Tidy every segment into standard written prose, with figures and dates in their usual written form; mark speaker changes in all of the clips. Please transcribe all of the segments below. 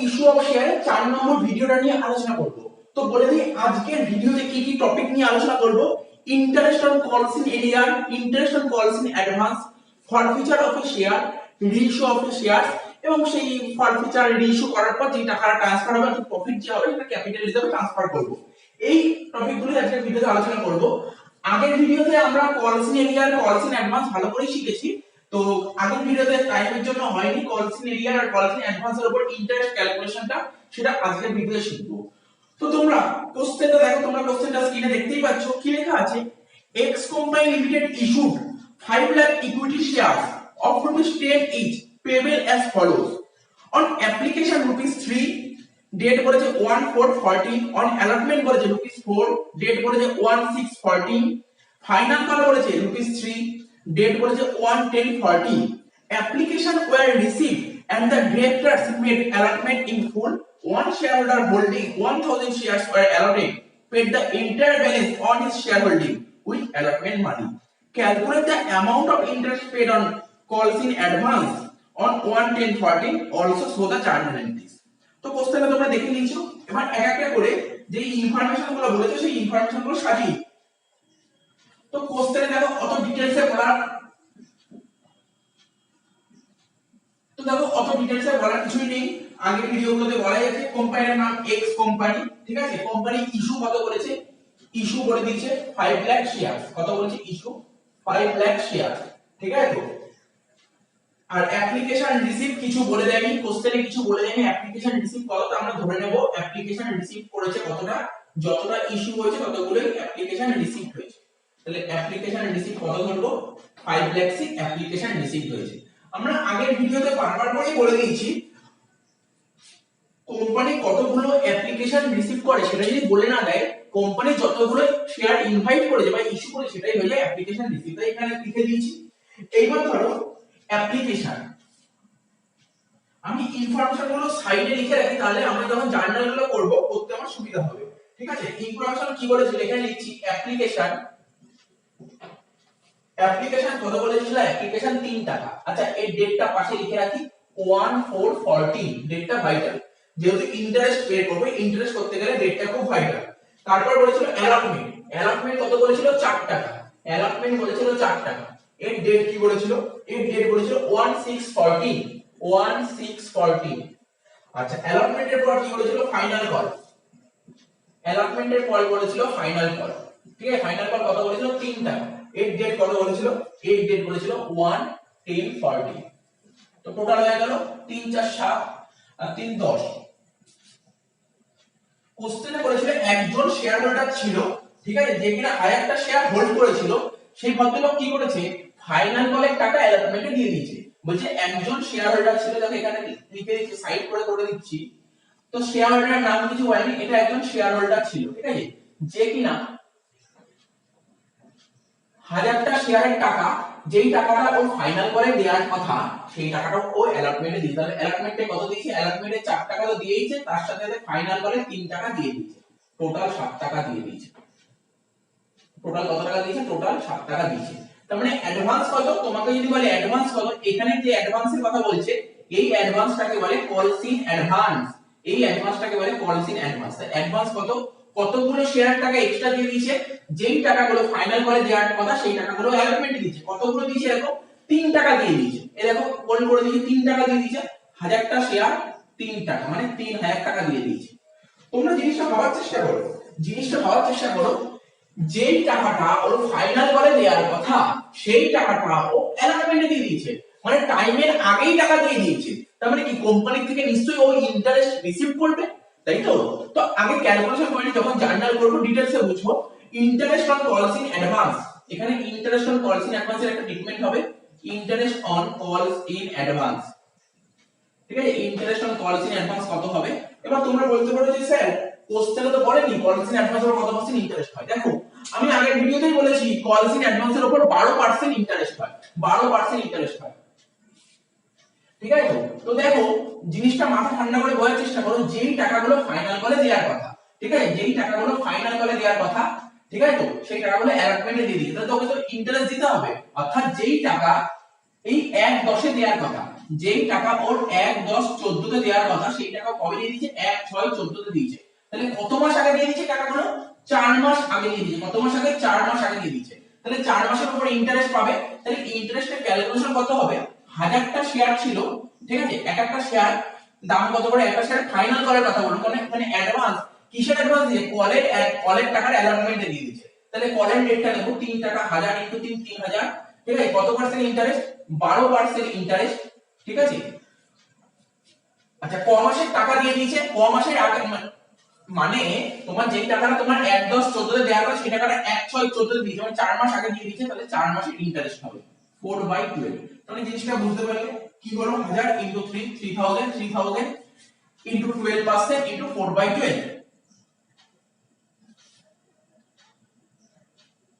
Speaker 1: Issue of share 4 নম্বর ভিডিওটা নিয়ে আলোচনা করব। তো বলে দিই আজকের ভিডিওতে কি কি টপিক নিয়ে আলোচনা করব। Interest on calls in arrear, interest on calls in advance, forfeiture of a share, reissue of a share, এবং সেই ফরফিচার রিইস্যু করার পর যে টাকাটা ট্রান্সফার হবে অর্থাৎ প্রফিট যে হবে সেটা ক্যাপিটাল হিসেবে ট্রান্সফার করব। এই টপিকগুলো আজকের ভিডিওতে আলোচনা করব। আগের ভিডিওতে আমরা কলস ইন এরিয়ার, কলস ইন অ্যাডভান্স ভালো করে শিখেছি। তো আগের ভিডিওতে টাইমের জন্য হয়নি কলস ইন এরিয়া আর কলস ইন অ্যাডভান্সের উপর ইন্টারেস্ট ক্যালকুলেশনটা, সেটা আজকের ভিডিওতে শিখবো। তো তোমরা কোশ্চেনটা দেখো, তোমরা কোশ্চেনটা স্ক্রিনে দেখতেই পাচ্ছ কি লেখা আছে। X company limited issued 5 lakh equity share of rupees 10 each payable as follows on application rupees 3 date বলেছে 1/4/14 on allotment বলেছে rupees 4 date বলেছে 1/6/14 ফাইনাল কল বলেছে rupees 3 date বলেছে 1/10/14 application were received and the directors made allotment in full. One shareholder holding 1000 shares were allotted, paid the entire balance on his shareholding with allotment money. Calculate the amount of interest paid on calls in advance on 1/10/14, also show the journal entries. তো কোশ্চেনটা তোমরা দেখে নিয়েছো। এবার এক একটা করে যে ইনফরমেশনগুলো বলেছে সেই ইনফরমেশনগুলো সাজিয়ে। তো কোশ্চেনে দেখো অত ডিটেইলসে বলার কিছুই নেই। আগের ভিডিওগুলোতে বলা আছে কোম্পানির নাম এক্স কোম্পানি, ঠিক আছে। কোম্পানি ইস্যু কত বলেছে, ইস্যু বলে দিয়েছে 5 লাখ শেয়ার। কত বলেছে ইস্যু 5 লাখ শেয়ার, ঠিক আছে। তো আর অ্যাপ্লিকেশন রিসিভ কিছু বলে দেয়নি, কোশ্চেনে কিছু বলে দেয়নি। অ্যাপ্লিকেশন রিসিভ কতটা আমরা ধরে নেব, অ্যাপ্লিকেশন রিসিভ করেছে কতটা, যতটা ইস্যু হয়েছে ততগুলোই অ্যাপ্লিকেশন রিসিভ হয়েছে। তাহলে অ্যাপ্লিকেশন রিসিভ কত ধরবো 5 লাখ অ্যাপ্লিকেশন রিসিভ হয়েছে। আমরা আগের ভিডিওতে বারবার করে বলে দিয়েছি কোম্পানি কতগুলো অ্যাপ্লিকেশন রিসিভ করে সেটা যদি বলে না দেয়, কোম্পানি যতগুলো শেয়ার ইনভাইট করেছে বা ইস্যু করে সেটাই হয়ে যায় অ্যাপ্লিকেশন রিসিভ। তাই এখানে লিখে দিয়েছি। এইবার ধরো অ্যাপ্লিকেশন, আমি ইনফরমেশন গুলো সাইডে লিখে রাখি, তাহলে আমরা যখন জার্নাল গুলো করব করতে আমার সুবিধা হবে, ঠিক আছে। ইনফরমেশন কি বলেছিল এখানে লিখছি অ্যাপ্লিকেশন, অ্যাপ্লিকেশন কত বলেছিল, অ্যাপ্লিকেশন 3 টাকা। আচ্ছা এই ডেটটা পাশে লিখে রাখি 1/4/14, ডেটটা ভাইটাল, যেহেতু ইন্টারেস্ট পে করবে, ইন্টারেস্ট করতে গেলে ডেটটা খুব ভাইটাল। তারপর বলেছিল অ্যালটমেন্ট, অ্যালটমেন্ট কত বলেছিল 4 টাকা, অ্যালটমেন্ট বলেছিল 4 টাকা। এর ডেট কি বলেছিল, এর ডেট বলেছিল 1/6/14, 1/6/14। আচ্ছা অ্যালটমেন্টের পর কি বলেছিল ফাইনাল কল, অ্যালটমেন্টের পর বলেছিল ফাইনাল কল, ঠিক আছে। ফাইনাল কল কত বলেছিল 3 টাকা। এর ডেট কত বলেছিল, এর ডেট বলেছিল 1/10/14। তো টোটাল হয়ে গেল 3 4 7 আর 3 10। কোশ্চেনে বলেছিল একজন শেয়ার হোল্ডার ছিল, ঠিক আছে, যে কিনা আরেকটা শেয়ার হোল্ড করেছিল। সেই ভদ্রলোক কি করেছে, ফাইনাল কলের টাকা অ্যালটমেন্টে দিয়ে দিয়েছে। বলছে একজন শেয়ার হোল্ডার ছিল, দেখো এখানে লিখে দিচ্ছি, সাইড করে দিচ্ছি। তো শেয়ার হোল্ডারের নাম কিছু হয়নি, এটা একজন শেয়ার হোল্ডার ছিল, ঠিক আছে, যে কিনা 1000টা শেয়ারের টাকা, যেই টাকাটা ও ফাইনাল করে দেওয়ার কথা সেই টাকাটা ও অ্যালটমেন্টে দিয়েছে। তাহলে অ্যালটমেন্টে কত দিয়েছে, অ্যালটমেন্টে 4 টাকা তো দিয়েইছে, তার সাথে সাথে ফাইনাল করে 3 টাকা দিয়ে দিয়েছে, টোটাল 7 টাকা দিয়ে দিয়েছে। টোটাল কত টাকা দিয়েছে, টোটাল 7 টাকা দিয়েছে। তার মানে অ্যাডভান্স কত, তোমাকে যদি বলে অ্যাডভান্স কত, এখানে যে অ্যাডভান্সের কথা বলছে এই অ্যাডভান্সটাকে বলে কলস ইন অ্যাডভান্স, এই অ্যাডভান্সটাকে বলে কলস ইন অ্যাডভান্স। অ্যাডভান্স কত, কতগুলো শেয়ার টাকা এক্সট্রা দিয়ে দিয়েছে, যেই টাকাগুলো ফাইনাল করে দেওয়ার কথা সেই টাকাগুলো অ্যালটমেন্টে দিয়েছে। কতগুলো দিয়েছে দেখো 3 টাকা দিয়ে দিয়েছে। এই দেখো কোন করে দিয়েছে 3 টাকা দিয়ে দিয়েছে, 1000টা শেয়ার 3 টাকা মানে 3000 টাকা দিয়ে দিয়েছে। তোমরা জিনিসটা ভাবার চেষ্টা করো, জিনিসটা ভাবার চেষ্টা করো, যেই টাকাটা ওর ফাইনাল করে দেওয়ার কথা সেই টাকাটা ও অ্যালটমেন্টে দিয়ে দিয়েছে, মানে টাইমের আগেই টাকা দিয়ে দিয়েছে। তার মানে কি কোম্পানি থেকে নিশ্চয়ই ও ইন্টারেস্ট রিসিভ করবে, তাই তো। তো আগে ক্যালকুলেশন করে যখন জার্নাল করব ডিটেইলসে বুঝবো। Interest on calls in advance, এখানে interest on calls in advance এর একটা ট্রিটমেন্ট হবে, interest on calls in advance, ঠিক আছে। Interest on calls in advance কত হবে। এবার তোমরা বলতে পারো যে স্যার কোশ্চেনে তো বলেনি কলস ইন অ্যাডভান্স এর কত পার্সেন্ট ইন্টারেস্ট হয়। দেখো আমি আগের ভিডিওতেই বলেছি কলস ইন অ্যাডভান্স এর উপর 12% ইন্টারেস্ট হয়, 12% ইন্টারেস্ট হয়, ঠিক আছে। তো দেখো জিনিসটা মাথা ঠান্ডা করে বোঝার চেষ্টা করো, যেই টাকাগুলো ফাইনাল করে দেওয়ার কথা, ঠিক আছে, যেই টাকাগুলো ফাইনাল করে দেওয়ার কথা, ঠিক আছে, তো সেই টাকাগুলো অ্যালটমেন্টে দিয়ে দিয়েছে, তাহলে তোকে তো ইন্টারেস্ট দিতে হবে। অর্থাৎ যেই টাকা এই 1/10 দেওয়ার কথা যেই টাকা ওর 1 10 14 তে দেওয়ার কথা সেই টাকা কবে দিয়ে দিয়েছে 1 6 14 তে দিয়েছে। তাহলে কত মাস আগে দিয়ে দিয়েছে টাকাগুলো 4 মাস আগে দিয়ে দিয়েছে। কত মাস আগে 4 মাস আগে দিয়ে দিয়েছে। তাহলে 4 মাসের উপর ইন্টারেস্ট পাবে। তাহলে ইন্টারেস্টের ক্যালকুলেশন কত হবে 1000টা শেয়ার ছিল ঠিক আছে এক একটা শেয়ার দাম কত করে একটা শেয়ার ফাইনাল করার কথা বলবো মানে এখানে অ্যাডভান্স কিসের অ্যাডভান্স দিয়ে কলের টাকার অ্যালাটমেন্টে দিয়ে দিয়েছে। তাহলে কলের রেটটা নেব 3 টাকা 1000 ইনটু 3 3000 ঠিক আছে কত পার্সেন্ট ইন্টারেস্ট 12% ইন্টারেস্ট ঠিক আছে। আচ্ছা ক মাসের টাকা দিয়ে দিয়েছে ক মাসের আগে মানে তোমার যেই টাকাটা তোমার 1 10 14 তে দেওয়ার কথা সেই টাকাটা 1 6 14 তে দিয়েছে মানে 4 মাস আগে দিয়ে দিয়েছে তাহলে 4 মাসের ইন্টারেস্ট হবে 4/12। তাহলে জিনিসটা বুঝতে পারলে কি বলো 1000 ইনটু 3 3000 3000 ইনটু 12% ইনটু 4/12।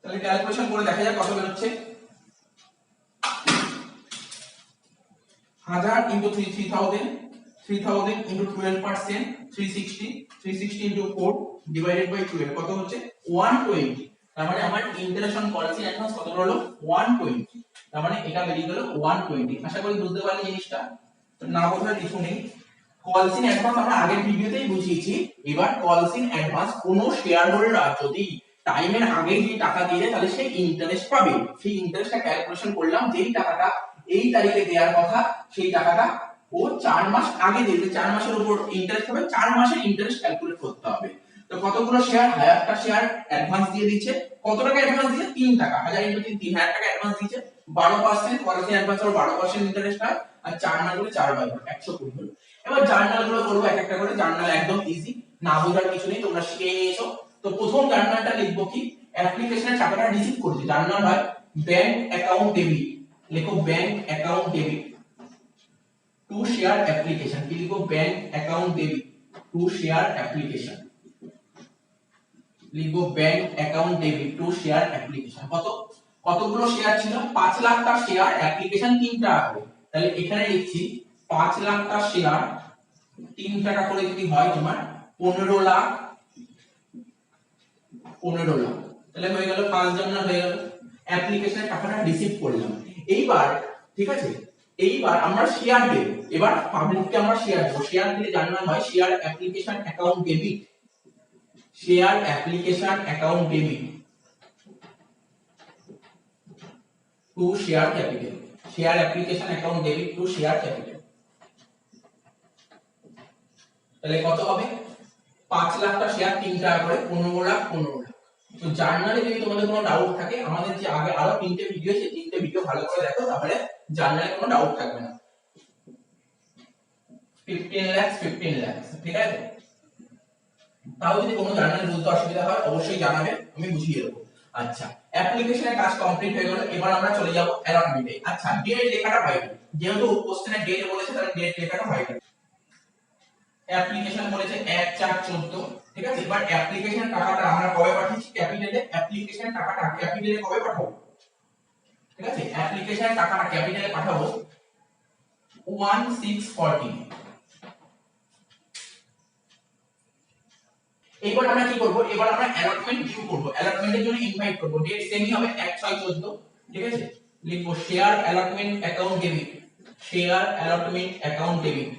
Speaker 1: তাহলে ক্যালকুলেশন করে দেখা যাক কত বের হচ্ছে 1000 into 3 3000 3000 into 12% 360 360 into 4 divided by 12 কত হচ্ছে 120। তার মানে আমার ইন্টারেস্ট অন পলিসি অ্যাডভান্স কত হলো 120। তার মানে এটা বেরিয়ে গেল 120। আশা করি বুঝতে পারলে জিনিসটা। তো না বোঝার কিছু নেই। কলস ইন অ্যাডভান্স আমরা আগের ভিডিওতেই বুঝিয়েছি। এবার কলস ইন অ্যাডভান্স কোন শেয়ার হোল্ডার যদি টাইমের আগে যে টাকা দিয়ে দেয় তাহলে সে ইন্টারেস্ট পাবে। সেই ইন্টারেস্টটা ক্যালকুলেশন করলাম যেই টাকাটা এই তারিখে দেওয়ার কথা সেই টাকাটা ও 4 মাস আগে দেবে 4 মাসের উপর ইন্টারেস্ট হবে 4 মাসের ইন্টারেস্ট ক্যালকুলেট করতে হবে। তো কতগুলো শেয়ার 1000টা শেয়ার অ্যাডভান্স দিয়ে দিয়েছে কত টাকা অ্যাডভান্স দিয়েছে 3 টাকা 1000 ইনটু 3 3000 টাকা অ্যাডভান্স দিয়েছে 12% পলিসি অ্যাডভান্স আর 12% ইন্টারেস্ট হয় আর 4 মাস হলে 4/12 120 হলো। এবার জার্নাল গুলো করব এক একটা করে। জার্নাল একদম ইজি না বোঝার কিছু নেই তোমরা শিখে নিয়েছো। তো প্রথম জার্নালটা লিখবো কি অ্যাপ্লিকেশনের টাকাটা রিসিভ করেছে জার্নাল হয় ব্যাংক অ্যাকাউন্ট ডেবিট লিখো bank account debit to share application কি লিখো bank account debit to share application লিখবো bank account debit to share application কতগুলো শেয়ার ছিল 5 লাখটা শেয়ার অ্যাপ্লিকেশন 3 টাকা করে। তাহলে এখানে লিখছি 5 লাখটা শেয়ার 3 টাকা করে যদি হয় তোমার 15 লাখ তাহলে হয়ে গেল 5 জার্নাল হয়ে গেল অ্যাপ্লিকেশনের টাকাটা রিসিভ করলাম। এইবার ঠিক আছে এইবার আমরা শেয়ার দেব। এবার পাবলিককে আমরা শেয়ার দেব। শেয়ার দিলে জার্নাল হয় share application account debit share application account debit to share capital share application account debit to share capital. তাহলে কত হবে 5 লাখটা শেয়ার 3 টাকা করে 15 লাখ 15 লাখ। তো জার্নালে যদি তোমাদের কোনো ডাউট থাকে আমাদের যে আগে আরো 3টে ভিডিও আছে 3টে ভিডিও ভালো করে দেখো তাহলে জার্নালে কোনো ডাউট থাকবে না। 15 লাখ 15 লাখ ঠিক আছে। তাও যদি কোনো জার্নালে বুঝতে অসুবিধা হয় অবশ্যই জানাবে আমি বুঝিয়ে দেবো। আচ্ছা অ্যাপ্লিকেশনের কাজ কমপ্লিট হয়ে গেল। এবার আমরা চলে যাব অ্যালটমেন্টে। আচ্ছা ডেট লেখাটা ভাইটাল যেহেতু কোশ্চেনে ডেট বলেছে তাহলে ডেট লেখাটা ভাইটাল। অ্যাপ্লিকেশন বলেছে 1 4 14 ঠিক আছে। এবার অ্যাপ্লিকেশন টাকাটা আমরা কবে পাঠিয়েছি ক্যাপিটালে অ্যাপ্লিকেশন টাকাটা ক্যাপিটালে কবে পাঠাবো ঠিক আছে। অ্যাপ্লিকেশন টাকাটা ক্যাপিটালে পাঠাবো 1640। এবার আমরা কি করব এবার আমরা অ্যালটমেন্ট ডিউ করব। অ্যালটমেন্টের জন্য ইনভাইট করব। ডেট সেমই হবে 1 6 14 ঠিক আছে। লিখবো share allotment account debit share allotment account debit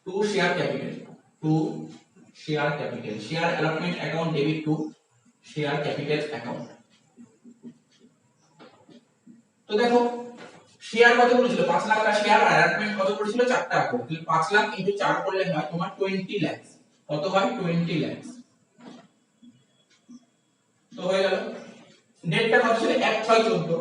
Speaker 1: to share capital share allotment account debit to share capital account। তো দেখো শেয়ার কত করেছিল 5 লাখ টাকা শেয়ার আর allotment কত করেছিল 4 টাকা করে। তাহলে 5 লাখ ইনটু 4 করলে হয় তোমার 20 লাখ। কত হয় 20 লাখ। তো হয়ে গেল। ডেটটা কত ছিল 1 6 14।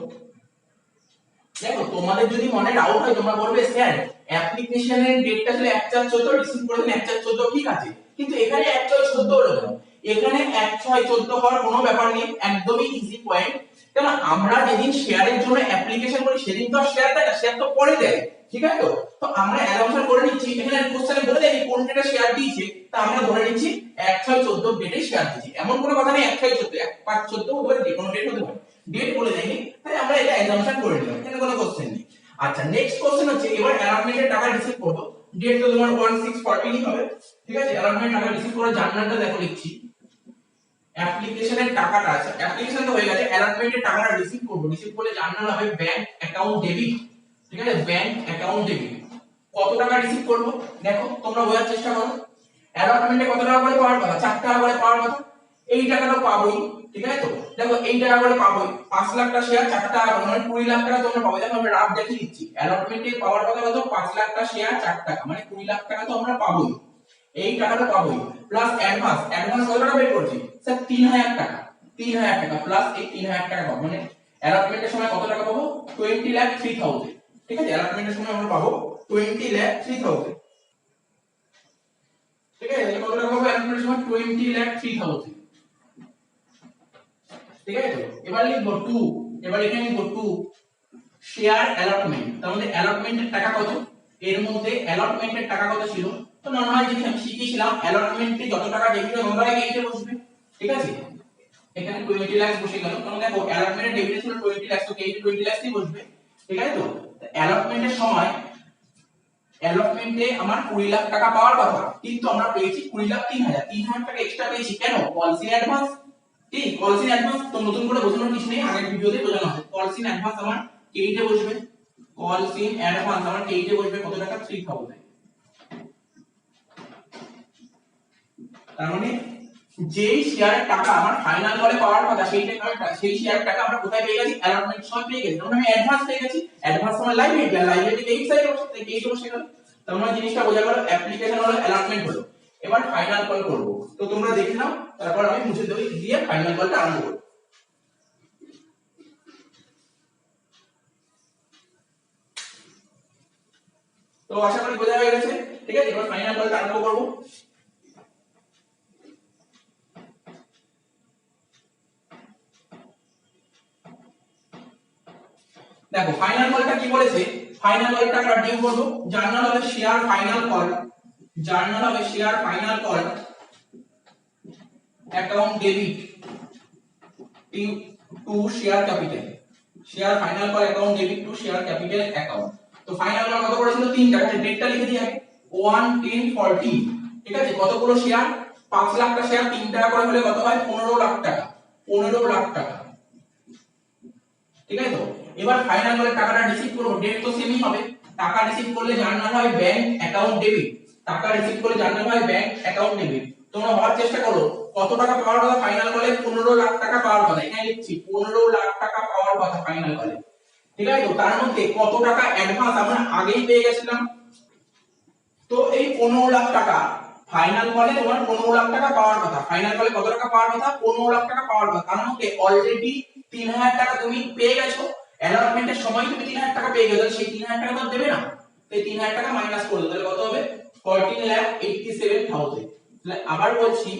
Speaker 1: দেখো তোমাদের যদি মনে ডাউট হয় তোমরা বলবে স্যার অ্যাপ্লিকেশনের ডেটটা ছিল 1 4 14 রিসিভ করেছেন 1 4 14 ঠিক আছে কিন্তু এখানে 1 6 14 হলো কেন। এখানে 1 6 14 হওয়ার কোনো ব্যাপার নেই একদমই ইজি পয়েন্ট। কেন আমরা যেদিন শেয়ারের জন্য অ্যাপ্লিকেশন করি সেদিন তো শেয়ার দেয় না শেয়ার তো পরে দেয় ঠিক আছে। তো আমরা অ্যাসাম্পশন করে নিচ্ছি এখানে কোশ্চেনে বলে দেয় কোন ডেটে শেয়ার দিয়েছে তা আমরা ধরে নিচ্ছি 1 6 14 ডেটে শেয়ার দিয়েছে। এমন কোনো কথা নেই 1 6 14 1 5 14 হতে পারে যে কোনো ডেট হতে পারে ডেট বলে দেয়নি তাই আমরা এটা অ্যাসাম্পশন করে নিলাম এখানে কোনো কোশ্চেন নেই। আচ্ছা নেক্সট কোশ্চেন হচ্ছে এবার অ্যালটমেন্টের টাকা রিসিভ করব। ডেট তো তোমার 1640 ই হবে ঠিক আছে। অ্যালটমেন্ট টাকা রিসিভ করার জার্নালটা দেখো লিখছি অ্যাপ্লিকেশনের টাকাটা আছে অ্যাপ্লিকেশন তো হয়ে গেছে অ্যালটমেন্টের টাকাটা রিসিভ করব। রিসিভ করলে জার্নাল হবে ব্যাংক অ্যাকাউন্ট ডেবিট ঠিক আছে, ব্যাংক অ্যাকাউন্ট ডেবিট কত টাকা রিসিভ করব, দেখো তোমরা বোঝার চেষ্টা করো। অ্যালটমেন্টে কত টাকা করে পাওয়ার কথা, 4 টাকা করে পাওয়ার কথা, এই টাকাটা পাবোই। ঠিক আছে, তো দেখো এই টাকা করে পাবোই, 5 লাখটা শেয়ার 4 টাকা করে মানে 20 লাখ টাকা তোমরা পাবে। দেখো আমি রাফ দেখিয়ে দিচ্ছি, অ্যালটমেন্টে পাওয়ার কথা কত, 5 লাখটা শেয়ার 4 টাকা মানে 20 লাখ টাকা তো আমরা পাবোই, এই টাকাটা পাবোই। প্লাস অ্যাডভান্স, অ্যাডভান্স কত টাকা বের করছি স্যার, 3000 টাকা, 3000 টাকা প্লাস এই 3000 টাকা পাবো, মানে অ্যালটমেন্টের সময় কত টাকা পাবো, 20,03,000। ঠিক আছে, অ্যালটমেন্টের সময় আমরা পাবো 20,03,000। ঠিক আছে, তাহলে কত টাকা পাবো অ্যালটমেন্টের সময়, 20,03,000। ঠিক আছে, তো এবার লিখবো 2, এবার এখানে লিখবো 2 শেয়ার অ্যালটমেন্ট, তার মধ্যে অ্যালটমেন্টের টাকা কত, এর মধ্যে অ্যালটমেন্টের টাকা কত ছিল। তো নরমাল জিনিস আমি শিখিয়েছিলাম, অ্যালটমেন্টে যত টাকা ডেবিট হয় নরমালি এইটা বসবে। ঠিক আছে, এখানে 20 লাখ বসে গেল, কারণ দেখো অ্যালটমেন্টের ডেবিট ছিল 20 লাখ, তো এইটা 20 লাখ ই বসবে। ঠিক আছে, তো অ্যালটমেন্টের সময় অ্যালটমেন্টে আমার 20 লাখ টাকা পাওয়ার কথা, কিন্তু আমরা পেয়েছি 20,03,000, 3,000 টাকা এক্সট্রা পেয়েছি। কেন, কলস ইন অ্যাডভান্স। কি কলস ইন অ্যাডভান্স, তো নতুন করে বোঝানোর কিছু নেই, আগের ভিডিওতে বোঝানো আছে। কলস ইন অ্যাডভান্স আমার কেইটে বসবে, কলস ইন অ্যাডভান্স আমার কেইটে বসবে কত টাকা, 3,000। তার মানে যেই শেয়ারের টাকা আমার ফাইনাল কলে পাওয়ার কথা, সেই শেয়ারের টাকা আমরা কোথায় পেয়ে গেছি, অ্যালটমেন্ট সময় পেয়ে গেছি, মানে আমি অ্যাডভান্স পেয়ে গেছি। অ্যাডভান্স সময় লাইবিলিটি, আর লাইবিলিটি এই সাইডে বসে, তাই কেইটে বসে গেল। তার মানে জিনিসটা বোঝা গেল, অ্যাপ্লিকেশন হলো, অ্যালটমেন্ট হলো। এবার ফাইনাল কল করব, তো তোমরা দেখে নাও, তারপর আমি মুছে দেব দিয়ে ফাইনাল কলটা আরম্ভ করব। তো আশা করি বোঝা হয়ে গেছে। ঠিক আছে, এবার ফাইনাল কলটা আরম্ভ করব। দেখো ফাইনাল কলটা কি বলেছে, ফাইনাল কলটা আমরা ডিউ করব, জার্নাল হবে শেয়ার ফাইনাল কল, জার্নাল হবে share final call account debit to share capital, share final call account debit to share capital account. তো ফাইনাল কল কত করেছিল, 3 টাকা, ডেটটা লিখে দিই আগে, 1/10/14। ঠিক আছে, কতগুলো শেয়ার, 5 লাখটা শেয়ার 3 টাকা করে হলে কত হয়, 15 লাখ টাকা, 15 লাখ টাকা। ঠিক আছে, তো এবার ফাইনাল করে টাকাটা রিসিভ করব, ডেট তো সেমই হবে, টাকা রিসিভ করলে জার্নাল হয় ব্যাংক অ্যাকাউন্ট ডেবিট, টাকা রিসিভ করলে জার্নাল হয় ব্যাংক অ্যাকাউন্ট ডেবিট। তোমরা হওয়ার চেষ্টা করো, কত টাকা পাওয়ার কথা ফাইনাল কলে, 15 লাখ টাকা পাওয়ার কথা, এখানে লিখছি 15 লাখ টাকা পাওয়ার কথা ফাইনাল কলে। ঠিক আছে, তো তার মধ্যে কত টাকা অ্যাডভান্স আমরা আগেই পেয়ে গেছিলাম, তো এই 15 লাখ টাকা ফাইনাল কলে তোমার 15 লাখ টাকা পাওয়ার কথা, ফাইনাল কলে কত টাকা পাওয়ার কথা, 15 লাখ টাকা পাওয়ার কথা। তার মধ্যে অলরেডি 3000 টাকা তুমি পেয়ে গেছো, অ্যালটমেন্টের সময় তুমি 3000 টাকা পেয়ে গেছো, সেই 3000 টাকা তো দেবে না, তো এই 3000 টাকা মাইনাস করে দাও, তাহলে কত হবে, 14,87,000। তাহলে আবার বলছি,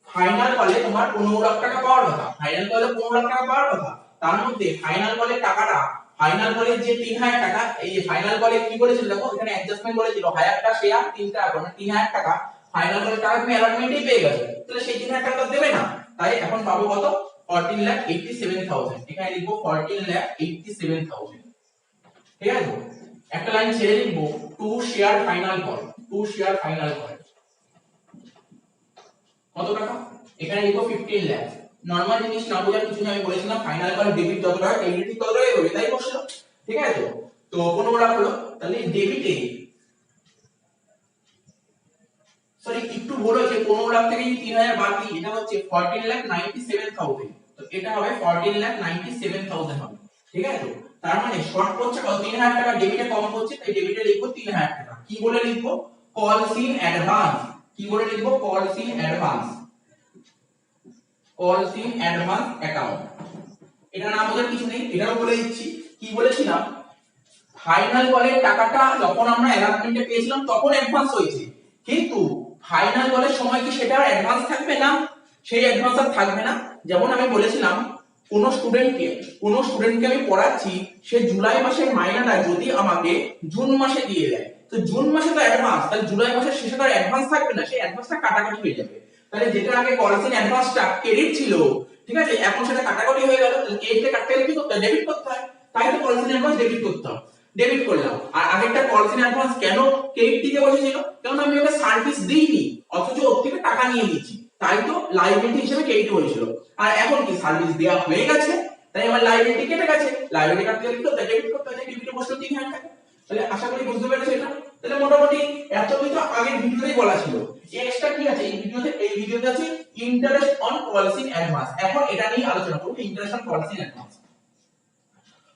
Speaker 1: ফাইনাল কলে তোমার 15 লাখ টাকা পাওয়ার কথা, ফাইনাল কলে 15 লাখ টাকা পাওয়ার কথা, তার মধ্যে ফাইনাল কলে টাকাটা, ফাইনাল কলে যে 3000 টাকা, এই যে ফাইনাল কলে কি বলেছিল দেখো, এখানে অ্যাডজাস্টমেন্ট বলেছিল, 1000 টা শেয়ার 3 টাকা করে, 3000 টাকা ফাইনাল কলে টাকা তুমি অ্যালটমেন্টেই পেয়ে গেছো, তাহলে সেই 3000 টাকা তো দেবে না, তাই এখন পাবো কত, 14,87,000। এখানে লিখবো 14,87,000। ঠিক আছে, একটা লাইন ছেড়ে লিখবো, to share final call, to share final call কত টাকা, এখানে লিখবো 15 লাখ। নরমাল জিনিস না বোঝার কিছু নেই, আমি বলেছিলাম ফাইনাল কল ডেবিট যত টাকা, ক্রেডিট কত টাকা হবে, তাই বসলো। ঠিক আছে, তো 15 লাখ হলো, তাহলে ডেবিটে, সরি একটু ভুল হয়েছে, 15 লাখ থেকে 3000 বাদ দিই, এটা হচ্ছে 14,97,000, তো এটা হবে 14,97,000 হবে। ঠিক আছে, তার মানে শর্ট করছে কত, 3000 টাকা ডেবিটে কম হচ্ছে, তাই ডেবিটে লিখবো 3000 টাকা। কি বলে লিখবো, কলস ইন অ্যাডভান্স, কি বলে লিখবো, কলস ইন অ্যাডভান্স, কলস ইন অ্যাডভান্স অ্যাকাউন্ট। এটা না বোঝার কিছু নেই, এটাও বলে দিচ্ছি, কি বলেছিলাম, ফাইনাল কলের টাকাটা যখন আমরা অ্যালাটমেন্টে পেয়েছিলাম তখন অ্যাডভান্স হয়েছে, কিন্তু ফাইনাল কলের সময় কি সেটা আর অ্যাডভান্স থাকবে না, সেই অ্যাডভান্স আর থাকবে না। যেমন আমি বলেছিলাম, কোন স্টুডেন্টকে আমি পড়াচ্ছি, সে জুলাই মাসের মাইনাটা যদি আমাকে জুন মাসে দিয়ে দেয়, তো জুন মাসে তো অ্যাডভান্স, তাহলে জুলাই মাসের শেষে তো অ্যাডভান্স থাকবে না, সেই অ্যাডভান্সটা কাটাকাটি হয়ে যাবে। তাহলে যেটা আগে কলস ইন অ্যাডভান্সটা ক্রেডিট ছিল, ঠিক আছে, এখন সেটা কাটাকাটি হয়ে গেল, তাহলে ক্রেডিটে কাটতে গেলে কি করতে হয়, ডেবিট করতে হয়, তাই তো কলস ইন অ্যাডভান্স ডেবিট করতে হয়, ডেবিট করলাম। আর আগেরটা কলস ইন অ্যাডভান্স কেন ক্রেডিট দিকে বসেছিল, কারণ আমি ওকে সার্ভিস দিইনি, অথচ ওর থেকে টাকা নিয়ে নিয়েছি, তাই তো লাইবিলিটি হিসেবে ক্রেডিট হয়েছিল। আর এখন কি সার্ভিস দেওয়া হয়ে গেছে, তাই আমার লাইবিলিটি কেটে গেছে, লাইবিলিটি কাটতে গেলে কি করতে হয়, ডেবিট করতে হয়, ডেবিটে বসলো 3000 টাকা। তাহলে আশা করি বুঝতে পেরেছো এটা। তাহলে মোটামুটি এত কিন্তু আগের ভিডিওতেই বলা ছিল। এক্সট্রা কি আছে এই ভিডিওতে আছে interest on calls in advance. এখন এটা নিয়ে আলোচনা করব, interest on calls in advance.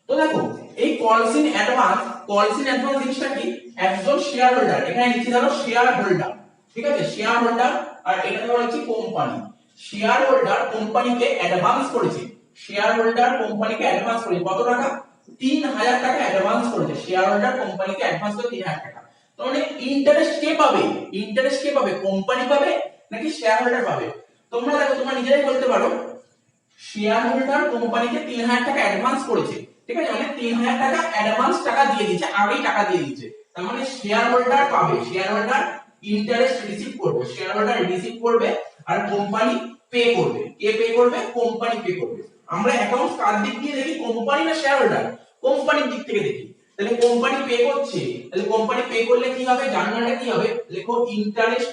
Speaker 1: তো দেখো এই কলস ইন অ্যাডভান্স জিনিসটা কি, একজন শেয়ার হোল্ডার, এখানে লিখে দাও শেয়ার হোল্ডার, ঠিক আছে, শেয়ার হোল্ডার, আর এটা ধরো হচ্ছে কোম্পানি। শেয়ার হোল্ডার কোম্পানিকে অ্যাডভান্স করেছে, শেয়ার হোল্ডার কোম্পানিকে অ্যাডভান্স করেছে কত টাকা, 3000 টাকা অ্যাডভান্স করেছে। শেয়ার হোল্ডার কোম্পানিকে অ্যাডভান্স করে 3000 টাকা। তার মানে ইন্টারেস্ট কে পাবে, কোম্পানি পাবে নাকি শেয়ার হোল্ডার পাবে? তোমরা দেখো, তোমরা নিজেরাই বলতে পারো, শেয়ার হোল্ডার কোম্পানিকে 3000 টাকা অ্যাডভান্স করেছে, ঠিক আছে, মানে 3000 টাকা অ্যাডভান্স টাকা দিয়ে দিয়েছে, আগেই টাকা দিয়ে দিয়েছে। তার মানে শেয়ার হোল্ডার পাবে, শেয়ার হোল্ডার ইন্টারেস্ট রিসিভ করবে, শেয়ার হোল্ডার রিসিভ করবে, আর কোম্পানি পে করবে। কে পে করবে? কোম্পানি পে করবে। আমরা অ্যাকাউন্টস কার দিক দিয়ে দেখি, কোম্পানি না শেয়ার হোল্ডার? কোম্পানির দিক থেকে দেখি। তাহলে কোম্পানি পে করছে, তাহলে কোম্পানি পে করলে কি হবে, জার্নালটা কি হবে, লেখো interest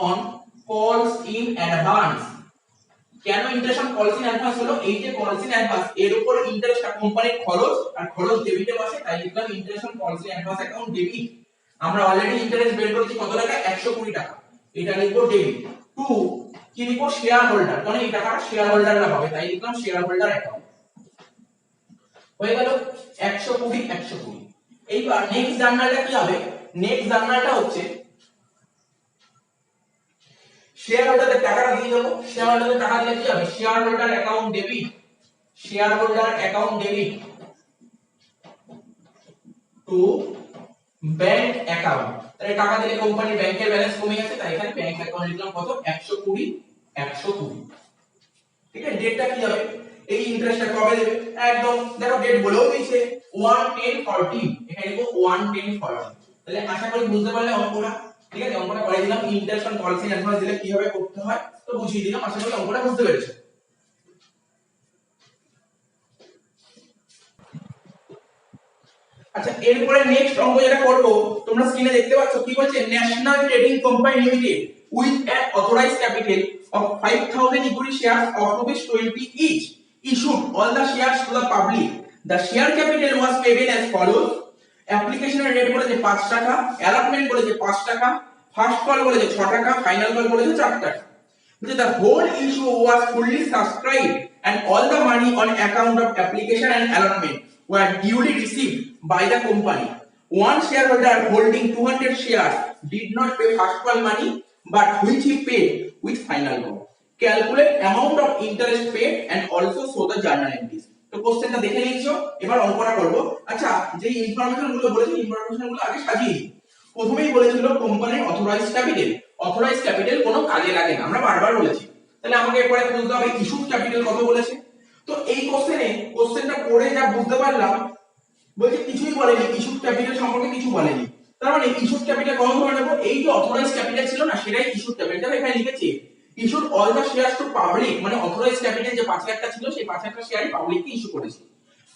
Speaker 1: on calls in advance. কেন interest on calls in advance হলো, এই যে কলস ইন অ্যাডভান্স এর উপর ইন্টারেস্টটা কোম্পানির খরচ, আর খরচ ডেবিটে বসে, তাই লিখলাম interest on calls in advance account debit. আমরা অলরেডি ইন্টারেস্ট বের করেছি কত টাকা, 120 টাকা, এটা লিখবো ডেবিট। টু কি লিখবো, শেয়ার হোল্ডার, মানে এই টাকাটা শেয়ার হোল্ডাররা পাবে, তাই লিখলাম শেয়ার হোল্ডার অ্যাকাউন্ট। হয়ে গেল 120। এইবার নেক্সট জার্নালটা কি হবে, নেক্সট জার্নালটা হচ্ছে শেয়ার হোল্ডারের টাকাটা দিয়ে দেবো। শেয়ার হোল্ডারের টাকা দিলে কি হবে, share holder account debit, share holder account debit to bank account. তাহলে টাকা দিলে কোম্পানির ব্যাংকের ব্যালেন্স কমে যাচ্ছে, তাই এখানে ব্যাংক অ্যাকাউন্ট লিখলাম কত, 120। ঠিক আছে, ডেটটা কি হবে, এই ইন্টারেস্টটা কবে দেবে, একদম দেখো ডেট বলেও দিয়েছে 1/10/14, এখানে লিখবো 1/10/14। তাহলে আশা করি বুঝতে পারলে অঙ্কটা, ঠিক আছে, অঙ্কটা করে দিলাম, interest on calls in advance দিলে কিভাবে করতে হয় তো বুঝিয়ে দিলাম, আশা করি অঙ্কটা বুঝতে পেরেছো। আচ্ছা, এরপরে নেক্সট অঙ্ক যেটা করব, তোমরা স্ক্রিনে দেখতে পাচ্ছ কি বলছে, national trading company limited with an authorised capital of 5000 equity shares of ₹20 each issued all the shares to the public. The share capital was payable as follows. Application rate বলেছে 5 টাকা, অ্যালটমেন্ট বলেছে 5 টাকা, ফার্স্ট কল বলেছে 6 টাকা, final call বলেছে 4 টাকা। The whole issue was fully subscribed and all the money on account of application and allotment were duly received by the company. One shareholder holding 200 shares did not pay first call money, but which he paid with final call. Calculate amount of interest paid and also show the journal entries. তো কোশ্চেনটা দেখে নিয়েছো, এবার অঙ্কটা করব। আচ্ছা, যে information গুলো বলেছি, ইনফরমেশন গুলো আগে সাজিয়ে নিই। প্রথমেই বলেছিল কোম্পানির অথরাইজড ক্যাপিটাল কোনো কাজে লাগে না, আমরা বারবার বলেছি। তাহলে আমাকে এরপরে বলতে হবে ইস্যুড ক্যাপিটাল কত বলেছে। তো এই কোশ্চেনটা পড়ে যা বুঝতে পারলাম, বলছে কিছুই বলেনি, ইস্যুড ক্যাপিটাল সম্পর্কে কিছু বলেনি। তার মানে ইস্যুড ক্যাপিটাল কত ধরে নেব, এই যে অথরাইজড ক্যাপিটাল ছিল না, সেটাই ইস্যুড ক্যাপিটাল। এখানে লিখেছি issued all the shares to public, মানে অথরাইজড ক্যাপিটাল যে 5 লাখ ছিল, সেই 5 লাখ শেয়ারই পাবলিককে ইস্যু করেছি,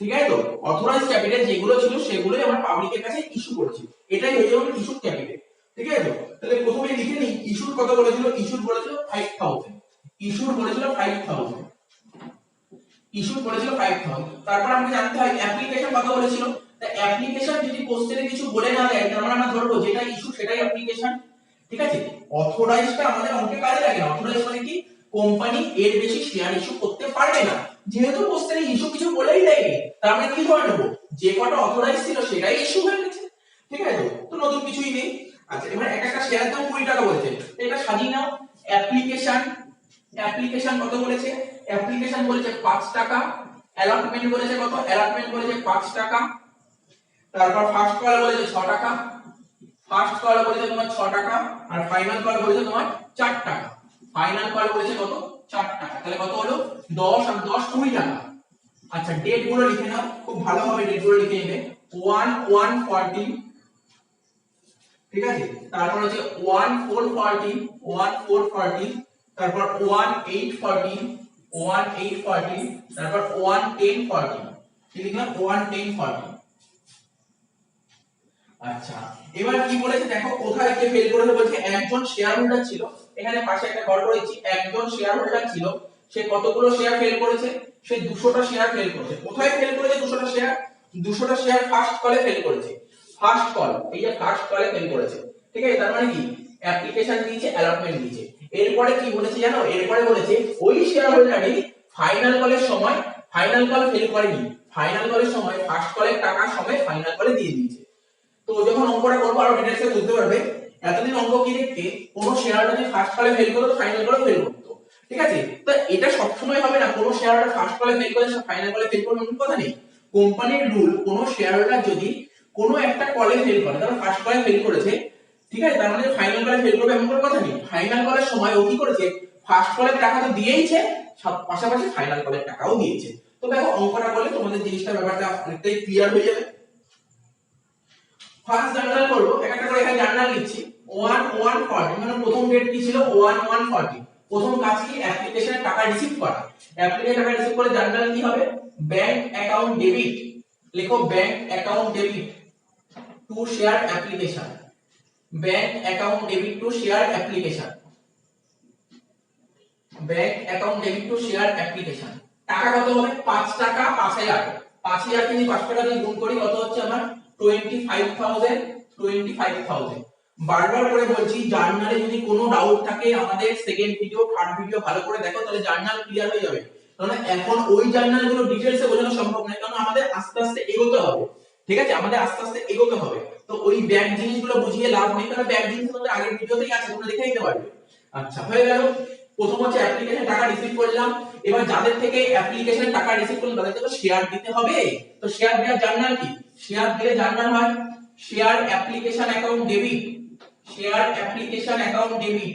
Speaker 1: ঠিক আছে। তো অথরাইজড ক্যাপিটাল যেগুলো ছিল সেগুলোই আমরা পাবলিকের কাছে ইস্যু করেছি, এটাই হয়ে যাবে ইস্যুড ক্যাপিটাল, ঠিক আছে। তো তাহলে প্রথমে লিখে নিই, ইস্যুড কত বলেছিল, ইস্যুড বলেছিল 5000, তারপর আমাকে জানতে হয় অ্যাপ্লিকেশন কত বলেছিল। তা অ্যাপ্লিকেশন যদি কোশ্চেনে কিছু বলে না দেয়, তার মানে আমরা ধরবো যেটা ইস্যু সেটাই অ্যাপ্লিকেশন, ঠিক আছে। অথরাইজডটা আমাদের অঙ্কে কাজে লাগে না, অথরাইজ মানে কি, কোম্পানি এর বেশি শেয়ার ইস্যু করতে পারবে না। যেহেতু কোশ্চেনে ইস্যু কিছু বলেই দেয়নি, তার মানে কি ধরে নেব, যে কটা অথরাইজ ছিল সেটাই ইস্যু হয়ে গেছে, ঠিক আছে। তো নতুন কিছুই নেই। আচ্ছা, এবার একটা শেয়ার দাম 20 টাকা বলেছে, এটা সাজিয়ে নাও। অ্যাপ্লিকেশন কত বলেছে, অ্যাপ্লিকেশন বলেছে 5 টাকা, অ্যালটমেন্ট বলেছে কত, অ্যালটমেন্ট বলেছে 5 টাকা, তারপর ফার্স্ট কল বলেছে 6 টাকা, ফার্স্ট কল বলেছে তোমার 6 টাকা, আর ফাইনাল কল বলেছে তোমার 4 টাকা, ফাইনাল কল বলেছে কত, 4 টাকা। তাহলে কত হলো, 10 আর 10 20 টাকা। আচ্ছা, ডেট গুলো লিখে নাও, খুব ভালোভাবে ডেট গুলো লিখে নেবে। 1/1/14, ঠিক আছে, তারপর হচ্ছে 1/4/14, তারপর 1/8/14, তারপর 1/10/14, কি লিখলাম, 1/10/14। আচ্ছা, এবার কি বলেছে দেখো, কোথায় কে ফেল করেছে, বলছে একজন শেয়ার হোল্ডার ছিল, এখানে পাশে একটা ঘর করেছি, একজন শেয়ার হোল্ডার ছিল, সে কতগুলো শেয়ার ফেল করেছে, সে 200টা শেয়ার ফেল করেছে। কোথায় ফেল করেছে 200টা শেয়ার? 200টা শেয়ার ফার্স্ট কলে ফেল করেছে। ফার্স্ট কল, এই যে ফার্স্ট কলে ফেল করেছে, ঠিক আছে? তার মানে কি অ্যাপ্লিকেশন দিয়েছে, অ্যালটমেন্ট দিয়েছে। এরপরে কি বলেছে জানো? এরপরে বলেছে ওই শেয়ার হোল্ডারই ফাইনাল কলের সময়, ফাইনাল কল ফেল করেনি, ফাইনাল কলের সময় ফার্স্ট কলের টাকা সমেত ফাইনাল কলে দিয়ে দিয়েছে। তো যখন অঙ্কটা করবো আরো ডিটেইলসে বুঝতে পারবে। এতদিন অঙ্ক কি দেখতে, কোন শেয়ার যদি ফার্স্ট কলে ফেল করতো ফাইনাল কলে ফেল করতো, ঠিক আছে? তো এটা সবসময় হবে না, কোন শেয়ার হোল্ডার ফার্স্ট কলে ফেল করে ফাইনাল কলে ফেল করবে এমন কথা নেই। কোম্পানির রুল, কোন শেয়ার হোল্ডার যদি কোনো একটা কলে ফেল করে, ধরো ফার্স্ট কলে ফেল করেছে, ঠিক আছে, তার মানে ফাইনাল কলে ফেল করবে এমন কোনো কথা নেই। ফাইনাল কলের সময় ও কি করেছে, ফার্স্ট কলের টাকা তো দিয়েইছে, পাশাপাশি ফাইনাল কলের টাকাও দিয়েছে। তো দেখো অঙ্কটা করলে তোমাদের জিনিসটা ব্যাপারটা অনেকটাই ক্লিয়ার হয়ে যাবে। ফার্স্ট জার্নাল করব, একটা করে এখানে জার্নাল লিখছি 1140, মানে প্রথম ডেট কি ছিল 1140। প্রথম কাজ কি, অ্যাপ্লিকেশনের টাকা রিসিভ করা। অ্যাপ্লিকেশন টাকা রিসিভ করে জার্নাল কি হবে, ব্যাংক অ্যাকাউন্ট ডেবিট, লিখো bank account debit to share application, bank account debit to share application, bank account debit to share application. টাকা কত হবে, 5 টাকা 5000, 5000 কে 5 টাকা দিয়ে গুণ করি কত হচ্ছে আমার 25000, 25000। বারবার করে বলছি, জার্নালে যদি কোনো ডাউট থাকে আমাদের সেকেন্ড ভিডিও থার্ড ভিডিও ভালো করে দেখো, তাহলে জার্নাল ক্লিয়ার হয়ে যাবে। কারণ এখন ওই জার্নালগুলো ডিটেইলসে বোঝানো সম্ভব নয়, কারণ আমাদের আস্তে আস্তে এগোতে হবে, ঠিক আছে? আমাদের আস্তে আস্তে এগোতে হবে। তো ওই ব্যাক জিনিসগুলো বুঝিয়ে লাভ নেই, কারণ ব্যাক জিনিস তোমাদের আগের ভিডিওতেই আছে, তোমরা দেখে নিতে পারবে। আচ্ছা, হয়ে গেল। প্রথম হচ্ছে অ্যাপ্লিকেশন টাকা রিসিভ করলাম। এবার যাদের থেকে অ্যাপ্লিকেশন টাকা রিসিভ করলাম তাদের থেকে শেয়ার দিতে হবে। তো শেয়ার দেওয়ার জার্নাল কি, শেয়ার দিলে জার্নাল হয় share application account debit, share application account debit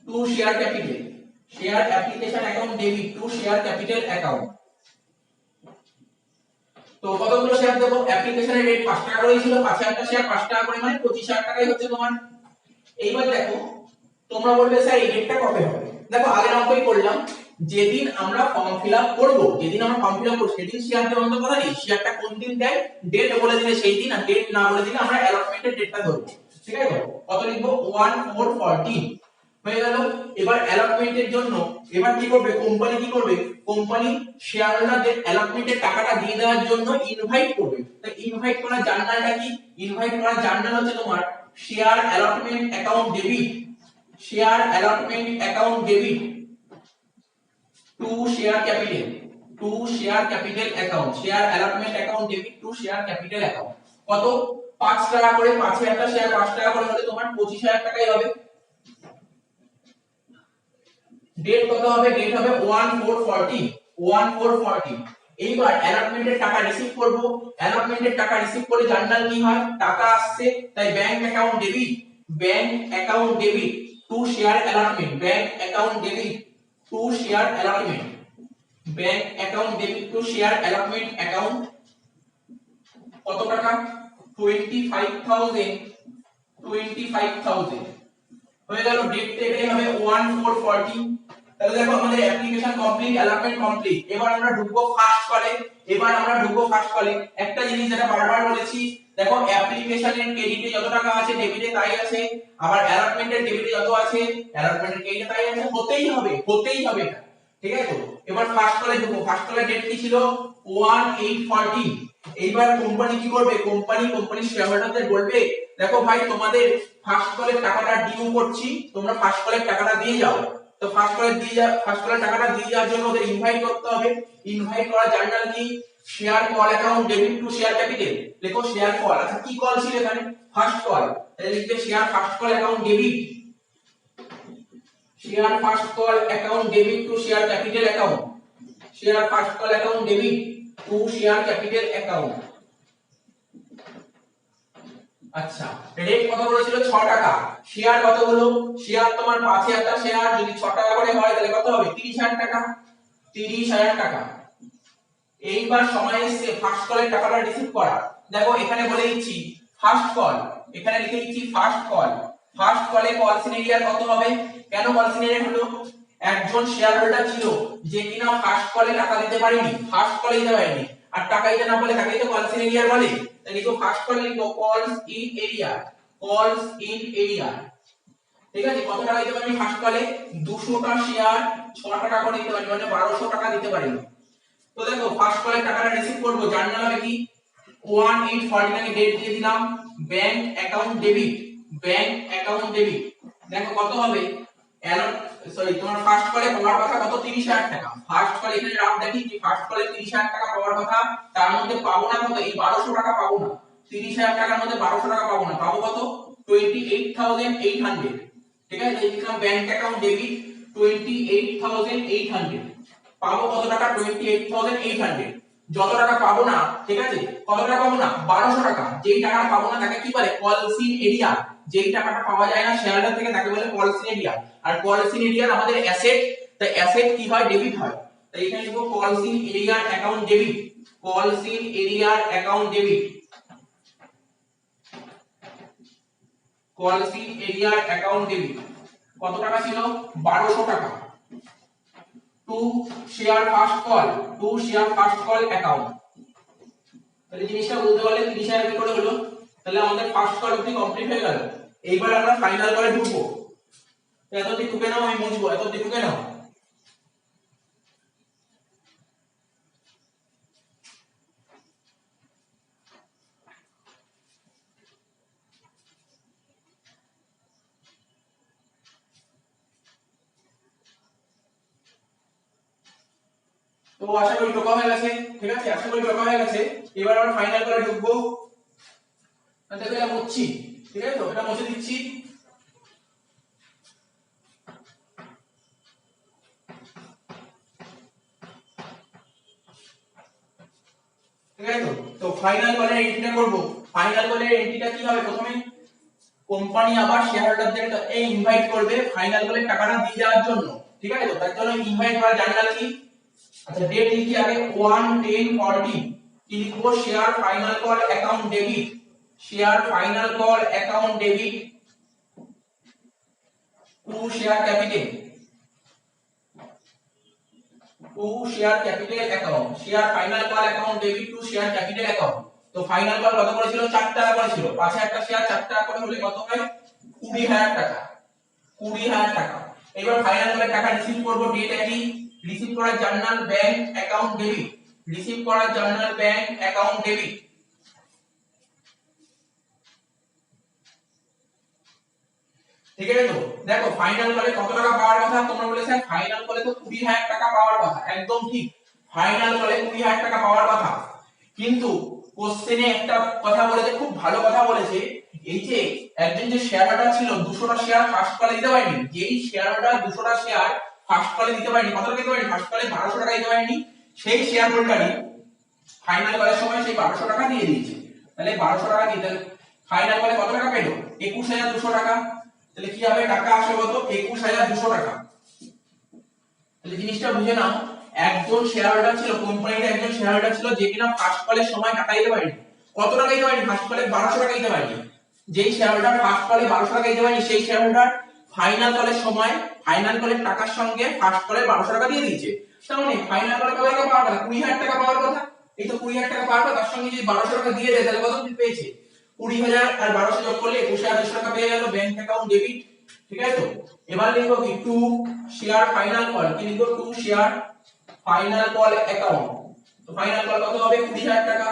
Speaker 1: to share capital, share application account debit to share capital account. তো কতগুলো শেয়ার দেব, অ্যাপ্লিকেশনের রেট 5 টাকা করেই ছিল, 5000 টা শেয়ার 5 টাকা করে মানে 25000 টাকাই হচ্ছে তোমার। এইবার দেখো তোমরা বলবে স্যার এই ডেটটা কবে হবে। দেখো আগের অঙ্কই করলাম, যেদিন আমরা ফর্ম ফিলআপ করব, যেদিন আমরা ফর্ম ফিলআপ করব সেদিন শেয়ার দেওয়ার মতো কথা নেই। শেয়ারটা কোন দিন দেয়, ডেট বলে দিলে সেই দিন, আর ডেট না বলে দিলে আমরা অ্যালটমেন্টের ডেটটা ধরব, ঠিক আছে? কত লিখবো 1440 হয়ে গেল। এবার অ্যালটমেন্টের জন্য এবার কি করবে কোম্পানি, কি করবে কোম্পানি শেয়ার হোল্ডারদের অ্যালটমেন্টের টাকাটা দিয়ে দেওয়ার জন্য ইনভাইট করবে। তাই ইনভাইট করার জার্নালটা কি, ইনভাইট করার জার্নাল হচ্ছে তোমার share allotment account debit, share allotment account debit to share capital, two share capital account, share allotment account debit to share capital account. কত, 5 টাকা করে, 5000 টা শেয়ার 5 টাকা করে হলে তোমার 25000 টাকাই হবে। ডেট কত হবে, ডেট হবে 1440, 1440। এইবার অ্যালটমেন্টের টাকা রিসিভ করব, অ্যালটমেন্টের টাকা রিসিভ করে জার্নাল কি হয়, টাকা আসছে তাই bank account debit, bank account debit to share allotment, bank account debit to share allotment, bank account debit to share allotment account. কত টাকা 25000, 25000 হয়ে গেল। ডেটটা এটাই হবে 1440। তাহলে দেখো আমাদের অ্যাপ্লিকেশন কমপ্লিট, অ্যালটমেন্ট কমপ্লিট। এবার আমরা ঢুকবো ফার্স্ট কলে, এবার আমরা ঢুকবো ফার্স্ট কলে। একটা জিনিস যেটা বারবার বলেছি, দেখো অ্যাপ্লিকেশনের ক্রেডিটে যত টাকা আছে ডেবিটে তাই আছে, আবার অ্যালটমেন্টের ডেবিটে যত আছে অ্যালটমেন্টের ক্রেডিটে তাই আছে, হতেই হবে, হতেই হবে এটা, ঠিক আছে? তো এবার ফার্স্ট কলে ঢুকবো। ফার্স্ট কলের ডেট কি ছিল 1840। এইবার কোম্পানি কি করবে, কোম্পানি শেয়ার হোল্ডারদের বলবে দেখো ভাই তোমাদের ফার্স্ট কলের টাকাটা ডিউ করছি, তোমরা ফার্স্ট কলের টাকাটা দিয়ে যাও। তো ফার্স্ট কলের টাকাটা দিয়ে যাওয়ার জন্য ওদের ইনভাইট করতে হবে। ইনভাইট করা জার্নাল কি, share call account debit to share capital, দেখো শেয়ার কল। আচ্ছা কি কল ছিল এখানে, ফার্স্ট কল, তাহলে লিখবে share first call account debit, share first call account debit to share capital account, share first call account debit to share capital account. আচ্ছা rate কত বলেছিল 6 টাকা, শেয়ার কত হলো, শেয়ার তোমার 5000 টা শেয়ার যদি 6 টাকা করে হয় তাহলে কত হবে 30000 টাকা, 30000 টাকা। এইবার সময় এসেছে ফার্স্ট কলের টাকাটা রিসিভ করা। দেখো এখানে বলে দিচ্ছি ফার্স্ট কল, এখানে লিখে দিচ্ছি ফার্স্ট কল। ফার্স্ট কলে কল সিনারিয়ার কত হবে, কেন কল সিনারিয়ার হলো, একজন শেয়ার হোল্ডার ছিল যে কিনা ফার্স্ট কলে টাকা দিতে পারেনি, ফার্স্ট কলে দিতে পারেনি, আর টাকা দিতে না বলে তাকেই তো কল সিনারিয়ার বলে। তাই লিখো ফার্স্ট কল, লিখো কলস ইন এরিয়া, কলস ইন এরিয়া। ঠিক আছে, কত টাকা দিতে পারি ফার্স্ট কলে? 200টা শেয়ার 6 টাকা করে দিতে পারি, মানে 1200 টাকা দিতে পারি। তো দেখো ফার্স্ট কলে টাকাটা রিসিভ করব, জার্নাল হবে কি 1849 ডেট দিয়ে দিলাম, bank account debit, bank account debit. দেখো কত হবে, তোমার ফার্স্ট কলে পাওয়ার কথা কত? 30,000 টাকা। ফার্স্ট কলে এখানে রাফ দেখি যে ফার্স্ট কলে 30,000 টাকা পাওয়ার কথা, তার মধ্যে পাবো না কত? এই 1200 টাকা পাবো না। 30,000 টাকার মধ্যে 1200 টাকা পাবো না, পাবো কত? 28,800। ঠিক আছে, এই লিখলাম ব্যাংক অ্যাকাউন্ট ডেবিট 28,800। পাবো কত টাকা? 28,800। যত টাকা পাবো না, ঠিক আছে, কত টাকা পাবো না? 1200 টাকা। যেই টাকাটা পাবো না তাকে কি বলে? কলসিন এরিয়া। যেই টাকাটা পাওয়া যায় না শেয়ারদার থেকে তাকে বলে কলসিন এরিয়া। আর কলসিন এরিয়ার আমাদের অ্যাসেট, তাই অ্যাসেট কি হয়? ডেবিট হয়। তাই এখানে লিখবো কলসিন এরিয়ার অ্যাকাউন্ট ডেবিট, কলসিন এরিয়ার অ্যাকাউন্ট ডেবিট, কলসিন এরিয়ার অ্যাকাউন্ট ডেবিট। কত টাকা ছিল? 1200 টাকা। To share first call, to share first call account. তাহলে জিনিসটা বুঝতে পারলে 30,000 কি করে হলো? তাহলে আমাদের ফার্স্ট কল অবধি কমপ্লিট হয়ে গেল। এইবার আমরা ফাইনাল কলে ঢুকবো। এত দিক ঢুকে নাও, আমি মুছবো, এত দিক ঢুকে নাও। তো আশা করি ঢোকা হয়ে গেছে, ঠিক আছে, আশা করি ঢোকা হয়ে গেছে। এবার আমরা ফাইনাল করে ঢুকবো। দেখো এটা মুছছি, ঠিক আছে, তো এটা মুছে দিচ্ছি। ঠিক আছে, তো ফাইনাল কলের এন্ট্রিটা করব। ফাইনাল কলের এন্ট্রিটা কি হবে? প্রথমে কোম্পানি আবার শেয়ার হোল্ডারদেরকে ইনভাইট করবে ফাইনাল কলের টাকাটা দিয়ে দেওয়ার জন্য। ঠিক আছে, তো তার জন্য ইনভাইট করার জার্নাল কি? আচ্ছা, ডেট লিখি আগে 1/10/14। কি লিখবো? Share final call account debit, share final call account debit to share capital, two share capital account, share final call account debit to share capital account. তো ফাইনাল কল কত করে ছিল? 4 টাকা করে ছিল। পাশে একটা শেয়ার 4 টাকা করে হলে কত হয়? 20,000 টাকা, 20,000 টাকা। এবার ফাইনাল কলের টাকা রিসিভ করব, ডেট একই, রিসিভ করার journal bank account debit, receive করার জার্নাল ব্যাংক অ্যাকাউন্ট ডেবিট। ঠিক আছে, তো দেখো ফাইনাল কলে কত টাকা পাওয়ার কথা? তোমরা বলে স্যার ফাইনাল কলে তো 20,000 টাকা পাওয়ার কথা। একদম ঠিক, ফাইনাল কলে 20,000 টাকা পাওয়ার কথা। কিন্তু কোশ্চেনে একটা কথা বলেছে, খুব ভালো কথা বলেছে। এই যে একজন যে শেয়ার হোল্ডার ছিল 200টা শেয়ার ফার্স্ট কলে দিতে পারেনি, যেই শেয়ার হোল্ডার 200টা শেয়ার ফার্স্ট কলে দিতে পারেনি, কত টাকা দিতে পারেনি? ফার্স্ট কলে 1200 টাকা দিতে পারেনি, সেই শেয়ার হোল্ডারই ফাইনাল কলের সময় সেই 1200 টাকা দিয়ে দিয়েছে। তাহলে 1200 টাকা দিতে ফাইনাল কলে কত টাকা পেলো? 21,200 টাকা। তাহলে কি হবে? টাকা আসবে কত? 21,200 টাকা। তাহলে জিনিসটা বুঝে নাও, একজন শেয়ার হোল্ডার ছিল, কোম্পানিতে একজন শেয়ার হোল্ডার ছিল যে কিনা ফার্স্ট কলের সময় টাকা দিতে পারেনি। কত টাকা দিতে পারেনি? ফার্স্ট কলে 1200 টাকা দিতে পারেনি। যেই শেয়ার হোল্ডার ফার্স্ট কলে 1200 টাকা দিতে পারেনি, সেই শেয়ার হোল্ডার ফাইনাল কলের সময় ফাইনাল কলের টাকার সঙ্গে ফার্স্ট কলের 1200 টাকা দিয়ে দিয়েছে। তার মানে ফাইনাল কলে কত টাকা পাওয়ার কথা? 20,000 টাকা পাওয়ার কথা। এই তো 20,000 টাকা পাওয়ার কথা, তার সঙ্গে যদি 1200 টাকা দিয়ে দেয় তাহলে কত পেয়েছে? 20,000 আর 1200 যোগ করলে 21,200 টাকা পেয়ে গেল, ব্যাংক অ্যাকাউন্ট ডেবিট। ঠিক আছে, তো এবার লিখবো কি? টু শেয়ার ফাইনাল কল, কি লিখবো? To share final call account. তো ফাইনাল কল কত হবে? 20,000 টাকা।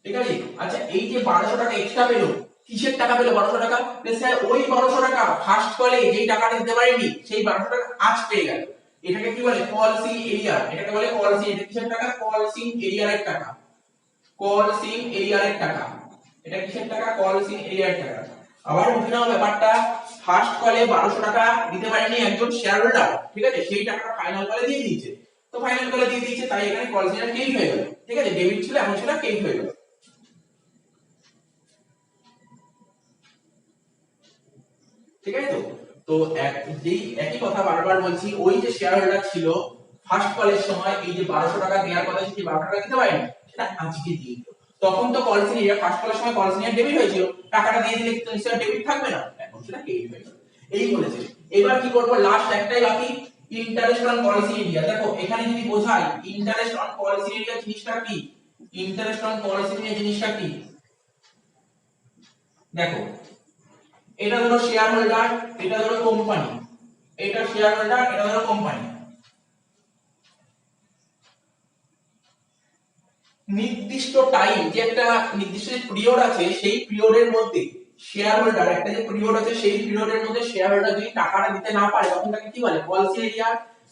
Speaker 1: ঠিক আছে, আচ্ছা এই যে 1200 টাকা এক্সট্রা পেলো, কিসের টাকা পেলো 1200 টাকা? স্যার ওই 1200 টাকা ফার্স্ট কলে যেই টাকাটা দিতে পারেনি সেই 1200 টাকা আজ পেয়ে গেল। এটাকে কি বলে? কলসিং এরিয়া। এটাকে বলে কলসিং। এটা কিসের টাকা? কলসিং এরিয়ার টাকা, কলসিং এরিয়ার টাকা। এটা কিসের টাকা? কলসিং এরিয়ার টাকা। আবার বুঝে নাও ব্যাপারটা, ফার্স্ট কলে 1200 টাকা দিতে পারেনি একজন শেয়ার হোল্ডার, ঠিক আছে, সেই টাকাটা ফাইনাল কলে দিয়ে দিয়েছে। তো ফাইনাল কলে দিয়ে দিয়েছে, তাই এখানে কলসিং এর ক্রেডিট হয়ে গেল। ঠিক আছে, ডেবিট ছিল, এখন সেটা ক্রেডিট হয়ে গেল। ঠিক আছে, তো তো যেই একই কথা বারবার বলছি, ওই যে শেয়ার হোল্ডার ছিল ফার্স্ট কলের সময় এই যে 1200 টাকা দেওয়ার কথা ছিল, 1200 টাকা দিতে পারেনি, সেটা আজকে দিয়ে দিল। তখন তো কল সিনিয়র ফার্স্ট কলের সময় কল সিনিয়র ডেবিট হয়েছিল, টাকাটা দিয়ে দিলে তো নিশ্চয়ই ডেবিট থাকবে না, এখন সেটা ক্রেডিট হয়ে গেল। এই বলেছে। এবার কি করব? লাস্ট একটাই বাকি, ইন্টারেস্ট অন পলিসি এরিয়া। দেখো এখানে যদি বোঝাই ইন্টারেস্ট অন পলিসি এরিয়া জিনিসটা কি, ইন্টারেস্ট অন পলিসি এরিয়া জিনিসটা কি, দেখো এটা ধরো শেয়ার হোল্ডার, এটা ধরো কোম্পানি, এটা শেয়ার হোল্ডার, এটা ধরো কোম্পানি। নির্দিষ্ট টাইম, যে একটা নির্দিষ্ট পিরিয়ড আছে, সেই পিরিয়ডের মধ্যে শেয়ার হোল্ডার, একটা যে পিরিয়ড আছে সেই পিরিয়ডের মধ্যে শেয়ার হোল্ডার যদি টাকাটা দিতে না পারে তখন তাকে কি বলে? কলসিন এরিয়া।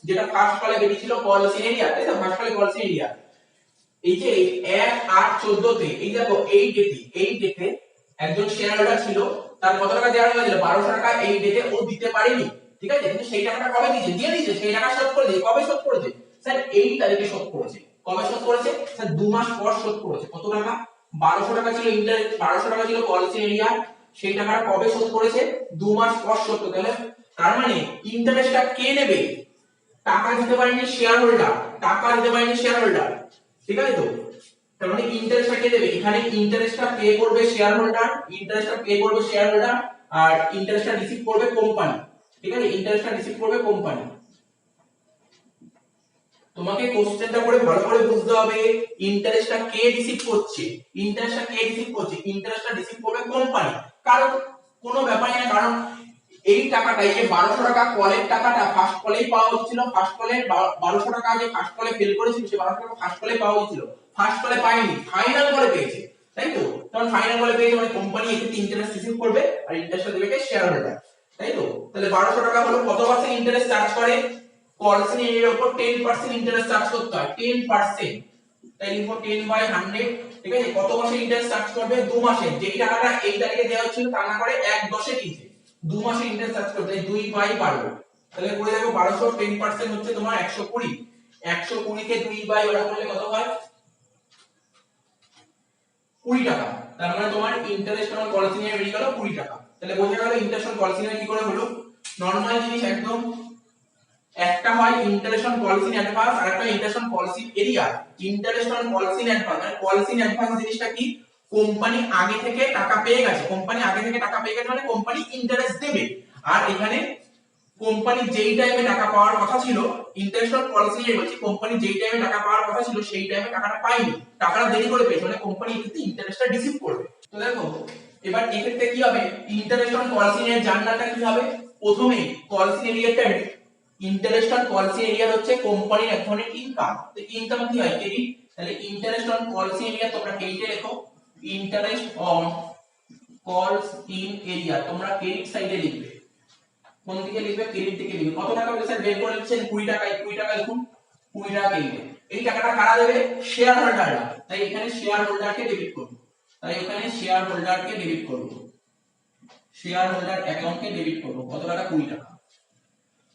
Speaker 1: যেটা ফার্স্ট কলে বেরিয়েছিল কলসিন এরিয়া, তাই তো? ফার্স্ট কলে কলসিন এরিয়া। এই যে 1/8/14 তে এই দেখো এই ডেটে একজন শেয়ার হোল্ডার ছিল, তার কত টাকা দেওয়া হয়েছিল? 1200 টাকা। এই ডেটে ও দিতে পারেনি, ঠিক আছে? কিন্তু সেই টাকাটা কবে দিয়েছে? দিয়ে দিয়েছে, সেই টাকা শোধ করে দিয়েছে। কবে শোধ করেছে স্যার? এই তারিখে শোধ করেছে। কবে শোধ করেছে স্যার? 2 মাস পর শোধ করেছে। কত টাকা? 1200 টাকা ছিল ইন্টারেস্ট, 1200 টাকা ছিল কলসিন এরিয়া। সেই টাকাটা কবে শোধ করেছে? 2 মাস পর শোধ করতে হলে, তার মানে ইন্টারেস্টটা কে নেবে? টাকা দিতে পারেনি শেয়ার হোল্ডার, টাকা দিতে পারেনি শেয়ার হোল্ডার, ঠিক আছে তো? তার মানে ইন্টারেস্টটা কে দেবে? এখানে ইন্টারেস্টটা পে করবে শেয়ার হোল্ডার, ইন্টারেস্টটা পে করবে শেয়ার হোল্ডার, আর ইন্টারেস্টটা রিসিভ করবে কোম্পানি, ঠিক আছে? ইন্টারেস্টটা রিসিভ করবে কোম্পানি। তোমাকে কোশ্চেনটা পড়ে ভালো করে বুঝতে হবে, ইন্টারেস্টটা কে রিসিভ করছে? ইন্টারেস্টটা কে রিসিভ করছে? ইন্টারেস্টটা রিসিভ করবে কোম্পানি। কারণ কোনো ব্যাপারই না, কারণ এই টাকাটা, এই যে 1200 টাকা কলের টাকাটা ফার্স্ট কলেই পাওয়া উচিত ছিল। ফার্স্ট কলে 1200 টাকা যে ফার্স্ট কলে ফেল করেছিল, সেই 1200 টাকা ফার্স্ট কলে পাওয়া উচিত ছিল। ফার্স্ট কলে পায়নি, ফাইনাল কলে পেয়েছে, তাই তো? কারণ ফাইনাল কলে পেয়েছে মানে কোম্পানি এতে ইন্টারেস্ট রিসিভ করবে আর ইন্টারেস্টটা দেবে কে? শেয়ার হোল্ডার, তাই তো? তাহলে 1200 টাকা হলো কত পার্সেন্ট ইন্টারেস্ট চার্জ করে? কলসিন এরিয়ার উপর 10% ইন্টারেস্ট চার্জ করতে হয়, 10%। তাই লিখো 10/100, ঠিক আছে? কত মাসে ইন্টারেস্ট চার্জ করবে? 2 মাসে। যেই টাকাটা এই তারিখে দেওয়া হচ্ছিল তা না করে 1/10 দিয়েছে, 2 মাসে ইন্টারেস্ট চার্জ করতে, 2/12। তাহলে করে দেখো 1200 10% হচ্ছে তোমার 120। 120 কে 2/12 করলে কত হয়? 20 টাকা। তার মানে তোমার ইন্টারেস্ট অন কলসিন এর বেরিয়ে গেল 20 টাকা। তাহলে বোঝা গেল ইন্টারেস্ট অন কলসিন এর কি করে হলো। নরমাল জিনিস একদম, একটা হয় ইন্টারেস্ট অন কলসিন অ্যাডভান্স আর একটা interest on calls in arrear. Interest on calls in advance মানে কলসিন অ্যাডভান্স জিনিসটা কি? কোম্পানি আগে থেকে টাকা পেয়ে গেছে, কোম্পানি আগে থেকে টাকা পেয়ে গেছে মানে কোম্পানি ইন্টারেস্ট দেবে। আর এখানে কোম্পানি যেই টাইমে টাকা পাওয়ার কথা ছিল, ইন্টারেস্ট অন কলসিন এর বলছি, কোম্পানি যেই টাইমে টাকা পাওয়ার কথা ছিল সেই টাইমে টাকাটা পায়নি, টাকাটা দেরি করে পেয়েছে, মানে কোম্পানি এক্ষেত্রে ইন্টারেস্টটা রিসিভ করবে। তো দেখো এবার এক্ষেত্রে কি হবে? ইন্টারেস্ট অন কলসিন এর জার্নালটা কি হবে? প্রথমে কলসিন এরিয়াটা, ইন্টারেস্ট অন কলসিন এরিয়া হচ্ছে কোম্পানির এক ধরনের ইনকাম। তো ইনকাম কি হয়? ক্রেডিট। তাহলে ইন্টারেস্ট অন কলসিন এরিয়া তোমরা ক্রেডিটে লেখো, ইন্টারেস্ট অন কলসিন এরিয়া তোমরা ক্রেডিট সাইডে লিখবে। কোন দিকে লিখবে? ক্রেডিট দিকে লিখবে। কত টাকা স্যার বের করে দিচ্ছেন? 20 টাকা। এই 20 টাকা লিখুন, 20 টাকা ক্রেডিট। এই টাকাটা কারা দেবে? শেয়ার হোল্ডাররা। তাই এখানে শেয়ার হোল্ডারকে ডেবিট করব, তাই এখানে শেয়ার হোল্ডারকে ডেবিট করব, শেয়ার হোল্ডার অ্যাকাউন্টকে ডেবিট করব। কত টাকা? 20 টাকা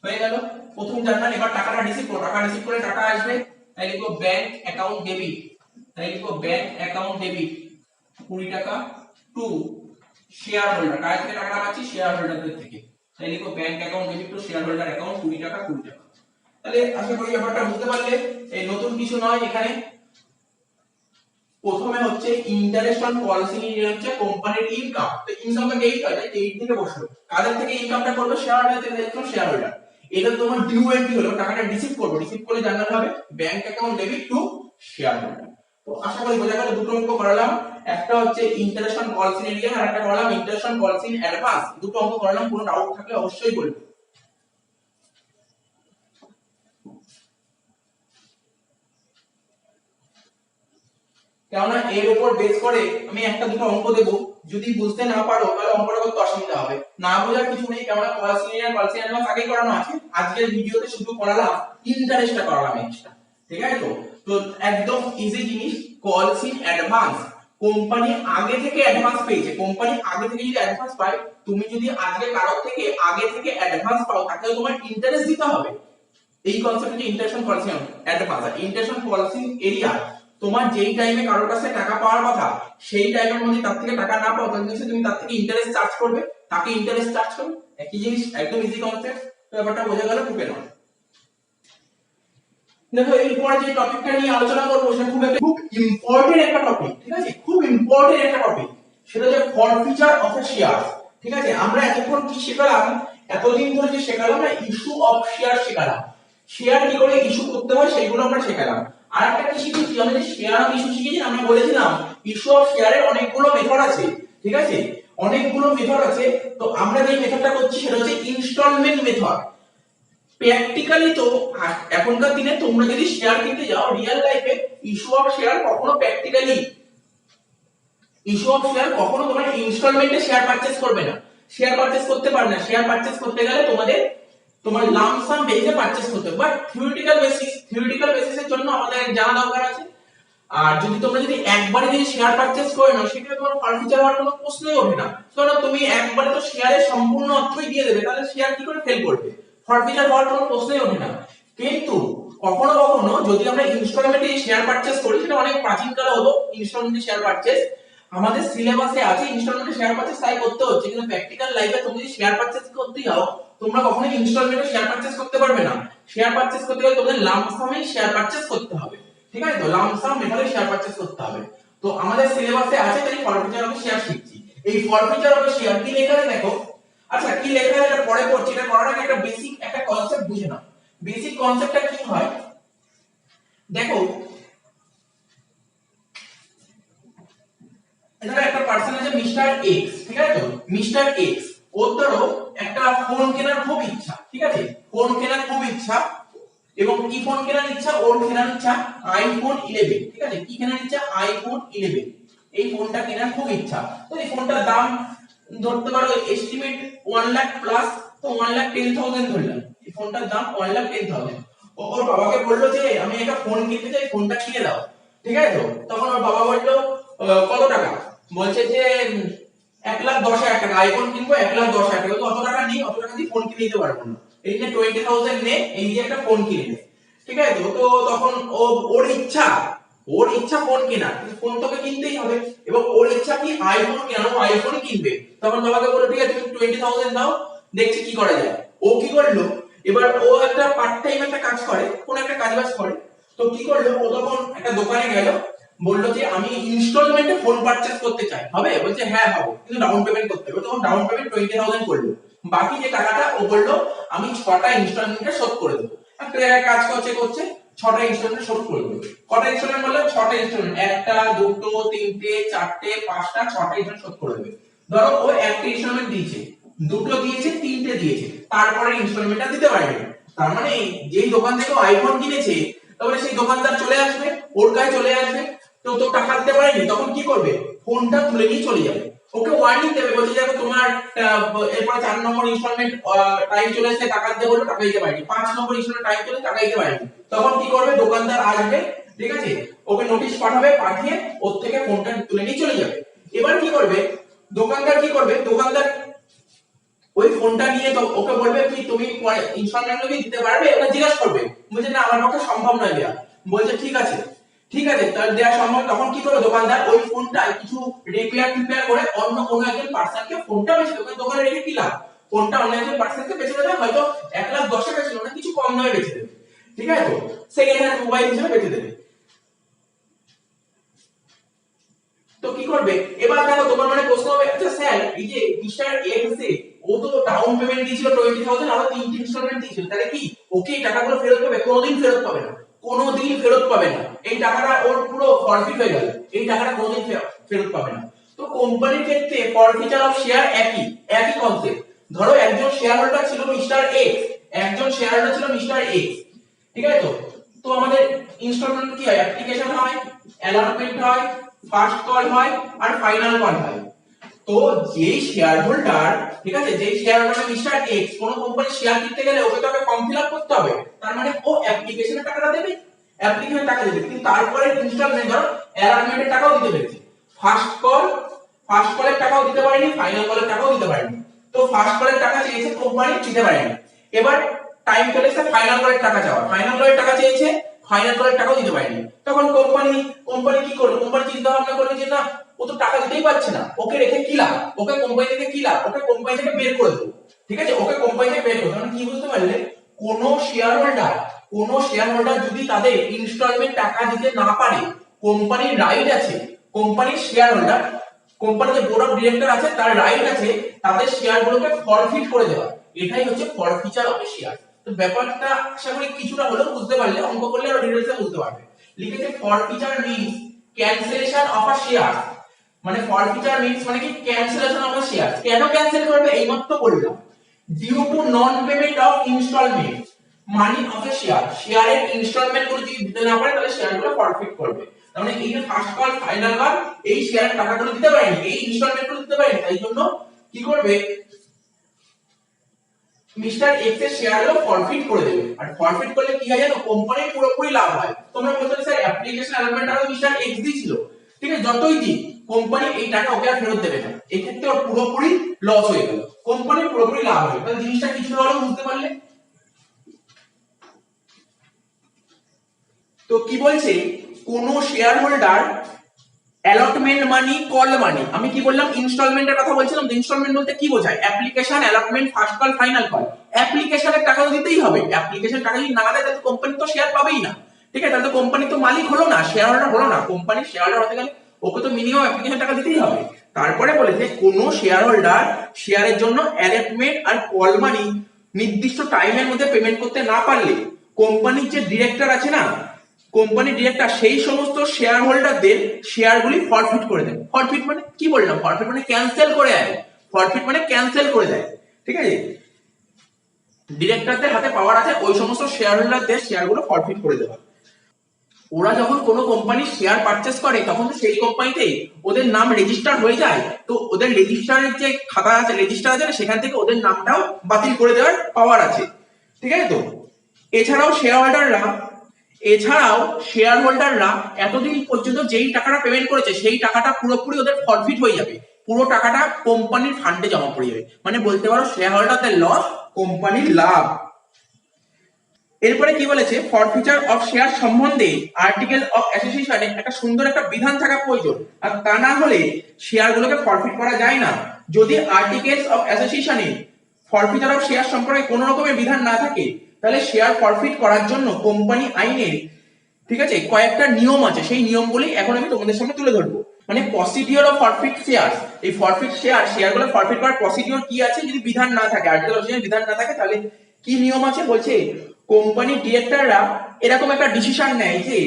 Speaker 1: হয়ে গেল প্রথম জার্নাল। এবার টাকাটা রিসিভ করো, টাকা রিসিভ করে টাকা আসবে, তাই লিখো ব্যাংক অ্যাকাউন্ট ডেবিট, তাই লিখো ব্যাংক অ্যাকাউন্ট ডেবিট 20 টাকা টু শেয়ার হোল্ডার। কার থেকে টাকাটা পাচ্ছি? শেয়ার হোল্ডারদের থেকে, তাই লিখো bank account debit to share holder account 20 টাকা 20 টাকা। তাহলে আশা করি ব্যাপারটা বুঝতে পারলে। এই নতুন কিছু নয় এখানে। প্রথমে হচ্ছে ইন্টারেস্ট অন কলসিন এরিয়া হচ্ছে কোম্পানির ইনকাম। তো ইনকামটা এই হয়, তাই এই দিকে বসলো। কাদের থেকে ইনকামটা করবে? শেয়ার হোল্ডার থেকে। দেখো শেয়ার হোল্ডার, এটা তোমার ডিউ এন্ট্রি হলো, টাকাটা রিসিভ করবে, রিসিভ করলে জানাতে হবে bank account debit to share holder. তো আশা করি বোঝা গেল। দুটো অঙ্ক করালাম, একটা হচ্ছে ইন্টারেস্ট অন কলসিন এরিয়া আর একটা করালাম ইন্টারেস্ট অন কলসিন অ্যাডভান্স। দুটো অঙ্ক করালাম, কোনো ডাউট থাকলে অবশ্যই বলবে। কেননা এর উপর বেস করে আমি একটা দুটো অঙ্ক দেবো, যদি বুঝতে না পারো তাহলে অঙ্কটা করতে অসুবিধা হবে। না বোঝার কিছু নেই, কেননা কলসিন এরিয়া কলসিন অ্যাডভান্স আগেই করানো আছে। আজকের ভিডিওতে শুধু করালাম ইন্টারেস্টটা করালাম এক্সট্রা, ঠিক আছে তো? তো একদম ইজি জিনিস, কলসিন অ্যাডভান্স কোম্পানি আগে থেকে অ্যাডভান্স পেয়েছে। কোম্পানি আগে থেকে যদি অ্যাডভান্স পায়, তুমি যদি আজকে কারোর থেকে আগে থেকে অ্যাডভান্স পাও, তাকে তোমার ইন্টারেস্ট দিতে হবে। এই কনসেপ্ট হচ্ছে ইন্টারেস্ট অন কলসিন অ্যাডভান্স। আর ইন্টারেস্ট অন কলসিন এরিয়া তোমার যেই টাইমে কারোর কাছে টাকা পাওয়ার কথা, সেই টাইমের মধ্যে তার থেকে টাকা না পাও, তাহলে তুমি তার থেকে ইন্টারেস্ট চার্জ করবে, তাকে ইন্টারেস্ট চার্জ করবে। একই জিনিস, একদম ইজি কনসেপ্ট। তো ব্যাপারটা বোঝা গেল। টুকে নাও। দেখো এরপরে যে টপিকটা নিয়ে আলোচনা করব সেটা খুব ইম্পর্টেন্ট একটা টপিক, ঠিক আছে? খুব ইম্পর্টেন্ট একটা টপিক, সেটা হচ্ছে ফরফিচার অফ এ শেয়ার, ঠিক আছে? আমরা এতক্ষণ কি শেখালাম? এতদিন ধরে যে শেখালাম না, ইস্যু অফ শেয়ার শেখালাম। শেয়ার কি করে ইস্যু করতে হয় সেইগুলো আমরা শেখালাম। আর একটা কি শিখেছি? আমরা যে শেয়ার অফ ইস্যু শিখেছি, আমরা বলেছিলাম ইস্যু অফ শেয়ারের অনেকগুলো মেথড আছে, ঠিক আছে? অনেকগুলো মেথড আছে, তো আমরা যে মেথডটা করছি সেটা হচ্ছে ইনস্টলমেন্ট মেথড। প্র্যাকটিক্যালি তো এখনকার দিনে তোমরা যদি শেয়ার কিনতে যাও রিয়েল লাইফে, ইস্যু অফ শেয়ার কখনো তোমরা ইনস্টলমেন্টে শেয়ার পারচেজ করবে না, শেয়ার পারচেজ করতে পারবে না। শেয়ার পারচেজ করতে গেলে তোমার লামসাম বেসে পারচেজ করতে হবে। বাট থিওরিটিক্যাল বেসিসের জন্য আমাদের জানা দরকার আছে। আর যদি একবারে যদি শেয়ার পারচেজ করে নাও, সেক্ষেত্রে তোমার ফরফিচার হওয়ার কোনো প্রশ্নই ওঠে না। কারণ তুমি একবারে তো শেয়ারের সম্পূর্ণ অর্থই দিয়ে দেবে, তাহলে শেয়ার কি করে ফেল করবে? ফরফিচার হওয়ার কোনো প্রশ্নই ওঠে না। কিন্তু কখনো কখনো যদি আমরা ইনস্টলমেন্টে শেয়ার পারচেজ করি, সেটা অনেক প্রাচীনকালে হলো ইনস্টলমেন্টে শেয়ার পারচেজ, আমাদের সিলেবাসে আছে ইনস্টলমেন্টে শেয়ার পারচেজ, তাই করতে হচ্ছে। কিন্তু প্র্যাকটিক্যাল লাইফে তুমি যদি শেয়ার পারচেজ করতে যাও, তোমরা কখনোই ইনস্টলমেন্টে শেয়ার পারচেজ করতে পারবে না। শেয়ার পারচেজ করতে গেলে তোমাদের লামসামে শেয়ার পারচেজ করতে হবে, ঠিক আছে? তো লামসাম মেথডে শেয়ার পারচেজ করতে হবে। তো আমাদের সিলেবাসে আছে, তাই ফরফিচার অফ শেয়ার শিখছি। এই ফরফিচার অফ শেয়ার কি লেখা আছে দেখো। আচ্ছা, কি লেখা আছে এটা পরে পড়ছি, এটা করার আগে একটা বেসিক একটা কনসেপ্ট বুঝে নাও। বেসিক কনসেপ্টটা কি হয় দেখো, এখানে একটা পার্সন আছে মিস্টার এক্স, ঠিক আছে? তো মিস্টার এক্স, ওর ধরো একটা ফোন কেনার খুব ইচ্ছা, ঠিক আছে? ফোন কেনার খুব ইচ্ছা, এবং কি ফোন কেনার ইচ্ছা? ওর কেনার ইচ্ছা আইফোন 11, ঠিক আছে? কি কেনার ইচ্ছা? আইফোন 11। এই ফোনটা কেনার খুব ইচ্ছা। তো এই ফোনটার দাম ধরতে পারো এস্টিমেট 1 লাখ প্লাস, তো 1,10,000 ধরলাম। এই ফোনটার দাম 1,10,000। ওর বাবাকে বললো যে আমি একটা ফোন কিনতে চাই, ফোনটা কিনে দাও, ঠিক আছে? তো তখন ওর বাবা বললো কত টাকা? বলছে যে 1,10,000 টাকা, আইফোন কিনবো 1,10,000 টাকা। তো অত টাকা নেই, অত টাকা দিয়ে ফোন কিনে দিতে পারবো না। এই যে 20,000 নে, এই যে একটা ফোন কিনে নে, ঠিক আছে? তো তখন ওর ইচ্ছা ফোন কেনা, ফোন তোকে কিনতেই হবে, এবং ওর ইচ্ছা কি আইফোন কেনা, ও আইফোন কিনবে। তখন বাবাকে বললো ঠিক আছে তুমি 20,000 দাও, দেখছি কি করা যায়। ও কি করলো, এবার ও একটা পার্ট টাইম একটা কাজ করে, কোন একটা কাজবাজ করে। তো কি করলো, ও তখন একটা দোকানে গেল, বললো যে আমি ইনস্টলমেন্টে ফোন পারচেজ করতে চাই, হবে? বলছে হ্যাঁ হবে, কিন্তু ডাউন পেমেন্ট করতে হবে। তখন ডাউন পেমেন্ট 20,000 করলো, বাকি যে টাকাটা ও বললো আমি 6টা ইনস্টলমেন্টে শোধ করে দেবো। একটা জায়গায় কাজ করছে 6টা ইনস্টলমেন্ট শোধ করে দেবো। কটা ইনস্টলমেন্ট বললাম? 6টা ইনস্টলমেন্ট, একটা দুটো তিনটে চারটে পাঁচটা 6টা ইনস্টলমেন্ট শোধ করে দেবে। ধরো ও একটা ইনস্টলমেন্ট দিয়েছে, দুটো দিয়েছে, তিনটে দিয়েছে, তারপরে ইনস্টলমেন্টটা দিতে পারেনি। তার মানে যেই দোকান থেকে আইফোন কিনেছে, তারপরে সেই দোকানদার চলে আসবে, ওর কাছে চলে আসবে, তো টাকা দিতে পারেনি, তখন কি করবে? ফোনটা তুলে নিয়ে চলে যাবে। ওকে ওয়ার্নিং দেবে, বলছে দেখো তোমার এরপরে 4 নম্বর ইনস্টলমেন্ট টাইম চলে এসেছে, টাকা দিতে বললো, টাকা দিতে পারেনি। 5 নম্বর ইনস্টলমেন্ট টাইম চলে, টাকা দিতে পারেনি। তখন কি করবে? দোকানদার আসবে, ঠিক আছে? ওকে নোটিশ পাঠাবে, পাঠিয়ে ওর থেকে ফোনটা তুলে নিয়ে চলে যাবে। এবার কি করবে দোকানদার? দোকানদার ওই ফোনটা নিয়ে তো ওকে বলবে কি তুমি ইনস্টলমেন্ট কি দিতে পারবে, ওকে জিজ্ঞাসা করবে। বলছে না আমার পক্ষে সম্ভব নয় দেয়া। বলছে ঠিক আছে তার দেয়া সম্ভব। তখন কি করবে দোকানদার? ওই ফোনটা কিছু রিপেয়ার করে অন্য কোনো একজন পার্সনকে ফোনটা বেচে দেবে। দোকানে রেখে কি লাভ? ফোনটা অন্য একজন পার্সনকে বেচে দেবে, হয়তো 1,10,000 টাকা ছিল না, কিছু কম দামে বেচে দেবে, ঠিক আছে? তো সেকেন্ড হ্যান্ড মোবাইল হিসেবে বেচে দেবে। তো কি করবে? এবার দেখো তোমার মানে প্রশ্ন হবে আচ্ছা স্যার এই যে মিস্টার এক্স ও তো ডাউন পেমেন্ট দিয়েছিল 20,000, আরো 3 ইনস্টলমেন্ট দিয়েছিল, তাহলে কি ওকে এই টাকাগুলো ফেরত পাবে? কোনোদিন ফেরত পাবে না, কোনোদিন ফেরত পাবে না। এই টাকাটা ওর পুরো ফরফিট হয়ে গেল, এই টাকাটা কোনোদিন ফেরত পাবে না। তো কোম্পানির ক্ষেত্রে ফরফিচার অফ শেয়ার একই কনসেপ্ট। ধরো একজন শেয়ার হোল্ডার ছিল মিস্টার এক্স, ঠিক আছে? তো আমাদের ইনস্টলমেন্ট কি হয়? অ্যাপ্লিকেশন হয়, অ্যালটমেন্ট হয়, ফার্স্ট কল হয়, আর ফাইনাল কল হয়। তো যেই শেয়ার হোল্ডার, ঠিক আছে, যেই শেয়ার হোল্ডার মিস্টার এক্স কোন কোম্পানি শেয়ার কিনতে গেলে ওকে তো ফর্ম ফিল আপ করতে হবে। তার মানে ও অ্যাপ্লিকেশনের টাকাটা দেবে, কিন্তু তারপরে ইনস্টলমেন্ট ধরো অ্যালটমেন্টের টাকাও দিতে পেরেছে। ফার্স্ট কলের টাকাও দিতে পারেনি, ফাইনাল কলের টাকাও দিতে পারেনি। তো ফার্স্ট কলের টাকা চেয়েছে কোম্পানি, দিতে পারেনি। এবার টাইম চলেছে ফাইনাল কলের টাকা চাওয়া, ফাইনাল কলের টাকা চেয়েছে, ফাইনাল কলের টাকাও দিতে পারেনি। তখন কোম্পানি কি করলো? কোম্পানি চিন্তা ভাবনা করলো যে না ও তো টাকা দিতেই পারছে না, ওকে রেখে কি লাভ, ওকে কোম্পানি থেকে কি লাভ, ওকে কোম্পানি থেকে বের করে দেবো, ঠিক আছে? ওকে কোম্পানি থেকে বের করে দেবো। কি বুঝতে পারলে? কোন শেয়ার হোল্ডার যদি তাদের ইনস্টলমেন্ট টাকা দিতে না পারে, কোম্পানির রাইট আছে, কোম্পানির শেয়ার হোল্ডার, কোম্পানির যে বোর্ড অফ ডিরেক্টর আছে তার রাইট আছে তাদের শেয়ারগুলোকে ফরফিট করে দেওয়া। এটাই হচ্ছে ফরফিচার অফ শেয়ার। তো ব্যাপারটা আশা করি কিছুটা হলেও বুঝতে পারলে, অঙ্ক করলে আরো ডিটেইলসে বুঝতে পারবে। লিখেছে forfeiture means cancellation of a share, মানে ফরফিচার মিন্স মানে কি ক্যান্সেলেশন অফ শেয়ার। কেন ক্যান্সেল করবে এইমাত্র বললাম, due to non payment of instalment money of a share, শেয়ারের ইনস্টলমেন্ট গুলো যদি দিতে না পারে তাহলে শেয়ারগুলো ফরফিট করবে। তার মানে এই যে ফার্স্ট কল ফাইনাল বার এই শেয়ারের টাকাগুলো দিতে পারেনি, এই ইনস্টলমেন্ট গুলো দিতে পারেনি, তাই জন্য কি করবে মিস্টার এক্স এর শেয়ারগুলো ফরফিট করে দেবে। আর ফরফিট করলে কি হয় জানো, কোম্পানির পুরোপুরি লাভ হয়। তোমরা বলতে স্যার অ্যাপ্লিকেশন অ্যালার্টমেন্ট আর মিস্টার এক্স দিয়েছিল, ঠিক আছে, যতই দিই কোম্পানি এই টাকা ওকে আর ফেরত দেবে না, এই ক্ষেত্রে ওর পুরোপুরি লস হয়ে গেল, কোম্পানির পুরোপুরি লাভ হবে। তাহলে জিনিসটা কিছুটা হলেও বুঝতে পারলে। তো কি বলছে, কোন শেয়ার হোল্ডার অ্যালটমেন্ট মানি কল মানি, আমি কি বললাম ইনস্টলমেন্টের কথা বলছিলাম, ইনস্টলমেন্ট বলতে কি বোঝায়, application allotment first call final call. অ্যাপ্লিকেশনের টাকা তো দিতেই হবে, অ্যাপ্লিকেশন টাকা যদি না দেয় তাহলে কোম্পানি তো শেয়ার পাবেই না, ঠিক আছে, তাহলে তো কোম্পানি তো মালিক হলো না, শেয়ার হোল্ডার হলো না। কোম্পানির শেয়ার হোল্ডার হতে গেলে ওকে তো মিনিমাম অ্যাপ্লিকেশন টাকা দিতেই হবে। তারপরে বলেছে কোন শেয়ার হোল্ডার শেয়ারের জন্য অ্যালটমেন্ট আর কল মানি নির্দিষ্ট টাইমের মধ্যে পেমেন্ট করতে না পারলে কোম্পানির যে ডিরেক্টর আছে না, কোম্পানি ডিরেক্টর সেই সমস্ত শেয়ার হোল্ডারদের শেয়ারগুলি ফরফিট করে দেয়। ফরফিট মানে কি বললাম, ফরফিট মানে ক্যান্সেল করে দেয়, ফরফিট মানে ক্যান্সেল করে দেয়, ঠিক আছে। ডিরেক্টরদের হাতে পাওয়ার আছে ওই সমস্ত শেয়ার হোল্ডারদের শেয়ারগুলো ফরফিট করে দেওয়া। ওরা যখন কোনো কোম্পানির শেয়ার পারচেস করে তখন তো সেই কোম্পানিতে ওদের নাম রেজিস্টার হয়ে যায়, তো ওদের রেজিস্টারের যে খাতা আছে রেজিস্টার আছে সেখান থেকে ওদের নামটাও বাতিল করে দেওয়ার পাওয়ার আছে, ঠিক আছে। তো এছাড়াও শেয়ার হোল্ডাররা এতদিন পর্যন্ত যেই টাকাটা পেমেন্ট করেছে সেই টাকাটা পুরোপুরি ওদের ফরফিট হয়ে যাবে, পুরো টাকাটা কোম্পানির ফান্ডে জমা পড়ে যাবে, মানে বলতে পারো শেয়ার হোল্ডারদের লস, কোম্পানির লাভ। এরপরে কি বলেছে, ফরফিচার অফ শেয়ার সম্বন্ধে আর্টিকেল অফ অ্যাসোসিয়েশনে একটা সুন্দর একটা বিধান থাকা প্রয়োজন, আর তা না হলে শেয়ারগুলোকে ফরফিট করা যায় না। যদি আর্টিকেলস অফ অ্যাসোসিয়েশনে ফরফিচার অফ শেয়ার সম্পর্কে কোনো রকমের বিধান না থাকে তাহলে শেয়ার ফরফিট করার জন্য কোম্পানি আইনের, ঠিক আছে, কয়েকটা নিয়ম আছে, সেই নিয়মগুলি এখন আমি তোমাদের সামনে তুলে ধরবো। মানে প্রসিডিওর অফ ফরফিট শেয়ার, এই ফরফিট শেয়ারগুলো ফরফিট করার প্রসিডিওর কি আছে, যদি বিধান না থাকে, আর্টিকেল অফ বিধান না থাকে তাহলে কি নিয়ম আছে বলছে, কোম্পানির ডিরেক্টররা এরকম একটা ডিসিশন নেয় যে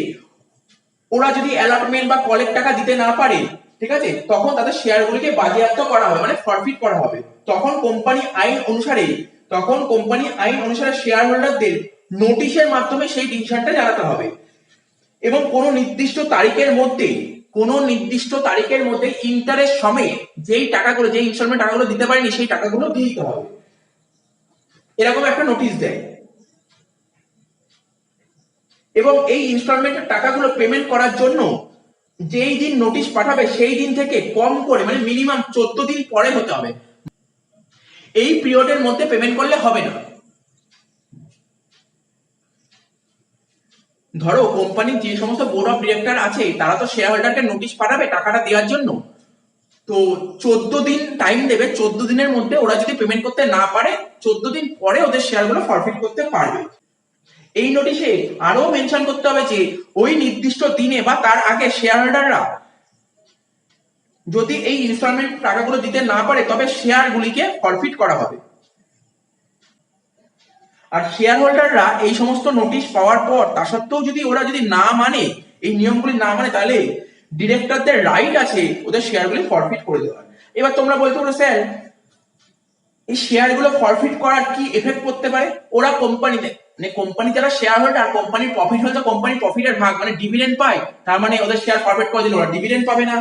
Speaker 1: ওরা যদি অ্যালটমেন্ট বা কলের টাকা দিতে না পারে, ঠিক আছে, তখন তাদের শেয়ারগুলিকে বাজেয়াপ্ত করা হবে, মানে ফরফিট করা হবে। তখন কোম্পানি আইন অনুসারে শেয়ার হোল্ডারদের নোটিশের মাধ্যমে সেই ডিসিশনটা জানাতে হবে, এবং কোন নির্দিষ্ট তারিখের মধ্যে ইন্টারেস্ট সমেত যেই ইনস্টলমেন্ট টাকাগুলো দিতে পারেনি সেই টাকাগুলো দিয়ে দিতে হবে, এরকম একটা নোটিশ দেয়। এবং এই ইনস্টলমেন্টের টাকাগুলো পেমেন্ট করার জন্য যেই দিন নোটিশ পাঠাবে সেই দিন থেকে কম করে মানে মিনিমাম 14 দিন পরে হতে হবে, এই পিরিয়ডের মধ্যে পেমেন্ট করলে হবে না। ধরো কোম্পানির যে সমস্ত বোর্ড অফ ডিরেক্টর আছে তারা তো শেয়ার হোল্ডারকে নোটিশ পাঠাবে টাকাটা দেওয়ার জন্য, তো 14 দিন টাইম দেবে, 14 দিনের মধ্যে ওরা যদি পেমেন্ট করতে না পারে 14 দিন পরে ওদের শেয়ারগুলো ফরফিট করতে পারবে। এই নোটিশে আরো মেনশন করতে হবে যে ওই নির্দিষ্ট দিনে বা তার আগে শেয়ার হোল্ডাররা যদি এই ইনস্টলমেন্ট টাকাগুলো দিতে না পারে তবে শেয়ারগুলিকে ফরফিট করা হবে। আর শেয়ার হোল্ডাররা এই সমস্ত নোটিশ পাওয়ার পর তা সত্ত্বেও যদি ওরা না মানে, এই নিয়মগুলি না মানে, তাহলে ডিরেক্টরদের রাইট আছে ওদের শেয়ারগুলি ফরফিট করে দেওয়ার। এবার তোমরা বলতে পারো স্যার এই শেয়ারগুলো ফরফিট করার কি এফেক্ট করতে পারে, ওরা কোম্পানিতে মানে কোম্পানি যারা শেয়ার হোল্ডার, কোম্পানির প্রফিট হলে তো কোম্পানির প্রফিটের ভাগ মানে ডিভিডেন্ড পায়, তার মানে ওদের শেয়ার ফরফিট করে দিলে ওরা ডিভিডেন্ড পাবে না,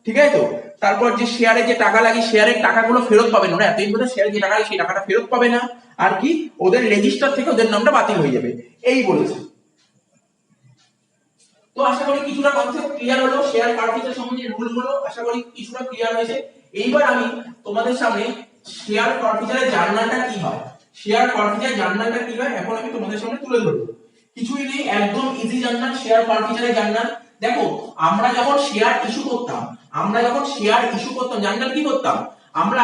Speaker 1: ঠিক আছে। তো তারপর যে শেয়ারে যে টাকা লাগে শেয়ারের টাকাগুলো ফেরত পাবে না, ওরা এতদিন পর্যন্ত শেয়ারে যে টাকা লাগে সেই টাকাটা ফেরত পাবে না, আর কি ওদের রেজিস্টার থেকে ওদের নামটা বাতিল হয়ে যাবে, এই বলেছে। তো আশা করি কিছুটা কনসেপ্ট ক্লিয়ার হলো, শেয়ার ফরফিচার সম্বন্ধে রুলগুলো আশা করি কিছুটা ক্লিয়ার হয়েছে। এইবার আমি তোমাদের সামনে শেয়ার ফরফিচারের জার্নালটা কি হয়, এখন আমি তোমাদের সামনে তুলে ধরবো। কিছুই নেই, একদম ইজি জার্নাল, শেয়ার ফরফিচারের জার্নাল। দেখো আমরা যখন শেয়ার ইস্যু করতাম জার্নাল কি করতাম, আমরা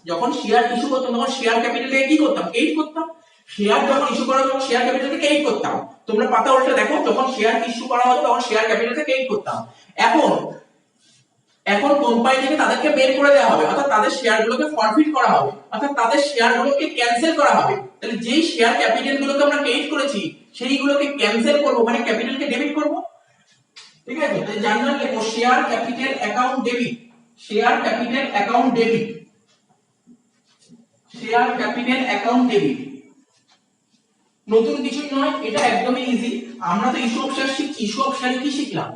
Speaker 1: যখন শেয়ার ইস্যু করতাম তখন শেয়ার ক্যাপিটাল থেকে কি করতাম, 8 করতাম। শেয়ার যখন ইস্যু করা হতো শেয়ার ক্যাপিটাল থেকে 8 করতাম। তোমরা পাতা উল্টে দেখো, যখন শেয়ার ইস্যু করা হতো তখন শেয়ার ক্যাপিটাল থেকে 8 করতাম। এখন কোম্পানি থেকে তাদেরকে বের করে দেওয়া হবে, অর্থাৎ তাদের শেয়ারগুলোকে ফরফিট করা হবে, অর্থাৎ তাদের শেয়ারগুলোকে ক্যান্সেল করা হবে। তাহলে যেই শেয়ার ক্যাপিটালগুলোকে আমরা ক্রেডিট করেছি সেইগুলোকে ক্যান্সেল করব, মানে ক্যাপিটালকে ডেবিট করব, ঠিক আছে। তাহলে জার্নাল লেখো share capital account debit, share capital account debit, share capital account debit নতুন কিছুই নয়, এটা একদমই ইজি। আমরা তো ইস্যু অফ শেয়ার শিখছি। ইস্যু অফ শেয়ারে কি শিখলাম?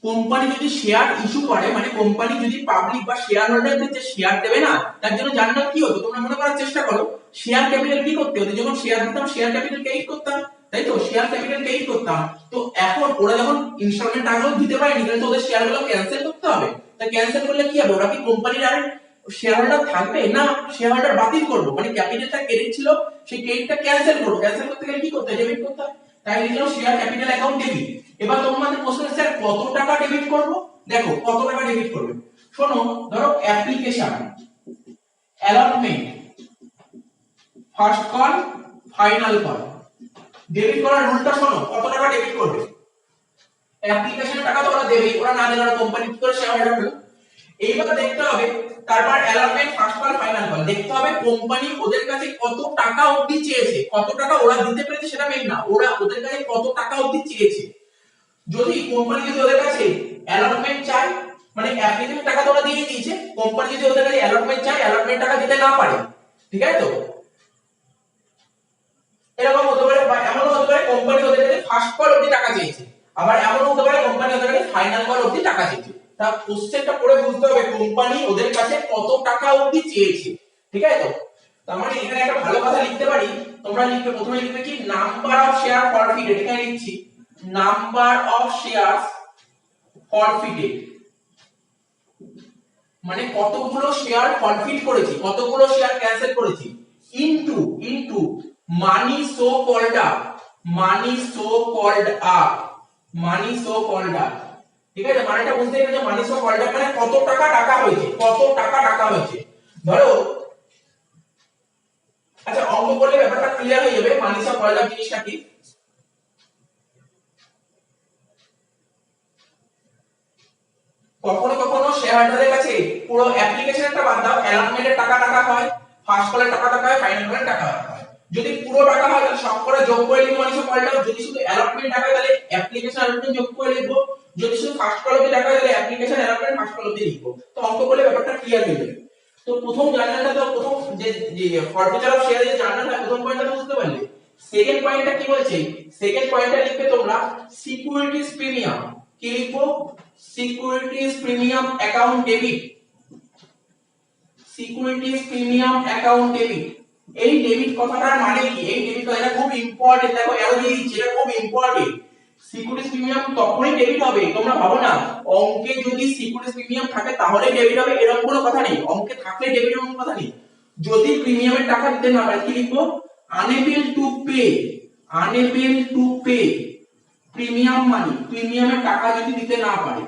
Speaker 1: কোম্পানি যদি শেয়ার ইস্যু করে, মানে কোম্পানি যদি পাবলিক বা শেয়ার হোল্ডারদের যে শেয়ার দেবে না, তার জন্য জানলাম কি হতো, তোমরা মনে করার চেষ্টা করো, শেয়ার ক্যাপিটাল কি করতে হতো? যখন শেয়ার দিতাম শেয়ার ক্যাপিটাল ক্রেডিট করতাম, তাই তো? শেয়ার ক্যাপিটাল ক্রেডিট করতাম। তো এখন ওরা যখন ইনস্টলমেন্ট টাকাগুলো দিতে পারেনি, তাহলে তো ওদের শেয়ারগুলো ক্যান্সেল করতে হবে। তাই ক্যান্সেল করলে কি হবে? ওরা কি কোম্পানির আর শেয়ার হোল্ডার থাকবে না? শেয়ার হোল্ডার বাতিল করবো, মানে ক্যাপিটালটা ক্রেডিট ছিল, সেই ক্রেডিটটা ক্যান্সেল করবো। ক্যান্সেল করতে গেলে কি করতে হয়? ডেবিট করতে হয়। তাই লিখলাম শেয়ার ক্যাপিটাল অ্যাকাউন্ট ডেবিট। এবার তোমাদের প্রশ্ন, স্যার কত টাকা ডেবিট করব? দেখো কত টাকা ডেবিট করবে। শোনো, ধরো application, allotment, first call, final call. Debit করার রুলটা শোনো, কত টাকা ডেবিট করবে? অ্যাপ্লিকেশনের টাকা তো ওরা দেবেই, ওরা না দিলে ওরা কোম্পানি কি করে শেয়ার হোল্ডার পেল? এইবার দেখতে হবে, তারপর allotment, first call, final call. দেখতে হবে কোম্পানি ওদের কাছে কত টাকা অবধি চেয়েছে। কত টাকা ওরা দিতে পেরেছে সেটা মেইন না, ওরা ওদের কাছে কত টাকা অবধি চেয়েছে। যদি কোম্পানি যদি ওদের কাছে অ্যালটমেন্ট চায়, মানে অ্যাপ্লিকেশন টাকা তো ওরা দিয়ে দিয়েছে, কোম্পানি যদি ওদের কাছে অ্যালটমেন্ট চায়, অ্যালটমেন্ট টাকা দিতে না পারে, ঠিক আছে তো? এরকম হতে পারে, বা এমনও হতে পারে কোম্পানি ওদের কাছে ফার্স্ট কল অবধি টাকা চেয়েছে, আবার এমনও হতে পারে কোম্পানি ওদের কাছে ফাইনাল কল অবধি টাকা চেয়েছে। তা কোশ্চেনটা পড়ে বুঝতে হবে কোম্পানি ওদের কাছে কত টাকা অবধি চেয়েছে, ঠিক আছে তো? তার মানে এখানে একটা ভালো কথা লিখতে পারি, তোমরা লিখবে, প্রথমে লিখবে কি, নাম্বার অফ শেয়ার ফরফিটেড। এখানে লিখছি নাম্বার অফ শেয়ারস ফরফিটেড, মানে কতগুলো শেয়ার ফরফিট করেছি, কতগুলো শেয়ার ক্যান্সেল করেছি, into money so called up, money so called up, money so called up. ঠিক আছে, মানেটা বুঝতে পেরেছো? মানি সো কল্ড আপ মানে কত টাকা টাকা হয়েছে, কত টাকা টাকা হয়েছে। ধরো, আচ্ছা অঙ্ক করলে ব্যাপারটা ক্লিয়ার হয়ে যাবে মানি সো কল্ড আপ জিনিসটা কি। কখনো কখনো শেয়ার হোল্ডারের কাছে পুরো অ্যাপ্লিকেশনটা বাদ দাও, অ্যালটমেন্টের টাকা টাকা হয়, ফার্স্ট কলের টাকা টাকা হয়, ফাইনাল কলের টাকা টাকা হয়। যদি পুরো টাকা হয় তাহলে সব করে যোগ করে লিখবো মানি সো কল্ড আপ। যদি শুধু অ্যালটমেন্ট টাকা হয় তাহলে অ্যাপ্লিকেশন অ্যালটমেন্ট যোগ করে লিখবো। যদি শুধু ফার্স্ট কল অবধি টাকা হয় তাহলে অ্যাপ্লিকেশন অ্যালটমেন্ট ফার্স্ট কল অবধি লিখবো। তো অঙ্ক করলে ব্যাপারটা ক্লিয়ার হয়ে যাবে। তো প্রথম জার্নালটা, তো প্রথম যে ফরফিচার অফ শেয়ার যে জার্নালটা, প্রথম পয়েন্টটা তো বুঝতে পারলে। সেকেন্ড পয়েন্টটা কি বলছে? সেকেন্ড পয়েন্টটা লিখবে তোমরা সিকিউরিটিজ প্রিমিয়াম। কি লিখবো? Securities premium account debit, securities premium account debit. এই ডেবিট কথাটার মানে কি? এই ডেবিট কথাটা খুব ইম্পর্টেন্ট, দেখো অ্যারো দিয়ে দিচ্ছি, এটা খুব ইম্পর্টেন্ট। সিকিউরিটিজ প্রিমিয়াম তখনই ডেবিট হবে, তোমরা ভাবো না অঙ্কে যদি সিকিউরিটিজ প্রিমিয়াম থাকে তাহলে ডেবিট হবে, এরকম কোনো কথা নেই। অঙ্কে থাকলে ডেবিট এরকম কথা নেই। যদি প্রিমিয়ামের টাকা দিতে না পারে, কি লিখবো? Unable to pay, unable to pay premium money, প্রিমিয়ামের টাকা যদি দিতে না পারে,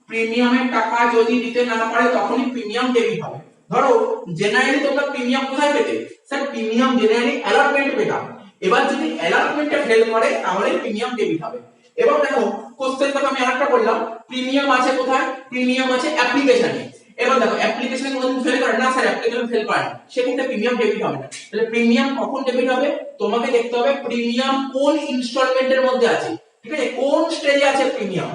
Speaker 1: প্রিমিয়ামের টাকা যদি দিতে না পারে তখনই প্রিমিয়াম ডেবিট হবে। ধরো জেনারেলি তোমরা প্রিমিয়াম কোথায় পেতে? স্যার প্রিমিয়াম জেনারেলি অ্যালটমেন্ট পেতাম। এবার যদি অ্যালটমেন্টে ফেল করে তাহলে প্রিমিয়াম ডেবিট হবে। এবার দেখো কোশ্চেন কথা আমি আরেকটা বললাম, প্রিমিয়াম আছে কোথায়? প্রিমিয়াম আছে অ্যাপ্লিকেশনে। এবার দেখো অ্যাপ্লিকেশনে কোনদিন ফেল করে না, স্যার অ্যাপ্লিকেশন ফেল করে না, সেক্ষেত্রে প্রিমিয়াম ডেবিট হবে না। তাহলে প্রিমিয়াম কখন ডেবিট হবে? তোমাকে দেখতে হবে প্রিমিয়াম কোন ইনস্টলমেন্টের মধ্যে আছে, ঠিক আছে? কোন স্টেজে আছে প্রিমিয়াম,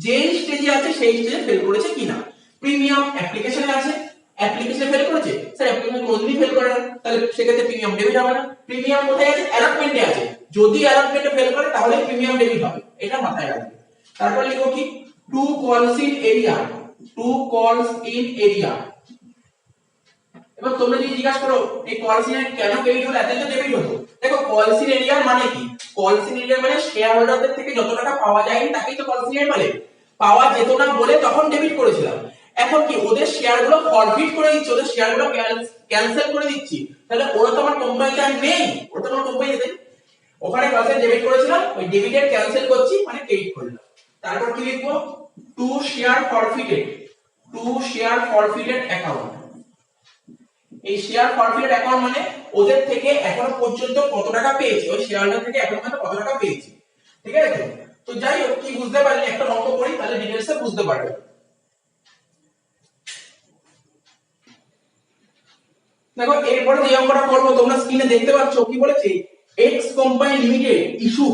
Speaker 1: যেই স্টেজে আছে সেই স্টেজে ফেল করেছে কিনা। প্রিমিয়াম অ্যাপ্লিকেশনে আছে, অ্যাপ্লিকেশনে ফেল করেছে, স্যার অ্যাপ্লিকেশন কোনদিনই ফেল করে না, তাহলে সেক্ষেত্রে প্রিমিয়াম ডেবিট হবে না। প্রিমিয়াম কোথায় আছে? অ্যালটমেন্টে আছে, যদি অ্যালটমেন্টে ফেল করে তাহলে প্রিমিয়াম ডেবিট হবে, এটা মাথায় রাখবে। তারপর লিখো কি, টু কলস ইন এরিয়া, টু কলস ইন এরিয়া। এবার তোমরা যদি জিজ্ঞাসা করো এই কলস ইন কেন ডেবিট হলো, এত তো ডেবিট হতো। দেখো কলস ইন এরিয়ার মানে কি? কলস ইন এরিয়া মানে শেয়ার হোল্ডারদের থেকে যত টাকা পাওয়া যায়নি তাকেই তো কলস ইন এরিয়া বলে। পাওয়া যেত না বলে তখন ডেবিট করেছিলাম, এখন কি ওদের শেয়ারগুলো ফরফিট করে দিচ্ছি, ওদের শেয়ারগুলো ক্যান্সেল করে দিচ্ছি, তাহলে ওরা তো আমার কোম্পানিতে আর নেই, ওরা তো আমার কোম্পানিতে। ওখানে কলসে ডেবিট করেছিলাম, ওই ডেবিটের ক্যান্সেল করছি মানে ক্রেডিট করলাম। তারপর কি লিখবো? To share ফরফিটেড, to share forfeited account. এই শেয়ার ফরফিটেড অ্যাকাউন্ট মানে ওদের থেকে এখনো পর্যন্ত কত টাকা পেয়েছি, ওই শেয়ারটা থেকে এখনো পর্যন্ত কত টাকা পেয়েছি, ঠিক আছে? তো যাই হোক, কি বুঝতে পারলে? একটা অঙ্ক করি তাহলে ডিটেইলসে বুঝতে পারবে। দেখো এরপরে যে অঙ্কটা করব তোমরা স্ক্রিনে দেখতে পাচ্ছ, কি বলেছে? X company limited issue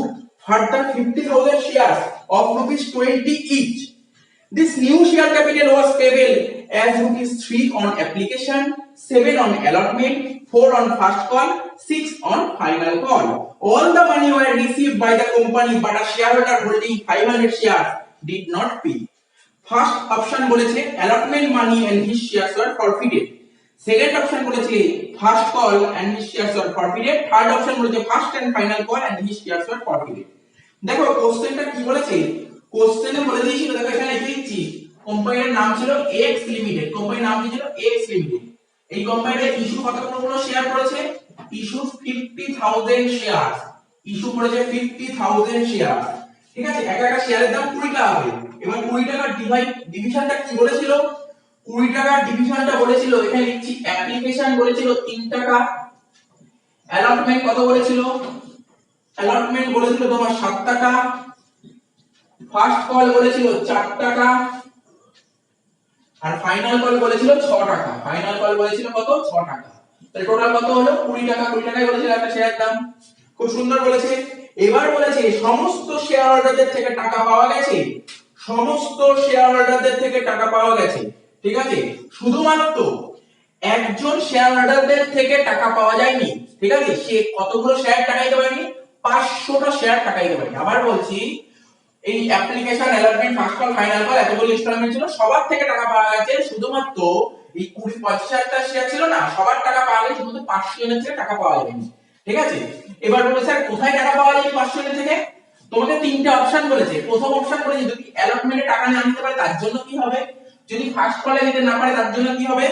Speaker 1: further 50,000 shares of rupees 20 each. This new share capital was payable as rupees 3 on application, 7 on allotment, 4 on first call, 6 on final call. All the money were received by the company, but a shareholder holding 500 shares did not pay. First option বলেছে allotment money and his shares were forfeited. Second option বলেছে first call and his shares were forfeited. Third option বলেছে first and final call and his shares were forfeited. দেখো কোশ্চেনটা কি বলেছে, কোশ্চেনে বলে দিয়েছিল, দেখো এখানে লিখে দিচ্ছি কোম্পানির নাম ছিল এক্স লিমিটেড, কোম্পানির নাম কি ছিল এক্স লিমিটেড। এই কোম্পানির ইস্যু কতগুলো শেয়ার করেছে, ইস্যু 50000 শেয়ার, ইস্যু করেছে 50000 শেয়ার, ঠিক আছে। একটা একটা শেয়ারের দাম 20 টাকা করে। এবার 20 টাকার ডিভিশনটা কি বলেছিল, 20 টাকার ডিভিশনটা বলেছিল এখানে লিখছি অ্যাপ্লিকেশন বলেছিল 3 টাকা, অ্যালটমেন্ট কত বলেছিল, অ্যালটমেন্ট বলেছিল তোমার 7 টাকা, ফার্স্ট কল বলেছিল 4 টাকা, আর ফাইনাল কল বলেছিল 6 টাকা। ফাইনাল কল বলেছিল কত, 6 টাকা। তাহলে টোটাল কত হলো 20 টাকা। 20 টাকায় বলেছিল একটা শেয়ারের দাম, খুব সুন্দর বলেছে। এবার বলেছে সমস্ত শেয়ার হোল্ডারদের থেকে টাকা পাওয়া গেছে, সমস্ত শেয়ার হোল্ডারদের থেকে টাকা পাওয়া গেছে, ঠিক আছে। শুধুমাত্র একজন শেয়ার হোল্ডারদের থেকে টাকা পাওয়া যায়নি, ঠিক আছে। সে কতগুলো শেয়ার টাকা দিতে পারেনি, 500টা শেয়ার টাকা দিতে পারেনি। আবার বলছি এই application, allotment, first call, final call এতগুলো ইনস্টলমেন্ট ছিল, সবার থেকে টাকা পাওয়া গেছে। শুধুমাত্র এই 20-25টা শেয়ার ছিল না, সবার টাকা পাওয়া গেছে, শুধু 500 জনের থেকে টাকা পাওয়া যায়নি, ঠিক আছে। এবার বলে স্যার কোথায় টাকা পাওয়া যায় 500 জনের থেকে, তোমাকে তিনটা অপশন বলেছে। প্রথম অপশন বলেছে যদি অ্যালটমেন্টে টাকা না দিতে পারে তার জন্য কি হবে, যদি ফার্স্ট কলে দিতে না পারে তার জন্য কি হবে,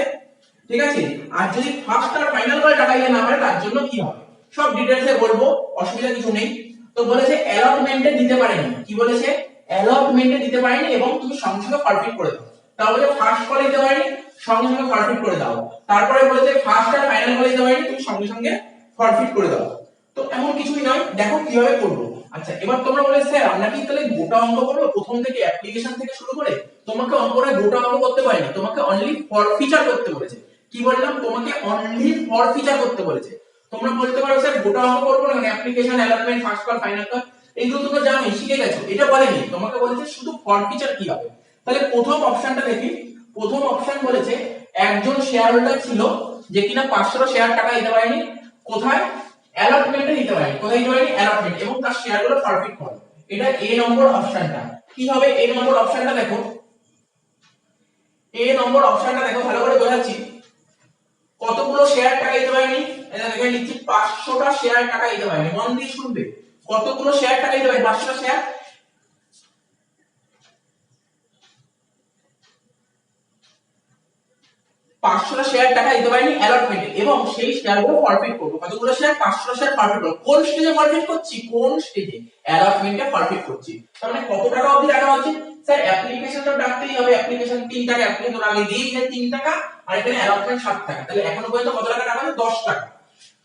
Speaker 1: ঠিক আছে। আর যদি ফার্স্ট আর ফাইনাল কলে টাকা দিতে না পারে তার জন্য কি হবে, সব ডিটেইলসে বলবো, অসুবিধা কিছু নেই। তো বলেছে অ্যালটমেন্টে দিতে পারেনি, কি বলেছে অ্যালটমেন্টে দিতে পারেনি এবং তুমি সঙ্গে সঙ্গে ফরফিট করে দাও। তাহলে ফার্স্ট কলে দিতে পারেনি, সঙ্গে সঙ্গে ফরফিট করে দাও। তারপরে বলেছে ফার্স্ট আর ফাইনাল কলে দিতে পারেনি, তুমি সঙ্গে সঙ্গে ফরফিট করে দাও। তো এমন কিছুই নয়, দেখো কিভাবে করবো। আচ্ছা এবার তোমরা বলে স্যার আমরা কি তাহলে গোটা অঙ্ক করবো প্রথম থেকে, অ্যাপ্লিকেশন থেকে শুরু করে? তোমাকে অঙ্কটা গোটা অঙ্ক করতে পারেনি, তোমাকে অনলি ফরফিচার করতে বলেছে। কি বললাম, তোমাকে অনলি ফরফিচার করতে বলেছে। তোমরা বলতে পারো স্যার গোটা অঙ্ক করবো না, application, allotment, first call, final call এইগুলো তোমরা জানোই, শিখে গেছো, এটা বলেনি। তোমাকে বলেছে শুধু ফরফিচার কি হবে। তাহলে প্রথম অপশনটা দেখি। প্রথম অপশন বলেছে একজন শেয়ার হোল্ডার ছিল যে কিনা 500 শেয়ার টাকা দিতে পারেনি, কোথায়, অ্যালটমেন্টে দিতে পারেনি। কোথায় দিতে পারেনি, অ্যালটমেন্ট, এবং তার শেয়ারগুলো ফরফিট করে। এটা এ নম্বর অপশনটা। কি হবে এ নম্বর অপশনটা, দেখো এ নম্বর অপশনটা দেখো, ভালো করে বোঝাচ্ছি। কতগুলো শেয়ার টাকা দিতে পারেনি, এখানে লিখছি 500টা শেয়ার টাকা দিতে পারেনি। মন দিয়ে শুনবে, কতগুলো শেয়ার টাকা দিতে পারেনি, 500টা শেয়ার। 500টা শেয়ার টাকা দিতে পারেনি অ্যালটমেন্টে, এবং সেই শেয়ারগুলো ফরফিট করব। কতগুলো শেয়ার, 500টা শেয়ার ফরফিট করব। কোন স্টেজে ফরফিট করছি, কোন স্টেজে, অ্যালটমেন্টে ফরফিট করছি। তার মানে কত টাকা অবধি টাকা হচ্ছে, স্যার অ্যাপ্লিকেশনটা ডাকতেই হবে, অ্যাপ্লিকেশন 3 টাকা, অ্যাপ্লিকেশন আগে দিয়েই যায় 3 টাকা, আর এখানে অ্যালটমেন্ট 7 টাকা। তাহলে এখনো পর্যন্ত কত টাকা টাকা আছে, 10 টাকা।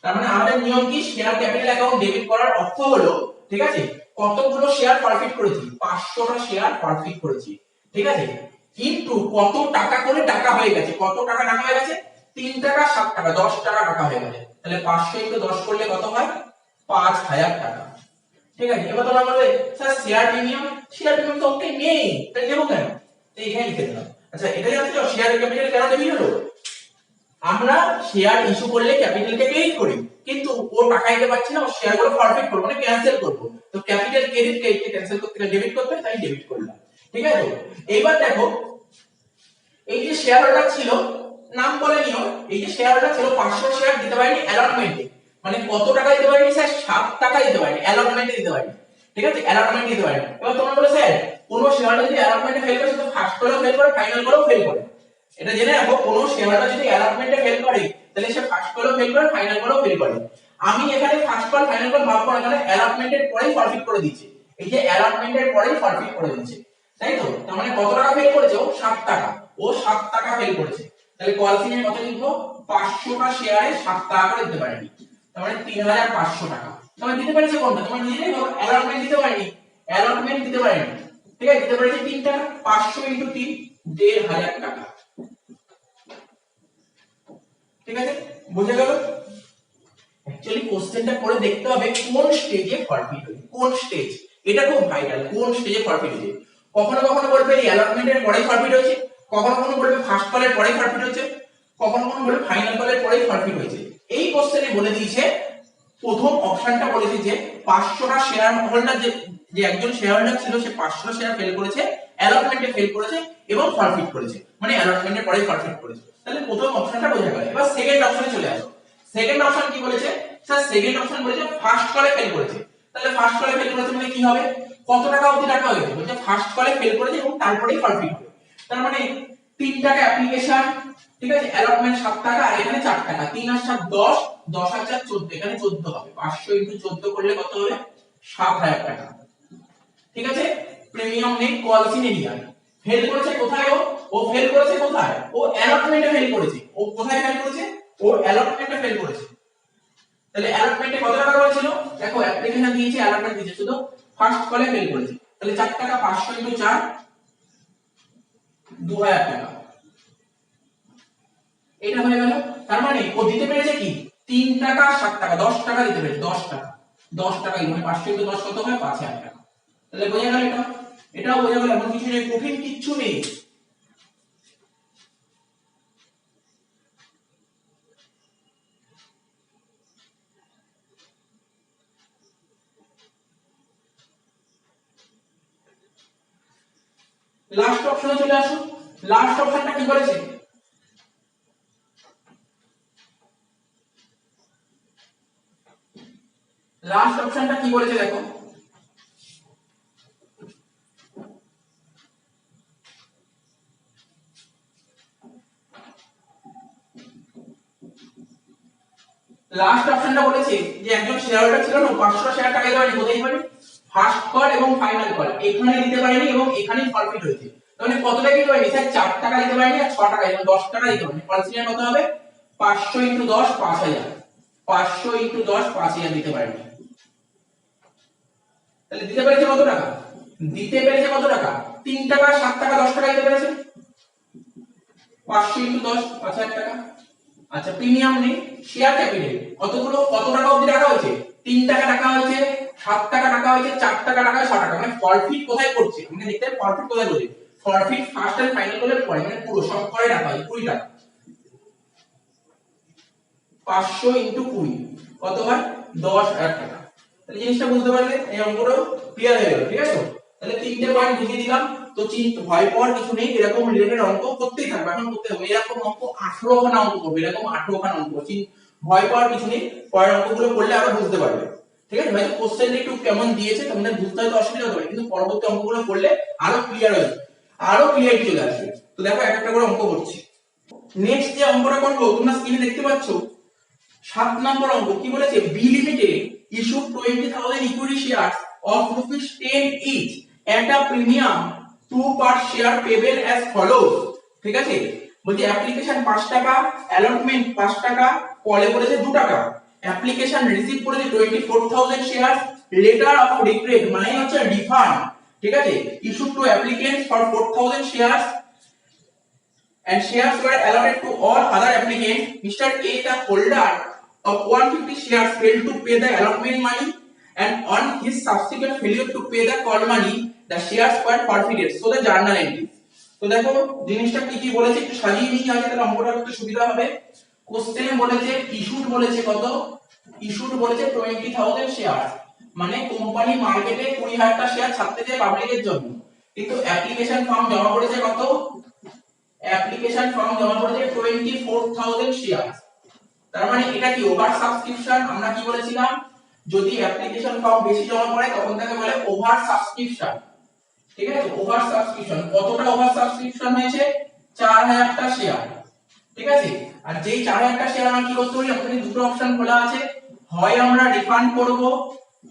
Speaker 1: তার মানে আমাদের নিয়ম কি, শেয়ার ক্যাপিটাল অ্যাকাউন্ট ডেবিট করার অর্থ হলো, ঠিক আছে, কতগুলো শেয়ার ফরফিট করেছি, 500টা শেয়ার ফরফিট করেছি, ঠিক আছে, কিন্তু কত টাকা করে টাকা হয়ে গেছে, কত টাকা টাকা হয়ে গেছে, 3 টাকা 7 টাকা 10 টাকা টাকা হয়ে গেছে। তাহলে 500 ইনটু 10 করলে কত হয়, 5000 টাকা, ঠিক আছে। এবার তোমরা বলবে sir share premium, share premium তো ওকে নেই, তাহলে দেবো কেন, তো এখানে লিখে দিলাম। আচ্ছা এটা জানতে শেয়ার ক্যাপিটাল কেন ডেবিট হলো, আমরা শেয়ার ইস্যু করলে ক্যাপিটালকে পেই করি, কিন্তু ও টাকা দিতে পারছে না, ও শেয়ারগুলো ফরফিট করব মানে ক্যান্সেল করব। তো ক্যাপিটাল ক্রেডিট কে ক্যান্সেল করতে গেলে ডেবিট করতে, তাই ডেবিট করলাম, ঠিক আছে। এইবার দেখো এই যে শেয়ার হোল্ডার ছিল, নাম বলে নিও, এই যে শেয়ার হোল্ডার ছিল 500 শেয়ার দিতে পারেনি অ্যালটমেন্টে, মানে কত টাকা দিতে পারেনি স্যার, 7 টাকা দিতে পারেনি, অ্যালটমেন্টে দিতে পারেনি, ঠিক আছে, অ্যালটমেন্টে দিতে পারেনি। এবার তোমরা বলে স্যার কোন শেয়ার হোল্ডার যদি অ্যালটমেন্টে ফেল করে, তো ফার্স্ট কলেও ফেল করে, ফাইনাল কলেও ফেল করে। এটা জেনে রাখো, কোন শেয়ার হোল্ডার যদি অ্যালটমেন্টে ফেল করে তাহলে সে ফার্স্ট কলেও ফেল করে, ফাইনাল কলেও ফেল করে। আমি এখানে ফার্স্ট কল, ফাইনাল কল ভাববো না, এখানে অ্যালটমেন্টের পরেই ফরফিট করে দিয়েছে, এই যে অ্যালটমেন্টের পরেই ফরফিট করে দিয়েছে, তাই তো। তার মানে কত টাকা ফেল করেছে, ও 7 টাকা, ও 7 টাকা ফেল করেছে। তাহলে কলসিনে কত লিখবো, 500টা শেয়ারে 7 টাকা করে দিতে পারেনি, তার মানে 3500 টাকা। তোমরা দিতে পেরেছে কোনটা, তোমরা নিজেরাই বলো, অ্যালটমেন্ট দিতে পারেনি, অ্যালটমেন্ট দিতে পারেনি, ঠিক আছে, দিতে পেরেছে 3 টাকা, 500 * 3 1500 টাকা, ঠিক আছে, বুঝে গেল। অ্যাকচুয়ালি কোশ্চেনটা করে দেখতে হবে কোন স্টেজে ফরফিট হয়েছে, কোন স্টেজ, এটা খুব ভাইটাল, কোন স্টেজে ফরফিট হয়েছে। কখনো কখনো বলবে এই অ্যালটমেন্টের পরেই ফরফিট হয়েছে, কখনো কখনো বলবে ফার্স্ট কলের পরেই ফরফিট হয়েছে, কখনো কখনো বলবে ফাইনাল কলের পরেই ফরফিট হয়েছে। এই কোশ্চেনে বলে দিয়েছে প্রথম অপশনটা বলেছে যে 500টা শেয়ার হোল্ডার যে একজন শেয়ার হোল্ডার ছিল সে 500টা শেয়ার ফেল করেছে, অ্যালটমেন্টে ফেল করেছে এবং ফরফিট করেছে, মানে অ্যালটমেন্টের পরেই ফরফিট করেছে। তাহলে প্রথম অপশনটা বোঝা গেল। এবার সেকেন্ড অপশনে চলে আসো। সেকেন্ড অপশন কি বলেছে? স্যার সেকেন্ড অপশন বলেছে ফার্স্ট কলে ফেল করেছে। তাহলে ফার্স্ট কলে ফেল করেছে মানে কি হবে? কত টাকা অবধি টাকা হয়েছে? বলছে ফার্স্ট কলে ফেল করেছে এবং তারপরেই ফরফিট হবে। তার মানে 3 টাকা অ্যাপ্লিকেশন, ঠিক আছে, অ্যালটমেন্ট 7 টাকা আর এখানে 4 টাকা, 3 আর 7 10, 10 আর 4 14, এখানে 14 হবে। 500 ইনটু 14 করলে কত হবে? 7000 টাকা। ঠিক আছে, premium net quality area fail করেছে কোথায়? ও ফেল করেছে কোথায়? ও অ্যালটমেন্টে ফেল করেছে। ও কোথায় ফেল করেছে? ও অ্যালটমেন্টে ফেল করেছে। তাহলে অ্যালটমেন্টে কত টাকা বলেছিল? দেখো অ্যাপ্লিকেশন দিয়েছে, অ্যালটমেন্ট দিয়েছে, শুধু ফার্স্ট কলে ফেল করেছে। তাহলে 4 টাকা, 500 ইনটু 4 2000 টাকা। এটা হয়ে গেল। তার মানে ও দিতে পেরেছে কি? 3 টাকা 7 টাকা, 10 টাকা দিতে পেরেছে, 10 টাকা। 10 টাকা মানে 500 ইনটু 10 কত হয়? 5000 টাকা। তাহলে বোঝা গেল এটা। এটাও বোঝা গেল, এমন কিছু নেই, কঠিন কিচ্ছু নেই। লাস্ট অপশনে চলে আসো। লাস্ট অপশনটা কি বলেছে? লাস্ট অপশনটা কি বলেছে দেখো। লাস্ট অপশনটা বলেছে যে একজন শেয়ার হোল্ডার ছিল না, 500 শেয়ার টাকা দিতে পারেনি, কোথায় পারে? ফার্স্ট কল এবং ফাইনাল কল এখানে দিতে পারেনি এবং এখানেই ফরফিট হয়েছে। তাহলে কত টাকা দিতে পারেনি? স্যার 4 টাকা দিতে পারেনি আর 6 টাকা এবং 10 টাকা দিতে পারেনি। পার্সেন্টেজ কত হবে? 500 ইনটু 10 5000। 500 ইনটু 10 5000 দিতে পারেনি। তাহলে দিতে পেরেছে কত টাকা? দিতে পেরেছে কত টাকা? 3 টাকা 7 টাকা 10 টাকা দিতে পেরেছে। 500 ইনটু 10 5000 টাকা। আচ্ছা প্রিমিয়াম নেই, শেয়ার ক্যাপিটাল কতগুলো, কত টাকা অবধি টাকা হয়েছে? 3 টাকা টাকা হয়েছে, 7 টাকা টাকা হয়েছে, 4 টাকা টাকা, 6 টাকা। মানে প্রফিট কোথায় করছে? আপনি দেখতে প্রফিট কোথায় করছে? প্রফিট ফার্স্ট এন্ড ফাইনাল করে পরে, মানে পুরো সব করে টাকা হয় 20 টাকা। 500 ইনটু 20 কত হয়? 10000 টাকা। তাহলে জিনিসটা বুঝতে পারলে, এই অঙ্কটাও ক্লিয়ার হয়ে গেল। ঠিক আছে, তাহলে তিনটে পয়েন্ট বুঝিয়ে দিলাম। তো ভয় পাওয়ার কিছু নেই, এরকম রিলেটেড অঙ্ক করতেই থাকবে, এখন করতে হবে। এরকম অঙ্ক 18 খানা অঙ্ক করবে, এরকম 18 খানা অঙ্ক। ভয় পাওয়ার কিছু নেই, পরের অঙ্কগুলো করলে আরো বুঝতে পারবে। ঠিক আছে, হয়তো কোশ্চেনটা একটু কেমন দিয়েছে তোমাদের বুঝতে হয়তো অসুবিধা হতে পারে, কিন্তু পরবর্তী অঙ্কগুলো করলে আরো ক্লিয়ার হয়ে যাবে, আরো ক্লিয়ারিটি চলে আসবে। তো দেখো এক একটা করে অঙ্ক করছি। নেক্সট যে অঙ্কটা করবো তোমরা স্ক্রিনে দেখতে পাচ্ছ, 7 নম্বর অঙ্ক। কি বলেছে? B limited issue 20,000 equity shares of ₹10 each at a premium 2 per share payable as follows। ঠিক আছে, বলছে অ্যাপ্লিকেশন 5 টাকা, অ্যালটমেন্ট 5 টাকা, কলে বলেছে 2 টাকা। অ্যাপ্লিকেশন রিসিভ করেছে 24,000 শেয়ারস, লেটার অফ রিগ্রেট মানে হচ্ছে রিফান্ড। ঠিক আছে, issue to applicants for 4,000 shares and shares were allotted to all other applicants. Mr. A, the holder of 150 shares, failed to pay the allotment money, and on his subsequent failure to pay the call money, the shares were forfeited. So the journal entries. তো দেখো জিনিসটা কি কি বলেছে একটু সাজিয়ে নিয়ে আছে, তাহলে অঙ্কটা করতে সুবিধা হবে। কোশ্চেনে বলেছে ইস্যুড বলেছে কত? ইস্যুড বলেছে 20,000 শেয়ার, মানে কোম্পানি মার্কেটে 20,000টা শেয়ার ছাড়তে চায় পাবলিকের জন্য, কিন্তু অ্যাপ্লিকেশন ফর্ম জমা করেছে কত? অ্যাপ্লিকেশন ফর্ম জমা করেছে 24,000 শেয়ার। তার মানে এটা কি ওভার সাবস্ক্রিপশন? আমরা কি বলেছিলাম, যদি অ্যাপ্লিকেশন ফর্ম বেশি জমা পড়ে তখন তাকে বলে ওভার সাবস্ক্রিপশন। ঠিক আছে, ওভার সাবস্ক্রিপশন। কতটা ওভার সাবস্ক্রিপশন হয়েছে? 4,000টা শেয়ার। ঠিক আছে, আর যেই 4,000টা শেয়ার আমরা কি করতে পারি? আমাদের দুটো অপশন খোলা আছে, হয় আমরা রিফান্ড করব,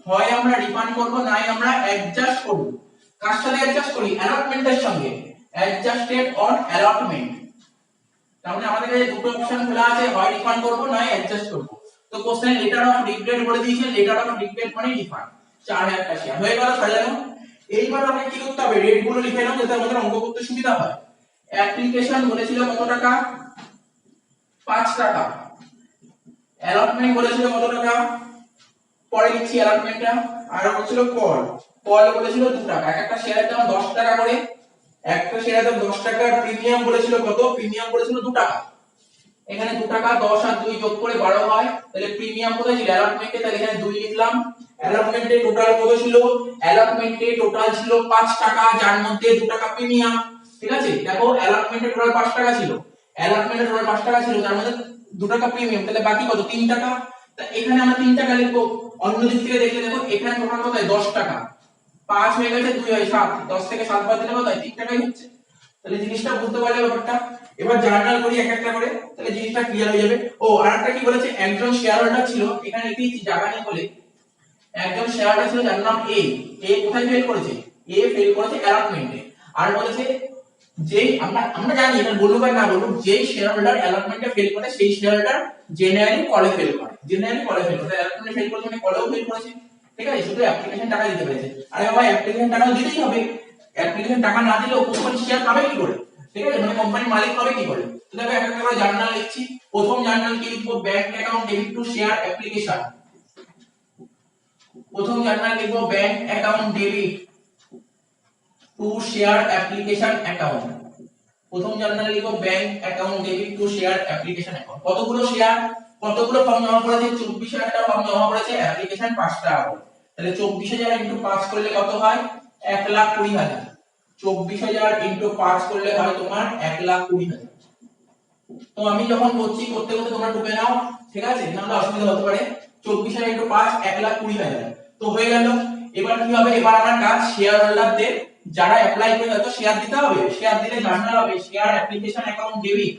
Speaker 1: হয় আমরা রিফান্ড করব, নাই আমরা অ্যাডজাস্ট করব। কার সাথে অ্যাডজাস্ট করি? অ্যালটমেন্টের সঙ্গে, অ্যাডজাস্টেড অন অ্যালটমেন্ট। তার মানে আমাদের কাছে দুটো অপশন খোলা আছে, হয় রিফান্ড করব নয় অ্যাডজাস্ট করব। তো কোশ্চেন লেটার অফ রিগ্রেট বলে দিয়েছে, লেটার অফ রিগ্রেট মানে রিফান্ড। 4,000টা শেয়ার হয়ে গেল সাজানো। এইবার আমাকে কি করতে হবে? রেট গুলো লিখে নাও যাতে আমাদের অঙ্ক করতে সুবিধা হয়। অ্যাপ্লিকেশন বলেছিল কত টাকা? 5 টাকা। অ্যালটমেন্ট বলেছিল কত টাকা? পরে লিখছি অ্যালটমেন্টটা। আর বলেছিল কল কল বলেছিল 2 টাকা, এক একটা শেয়ারের দাম 10 টাকা করে, একটা শেয়ারের দাম 10 টাকা, প্রিমিয়াম বলেছিল কত, প্রিমিয়াম বলেছিল 2 টাকা। এখানে 2 টাকা 10 আর 2 যোগ করে 12 হয়, তাহলে প্রিমিয়াম কত ছিল অ্যালটমেন্টে, তাহলে এখানে 2 লিখলাম। অ্যালটমেন্টে টোটাল কত ছিল, অ্যালটমেন্টে টোটাল ছিল 5 টাকা, যার মধ্যে 2 টাকা প্রিমিয়াম। ঠিক আছে, দেখো অ্যালটমেন্টে টোটাল 5 টাকা ছিল, অ্যালটমেন্টে টোটাল 5 টাকা ছিল, যার মধ্যে 2 টাকা প্রিমিয়াম, তাহলে বাকি কত 3 টাকা। তা এখানে আমরা 3 টাকা লিখবো। অন্য দিক থেকে দেখলে দেখো এখানে টোটাল কত হয় 10 টাকা, 5 হয়ে গেছে 2 হয় 7, 10 থেকে 7 বাদ দিলে কত হয় 3 টাকাই হচ্ছে। তাহলে জিনিসটা বুঝতে পারলে ব্যাপারটা। এবার জার্নাল করি এক একটা করে, তাহলে জিনিসটা ক্লিয়ার হয়ে যাবে। ও আরেকটা কি বলেছে, একজন শেয়ার হোল্ডার ছিল, এখানে লিখেছি জায়গা নেই বলে, একজন শেয়ার হোল্ডার ছিল যার নাম এ। এ কোথায় ফেল করেছে, এ ফেল করেছে অ্যালটমেন্টে। আর বলেছে যেই আমরা জানি এটা বলুক আর না বলুক, যেই শেয়ার হোল্ডার অ্যালটমেন্টে ফেল করে সেই শেয়ার হোল্ডার জেনারেলি কলে ফেল করে, জেনারেলি কলে ফেল করে, অ্যালটমেন্টে ফেল করেছে মানে কলেও ফেল করেছে। ঠিক আছে, শুধু অ্যাপ্লিকেশন টাকা দিতে পেরেছে। আরে বাবা অ্যাপ্লিকেশন টাকা দিতেই হবে, অ্যাপ্লিকেশন টাকা না দিলেও কোম্পানি শেয়ার পাবে কি করে? ঠিক আছে, মানে কোম্পানির মালিক হবে কি করে? তো দেখো একটা করে জার্নাল লিখছি। প্রথম জার্নাল কি লিখবো, bank account debit to share application. প্রথম জার্নাল লিখবো bank account debit to share application account. প্রথম জার্নাল লিখবো bank account debit to share application account. কতগুলো শেয়ার, কতগুলো ফর্ম জমা করেছে, 24,000 টা ফর্ম জমা করেছে, অ্যাপ্লিকেশন 5 টাকা করে। তাহলে 24,000 ইনটু 5 করলে কত হয় 1,20,000। 24,000 ইনটু 5 করলে হয় তোমার 1,20,000। তো আমি যখন করছি করতে করতে তোমরা টুকে নাও, ঠিক আছে, নাহলে অসুবিধা হতে পারে। 24,000 ইনটু 5 1,20,000 তো হয়ে গেল। এবার কি হবে, এবার আমার কাজ শেয়ার হোল্ডারদের যারা অ্যাপ্লাই করে তাদের শেয়ার দিতে হবে। শেয়ার দিলে জার্নাল হবে share application account debit,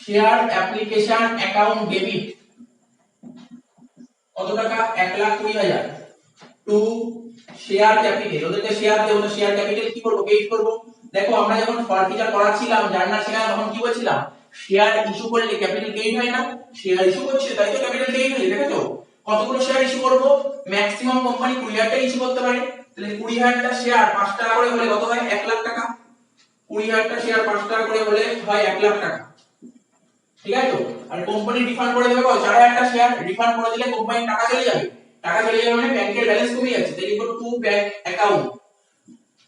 Speaker 1: share application account debit কত টাকা 1,20,000 টু শেয়ার ক্যাপিটাল। ওদেরকে শেয়ার দেব, তো শেয়ার ক্যাপিটাল কি করব, পেইড করব। দেখো আমরা যখন ফর্টিচার করাচ্ছিলাম জার্নাল শেয়ার, তখন কি বলছিলাম, শেয়ার ইস্যু করলে ক্যাপিটাল গেইন হয় না, শেয়ার ইস্যু করছে তাই তো ক্যাপিটাল গেইন হয়েছে। দেখেছো কতগুলো শেয়ার ইস্যু করব, ম্যাক্সিমাম কোম্পানি 20,000 টা ইস্যু করতে পারে। তাহলে 20,000 টা শেয়ার 5 টাকা করে হলে কত হয় 1 লাখ টাকা। 20,000 টা শেয়ার 5 টাকা করে হলে হয় 1 লাখ টাকা। ঠিক আছে তো, আর কোম্পানি রিফান্ড করে দেবে কত 4,000 টা শেয়ার, রিফান্ড করে দিলে কোম্পানির টাকা চলে যাবে। টাকা চলে যাবে মানে ব্যাংকের ব্যালেন্স কমে যাচ্ছে। তাই লিখো to bank account,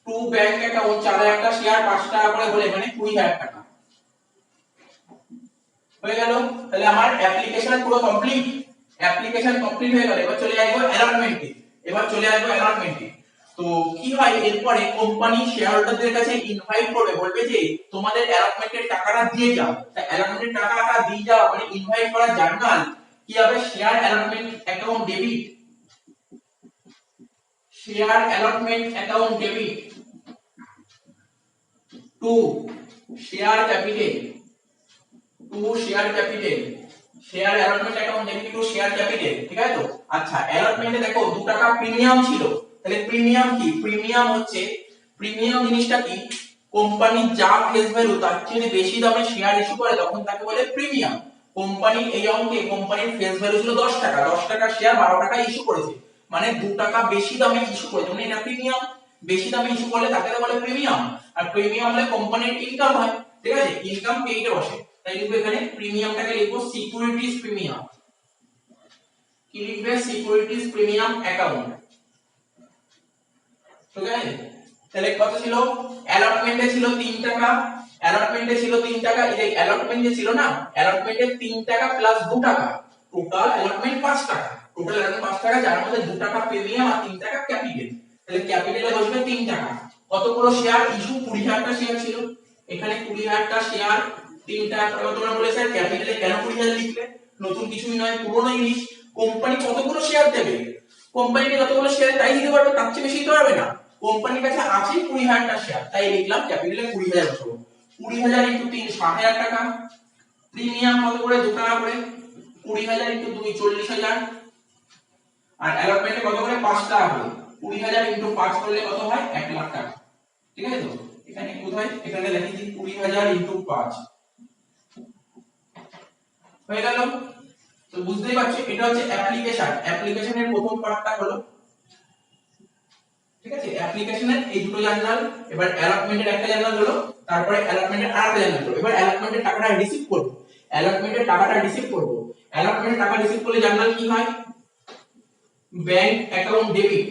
Speaker 1: to bank account 4,000 টা শেয়ার 5 টাকা করে হলে মানে 20,000 টাকা হয়ে গেল। তাহলে আমার অ্যাপ্লিকেশন পুরো কমপ্লিট, অ্যাপ্লিকেশন কমপ্লিট হয়ে গেল। এবার চলে আসবো অ্যালটমেন্টে, এবার চলে আসবো অ্যালটমেন্টে। তো কি হয় এরপরে কোম্পানি শেয়ার হোল্ডারদের কাছে ইনভাইট করবে, বলবে যে তোমাদের অ্যালটমেন্টের টাকাটা দিয়ে যাও। তা অ্যালটমেন্টের টাকাটা দিয়ে যাও মানে ইনভাইট করা জার্নাল কি হবে, share allotment account debit, share allotment account debit to share capital, two share capital, share allotment account debit to share capital. ঠিক আছে তো, আচ্ছা অ্যালটমেন্টে দেখো 2 টাকা প্রিমিয়াম ছিল। তাহলে প্রিমিয়াম কি, প্রিমিয়াম হচ্ছে, প্রিমিয়াম জিনিসটা কি, কোম্পানির যা ফেস ভ্যালু তার চেয়ে বেশি দামে শেয়ার ইস্যু করে তখন তাকে বলে প্রিমিয়াম। কোম্পানি এই অঙ্কে কোম্পানির ফেস ভ্যালু ছিল 10 টাকা, 10 টাকার শেয়ার 12 টাকা ইস্যু করেছে, মানে 2 টাকা বেশি দামে ইস্যু করেছে, মানে এটা প্রিমিয়াম। বেশি দামে ইস্যু করলে তাকে বলে প্রিমিয়াম। আর প্রিমিয়াম হলে কোম্পানির ইনকাম হয়। ঠিক আছে, ইনকাম পেইডে বসে। তাই লিখবো এখানে প্রিমিয়ামটাকে লিখবো সিকিউরিটিজ প্রিমিয়াম। কি লিখবে, সিকিউরিটিজ প্রিমিয়াম অ্যাকাউন্ট। ঠিক আছে, তাহলে কত ছিল, অ্যালটমেন্টে ছিল 3 টাকা, অ্যালটমেন্টে ছিল 3 টাকা, এই যে অ্যালটমেন্টে ছিল না, অ্যালটমেন্টে 3 টাকা প্লাস 2 টাকা, টোটাল অ্যালটমেন্ট 5 টাকা, টোটাল অ্যালটমেন্ট 5 টাকা, যার মধ্যে 2 টাকা প্রিমিয়াম আর 3 টাকা ক্যাপিটাল। তাহলে ক্যাপিটালে বসবে 3 টাকা। কতগুলো শেয়ার ইস্যু, 20,000 টা শেয়ার ছিল, এখানে 20,000 টা শেয়ার 3 টাকা করে। তোমরা বলে স্যার ক্যাপিটালে কেন 20,000 লিখলে, নতুন কিছুই নয় পুরনো জিনিস। কোম্পানি কতগুলো শেয়ার দেবে, কোম্পানিকে যতগুলো শেয়ার তাই দিতে পারবে, তার চেয়ে বেশি দিতে পারবে না। কোম্পানির কাছে আছে 20,000 টা শেয়ার, তাই লিখলাম ক্যাপিটালে 20,000 বসাবো। 20,000 ইনটু 3 60,000 টাকা, প্রিমিয়াম কত করে 2 টাকা করে, 20,000 ইনটু 2 40,000, আর অ্যালটমেন্টে কত করে 5 টাকা করে, 20,000 ইনটু 5 করলে কত হয় 1 লাখ টাকা। ঠিক আছে তো, এখানে কোথায়, এখানে লিখে দিই 20,000 ইনটু 5 হয়ে গেল। তো বুঝতেই পারছো এটা হচ্ছে অ্যাপ্লিকেশন, অ্যাপ্লিকেশনের প্রথম পার্টটা হলো। ঠিক আছে, অ্যাপ্লিকেশনের এই দুটো জার্নাল, এবার অ্যালটমেন্টের একটা জার্নাল হলো, তারপরে অ্যালটমেন্টের আরেকটা জার্নাল হলো। এবার অ্যালটমেন্টের টাকাটা রিসিভ করব, অ্যালটমেন্টের টাকাটা রিসিভ করব, অ্যালটমেন্টের টাকা রিসিভ করলে জার্নাল কি হয়, ব্যাংক অ্যাকাউন্ট ডেবিট,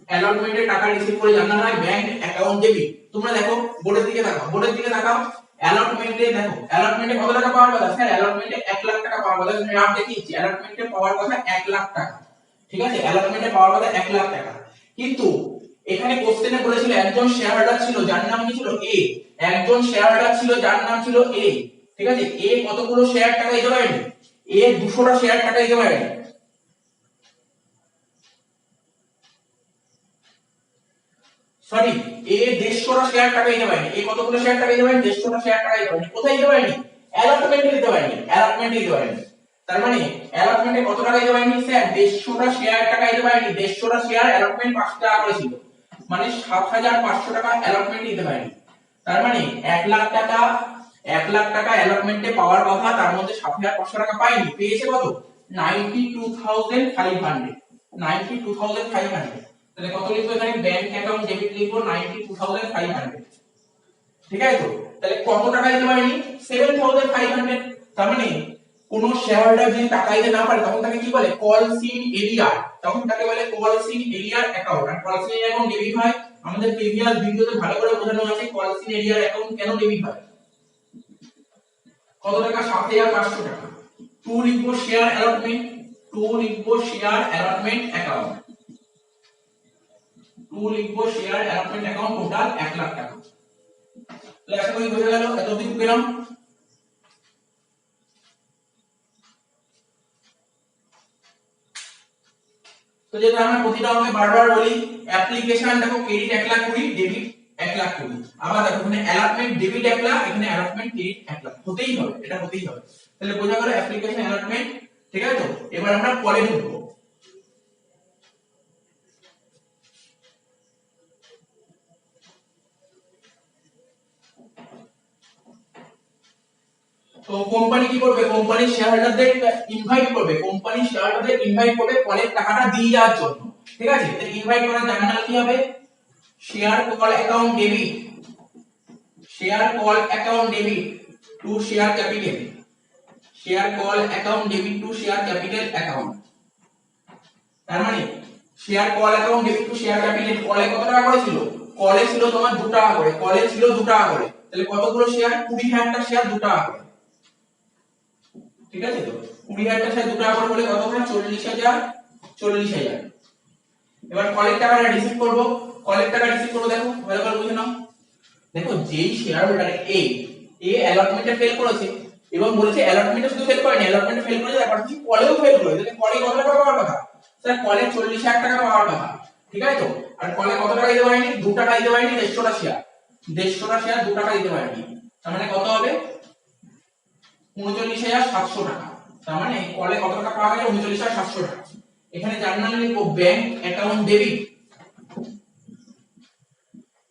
Speaker 1: অ্যালটমেন্টে টাকা রিসিভ করে জানানো হয় ব্যাংক অ্যাকাউন্ট ডেবিট। তোমরা দেখো বোর্ডের দিকে তাকাও, বোর্ডের দিকে তাকাও, অ্যালটমেন্টে দেখো, অ্যালটমেন্টে কত টাকা পাওয়ার কথা? স্যার অ্যালটমেন্টে 1 লাখ টাকা পাওয়ার কথা, আমি রাফ দেখিয়েছি, অ্যালটমেন্টে পাওয়ার কথা 1 লাখ টাকা, ঠিক আছে, অ্যালটমেন্টে পাওয়ার কথা 1 লাখ টাকা। কিন্তু এখানে কোশ্চেনে বলেছিল একজন শেয়ার হোল্ডার ছিল যার নাম কি ছিল এ, একজন শেয়ার হোল্ডার ছিল যার নাম ছিল এ, ঠিক আছে, এ কতগুলো শেয়ার টাকা দিতে পারেনি? এ 200টা শেয়ার টাকা দিতে পারেনি, সরি, এ 150টা শেয়ার টাকা দিতে পারেনি, এ কতগুলো শেয়ার টাকা দিতে পারেনি? 150টা শেয়ার টাকা দিতে পারেনি। কোথায় দিতে পারেনি? অ্যালটমেন্টে দিতে পারেনি, অ্যালটমেন্টে দিতে পারেনি। তার মানে অ্যালটমেন্টে কত টাকা দিতে পারেনি স্যার? 150টা শেয়ার টাকা দিতে পারেনি, 150টা শেয়ার, অ্যালটমেন্ট 5 টাকা করে ছিল, মানে 7500 টাকা অ্যালটমেন্ট দিতে পারেনি। তার মানে 1 লাখ টাকা, 1 লাখ টাকা অ্যালটমেন্টে পাওয়ার কথা, তার মধ্যে 7500 টাকা পাইনি, পেয়েছে কত? 92500, 92500। তাহলে কত লিখবো এখানে? ব্যাংক অ্যাকাউন্ট ডেবিট লিখবো 92500, ঠিক আছে তো? তাহলে কত টাকা দিতে পারেনি? 7500। তার মানে কোন শেয়ার হোল্ডার যদি টাকা দিতে না পারে তখন তাকে কি বলে? কল সিন এরিয়া, তখন তাকে বলে calls in arrear account. R call scene account debit হয়, আমাদের প্রিভিয়াস ভিডিওতে ভালো করে বোঝানো আছে কল সিন এরিয়ার অ্যাকাউন্ট কেন ডেবিট হয়। কত টাকা? 7500 টাকা। 2 লিখবো শেয়ার অ্যালটমেন্ট, 2 লিখবো শেয়ার অ্যালটমেন্ট অ্যাকাউন্ট, 2 লিখবো share allotment account, total 1 lakh টাকা। তাহলে আশা করি বোঝা গেল, এতটুকু পেলাম। তো যেটা আমরা প্রতিটা অঙ্কে বারবার বলি, অ্যাপ্লিকেশন দেখো ক্রেডিট 1 লাখ 20, ডেবিট 1 লাখ 20। আবার দেখো এখানে অ্যালটমেন্ট ডেবিট 1 লাখ, এখানে অ্যালটমেন্ট ক্রেডিট 1 লাখ, হতেই হবে, এটা হতেই হবে। তাহলে বোঝা গেল অ্যাপ্লিকেশন অ্যালটমেন্ট, ঠিক আছে তো? এবার আমরা কলে ঢুকবো। তো কোম্পানি কি করবে? কোম্পানি শেয়ার হোল্ডারদের ইনভাইট করবে, কোম্পানি শেয়ার হোল্ডারদের ইনভাইট করবে কলের টাকাটা দিয়ে যাওয়ার জন্য, ঠিক আছে? তো ইনভাইট করার জার্নাল কি হবে? Share call account debit, share call account debit to share capital, share call account debit to share capital account. তার মানে share call account debit to share capital, কলে কত টাকা করে ছিল? কলে ছিল তোমার 2 টাকা করে, কলে ছিল 2 টাকা করে। তাহলে কতগুলো শেয়ার? 20000টা শেয়ার 2 টাকা করে, ঠিক আছে তো? 20000টা শেয়ার 2 টাকা করে হলে কত হয়? 40000, 40000। এবার কলের টাকাটা রিসিভ করব, কলের টাকা রিসিভ করব, দেখো ভালো করে বুঝে নাও। দেখো যেই শেয়ার হোল্ডার এ, এ অ্যালটমেন্টে ফেল করেছে এবং বলেছে অ্যালটমেন্টে শুধু ফেল করেনি, অ্যালটমেন্টে ফেল করেছে তারপর কি কলেও ফেল করেছে। তাহলে কলে কত টাকা পাওয়ার কথা? স্যার কলে 40000 টাকা পাওয়ার কথা, ঠিক আছে তো? আর কলে কত টাকা দিতে পারেনি? 2 টাকা দিতে পারেনি, 150টা শেয়ার, 150টা শেয়ার 2 টাকা দিতে পারেনি। তার মানে কত হবে? 39700 টাকা। তার মানে কলে কত টাকা পাওয়া গেল? 39700 টাকা। এখানে জার্নাল লিখবো ব্যাংক অ্যাকাউন্ট ডেবিট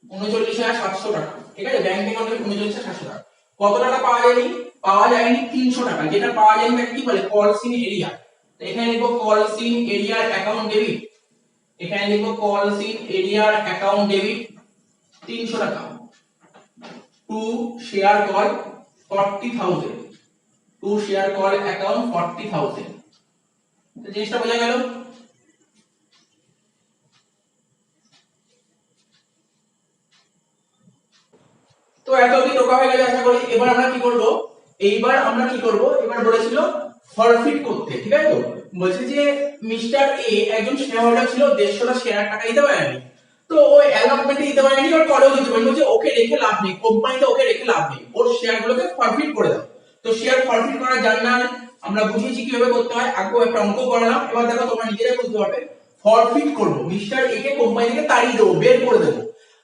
Speaker 1: 39700 টাকা, ঠিক আছে? ব্যাংক অ্যাকাউন্ট ডেবিট 39700 টাকা। কত টাকা পাওয়া যায়নি? পাওয়া যায়নি 300 টাকা, যেটা পাওয়া যায়নি তাকে কি বলে? Calls in arrear. তো এখানে লিখবো calls in arrear account debit, এখানে লিখবো calls in arrear account debit 300 টাকা to share call 40000, to share call account 40000। তো জিনিসটা বোঝা গেল। তো এত অবধি টোকা হয়ে গেলে আশা করি। এবার আমরা কি করব? এইবার আমরা কি করব? এবার বলেছিল ফরফিট করতে, ঠিক আছে তো? বলছে যে মিস্টার এ একজন শেয়ার হোল্ডার ছিল, 150টা শেয়ার টাকা দিতে পারেনি, তো ওই অ্যালটমেন্টে দিতে পারেনি, আর কলেও দিতে পারেনি। বলছে ওকে রেখে লাভ নেই, কোম্পানিতে ওকে রেখে লাভ নেই, ওর শেয়ারগুলোকে ফরফিট করে দাও। তো শেয়ার ফরফিট করার জার্নাল আমরা বুঝিয়েছি কিভাবে করতে হয়, আগেও একটা অঙ্ক করালাম। এবার দেখো তোমরা নিজেরাই বুঝতে পারবে। ফরফিট করব, মিস্টার এ কে কোম্পানি থেকে তাড়িয়ে দেবো, বের করে দেবো।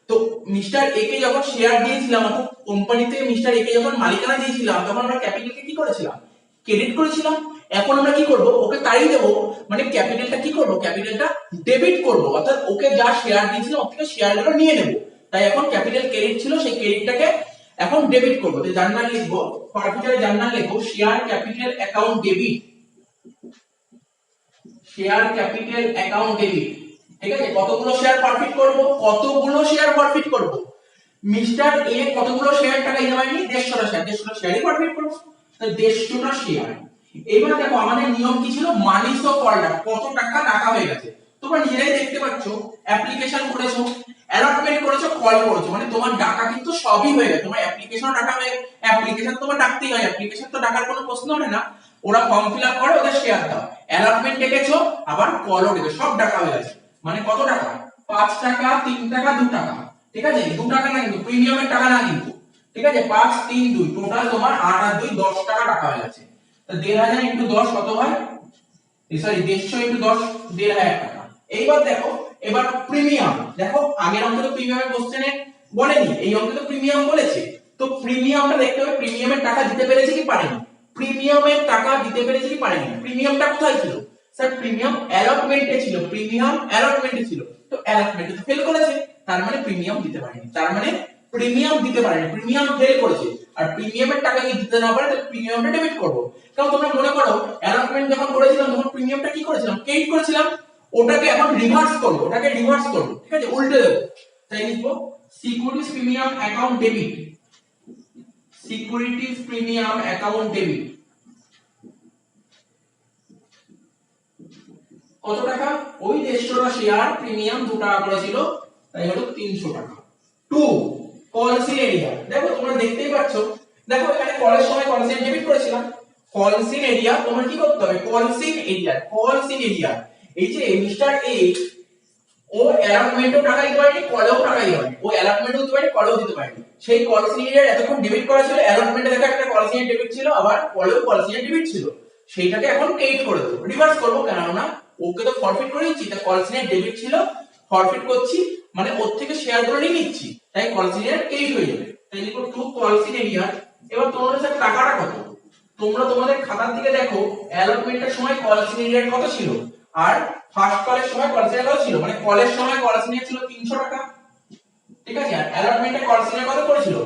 Speaker 1: তো মিস্টার এ কে যখন শেয়ার দিয়েছিলাম, অর্থাৎ কোম্পানিতে মিস্টার এ কে যখন মালিকানা দিয়েছিলাম, তখন আমরা ক্যাপিটালকে কি করেছিলাম? ক্রেডিট করেছিলাম। এখন আমরা কি করব? ওকে তাড়িয়ে দেবো, মানে ক্যাপিটালটা কি করব? ক্যাপিটালটা ডেবিট করব, অর্থাৎ ওকে যা শেয়ার দিয়েছিলাম ওর থেকে শেয়ারগুলো নিয়ে নেব। তাই এখন ক্যাপিটাল ক্রেডিট ছিল, সেই ক্রেডিটটাকে এখন ডেবিট করব। তো জার্নাল লিখবো, ফরফিটারে জার্নাল লিখবো share capital account debit, share capital account debit, ঠিক আছে? কতগুলো শেয়ার ফরফিট করব? কতগুলো শেয়ার ফরফিট করব? মিস্টার এ কতগুলো শেয়ার টাকা দিতে পারেনি? 150টা শেয়ার, 150টা শেয়ারই ফরফিট করব। তো 150টা শেয়ার, এবার দেখো আমাদের নিয়ম কি ছিল, মানি সো কলড, কত টাকা টাকা হয়ে গেছে। তোমরা নিজেরাই দেখতে পাচ্ছ, অ্যাপ্লিকেশন করেছো, অ্যালটমেন্ট করেছো, কল করেছো, মানে তোমার টাকা কিন্তু সবই হয়ে গেছে। তোমার অ্যাপ্লিকেশন টাকা হয়ে, অ্যাপ্লিকেশন তোমার ডাকতেই হয়, অ্যাপ্লিকেশন তো টাকার কোনো প্রশ্ন ওঠে না। ওরা ফর্ম ফিল আপ করে, ওদের শেয়ার দাও, অ্যালটমেন্ট ডেকেছো, আবার কলও ডেকেছো, সব টাকা হয়ে গেছে। মানে কত টাকা, 5 টাকা, 3 টাকা, 2 টাকা, ঠিক আছে, 2 টাকা না কিন্তু, প্রিমিয়ামের টাকা না কিন্তু, ঠিক আছে, 5 3 2 টোটাল তোমার 8 আর 2 10 টাকা টাকা হয়ে গেছে। তো 1500 ইনটু 10 কত হয়, সরি 150 ইনটু 10 1500 টাকা। এইবার দেখো, এবার প্রিমিয়াম দেখো, আগের অঙ্কে তো প্রিমিয়ামের কোশ্চেনে বলেনি, এই অঙ্কে তো প্রিমিয়াম বলেছে। তো প্রিমিয়ামটা দেখতে হবে, প্রিমিয়ামের টাকা দিতে পেরেছে কি পারেনি, প্রিমিয়ামের টাকা দিতে পেরেছে কি পারেনি। প্রিমিয়ামটা কোথায় ছিল স্যার, প্রিমিয়াম অ্যালটমেন্টে ছিল, প্রিমিয়াম অ্যালটমেন্টে ছিল, তো অ্যালটমেন্টে তো ফেল করেছে, তার মানে প্রিমিয়াম দিতে পারেনি, তার মানে প্রিমিয়াম দিতে পারেনি, প্রিমিয়াম ফেল করেছে। আর প্রিমিয়ামের টাকা যদি দিতে না পারে, তাহলে প্রিমিয়ামটা ডেবিট করব। কারণ তোমরা মনে করো অ্যালটমেন্ট যখন করেছিলাম তখন প্রিমিয়ামটা কি করেছিলাম, ক্রেডিট করেছিলাম, ওটাকে এখন রিভার্স করব, ওটাকে রিভার্স করব, ঠিক আছে, উল্টে দেব। তাই লিখবো securities premium account debit, securities premium account debit কত টাকা, ওই 150টা শেয়ার, প্রিমিয়াম 2 টাকা করে ছিল, তাই হলো 300 টাকা। 2 কলসিন এরিয়া, দেখো তোমরা দেখতেই পাচ্ছ, দেখো এখানে কলের সময় কলসিন ডেবিট করেছিলাম, কলসিন এরিয়া তোমার কি করতে হবে, কলসিন এরিয়া, কলসিন এরিয়া, এই যে মিস্টার এ, ও অ্যালটমেন্টও টাকা দিতে পারেনি, কলেও টাকা দিতে পারেনি, ও অ্যালটমেন্টও দিতে পারেনি, কলেও দিতে পারেনি। সেই কলসিন এরিয়ার এতক্ষণ ডেবিট করা ছিল, অ্যালটমেন্টে দেখো একটা কলসিন ডেবিট ছিল, আবার কলেও কলসিন ডেবিট ছিল, সেইটাকে এখন ক্রেডিট করে দেব, রিভার্স করব, কেননা ওকে তো ফরফিট করে দিচ্ছি, তা কলসিনের ডেবিট ছিল, ফরফিট করছি, মানে ওর থেকে শেয়ার গুলো নিয়ে নিচ্ছি, তাই কলসিনের ক্রেডিট হয়ে যাবে। তাই লিখো টু কলসিন এরিয়া। এবার তোমাদের স্যার টাকাটা কত, তোমরা তোমাদের খাতার দিকে দেখো, অ্যালটমেন্টের সময় কলসিন এরিয়ার কত ছিল, আর ফার্স্ট কলের সময় কলসিন কত ছিল, মানে কলের সময় কলসিন ছিল 300 টাকা, ঠিক আছে, আর অ্যালটমেন্টে কলসিন কত করেছিল,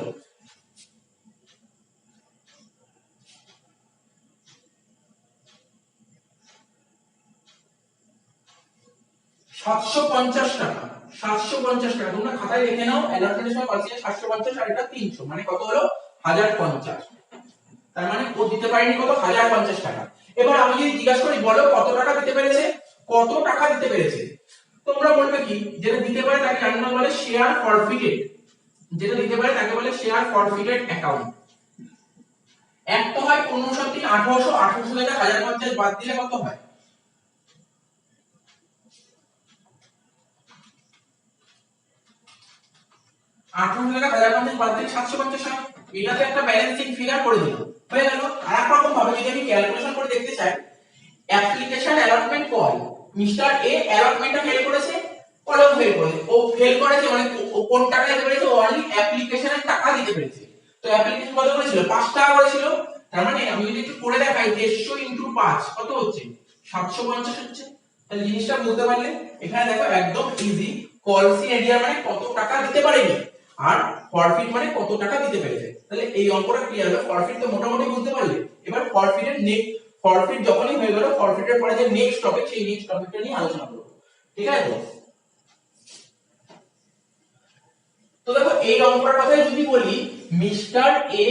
Speaker 1: 750 টাকা, 750 টাকা, তোমরা খাতায় লিখে নাও, অ্যালটমেন্টের সময় কলসিন 750 আর এটা 300, মানে কত হলো 1050, তার মানে ও দিতে পারেনি কত, 1050 টাকা। এবার আমি যদি জিজ্ঞাসা করি বলো কত টাকা দিতে পেরেছে, কত টাকা দিতে পেরেছে, তোমরা বলবে কি, যেটা দিতে পারে তাকে আমরা বলে শেয়ার ফরফিটেড, যেটা দিতে পারে তাকে বলে শেয়ার ফরফিটেড অ্যাকাউন্ট। এক তো হয় 1500 থেকে 1800, 1800 থেকে 1050 বাদ দিলে কত হয়, 1800 থেকে 1050 বাদ দিলে 750 হয়, এটাতে একটা ব্যালেন্সিং ফিগার করে দিল, হয়ে গেল। আর এক রকম ভাবে যদি আমি ক্যালকুলেশন করে দেখতে চাই, application allotment call, mister A অ্যালটমেন্টটা ফেল করেছে, কলেও ফেল করেছে, ও ফেল করেছে মানে ও কোন টাকা দিতে পেরেছে, অনলি অ্যাপ্লিকেশনের টাকা দিতে পেরেছে। তো অ্যাপ্লিকেশন কত করেছিল, 5 টাকা করেছিল, তার মানে আমি যদি একটু করে দেখাই 150 ইনটু 5 কত হচ্ছে, 750 হচ্ছে। তাহলে জিনিসটা বুঝতে পারলে, এখানে দেখো একদম ইজি, কলসিন এরিয়া মানে কত টাকা দিতে পারেনি, আর ফরফিট মানে কত টাকা দিতে পেরেছে। তাহলে এই অঙ্কটা ক্লিয়ার হবে, ফরফিট তো মোটামুটি বুঝতে পারলে। এবার ফরফিটের নেক্সট, ফরফিট যখনই হয়ে গেল, ফরফিটের পরে যে নেক্সট টপিক, সেই নেক্সট টপিকটা নিয়ে আলোচনা করব, ঠিক আছে। তো দেখো এই অঙ্কটার কথাই যদি বলি, মিস্টার এ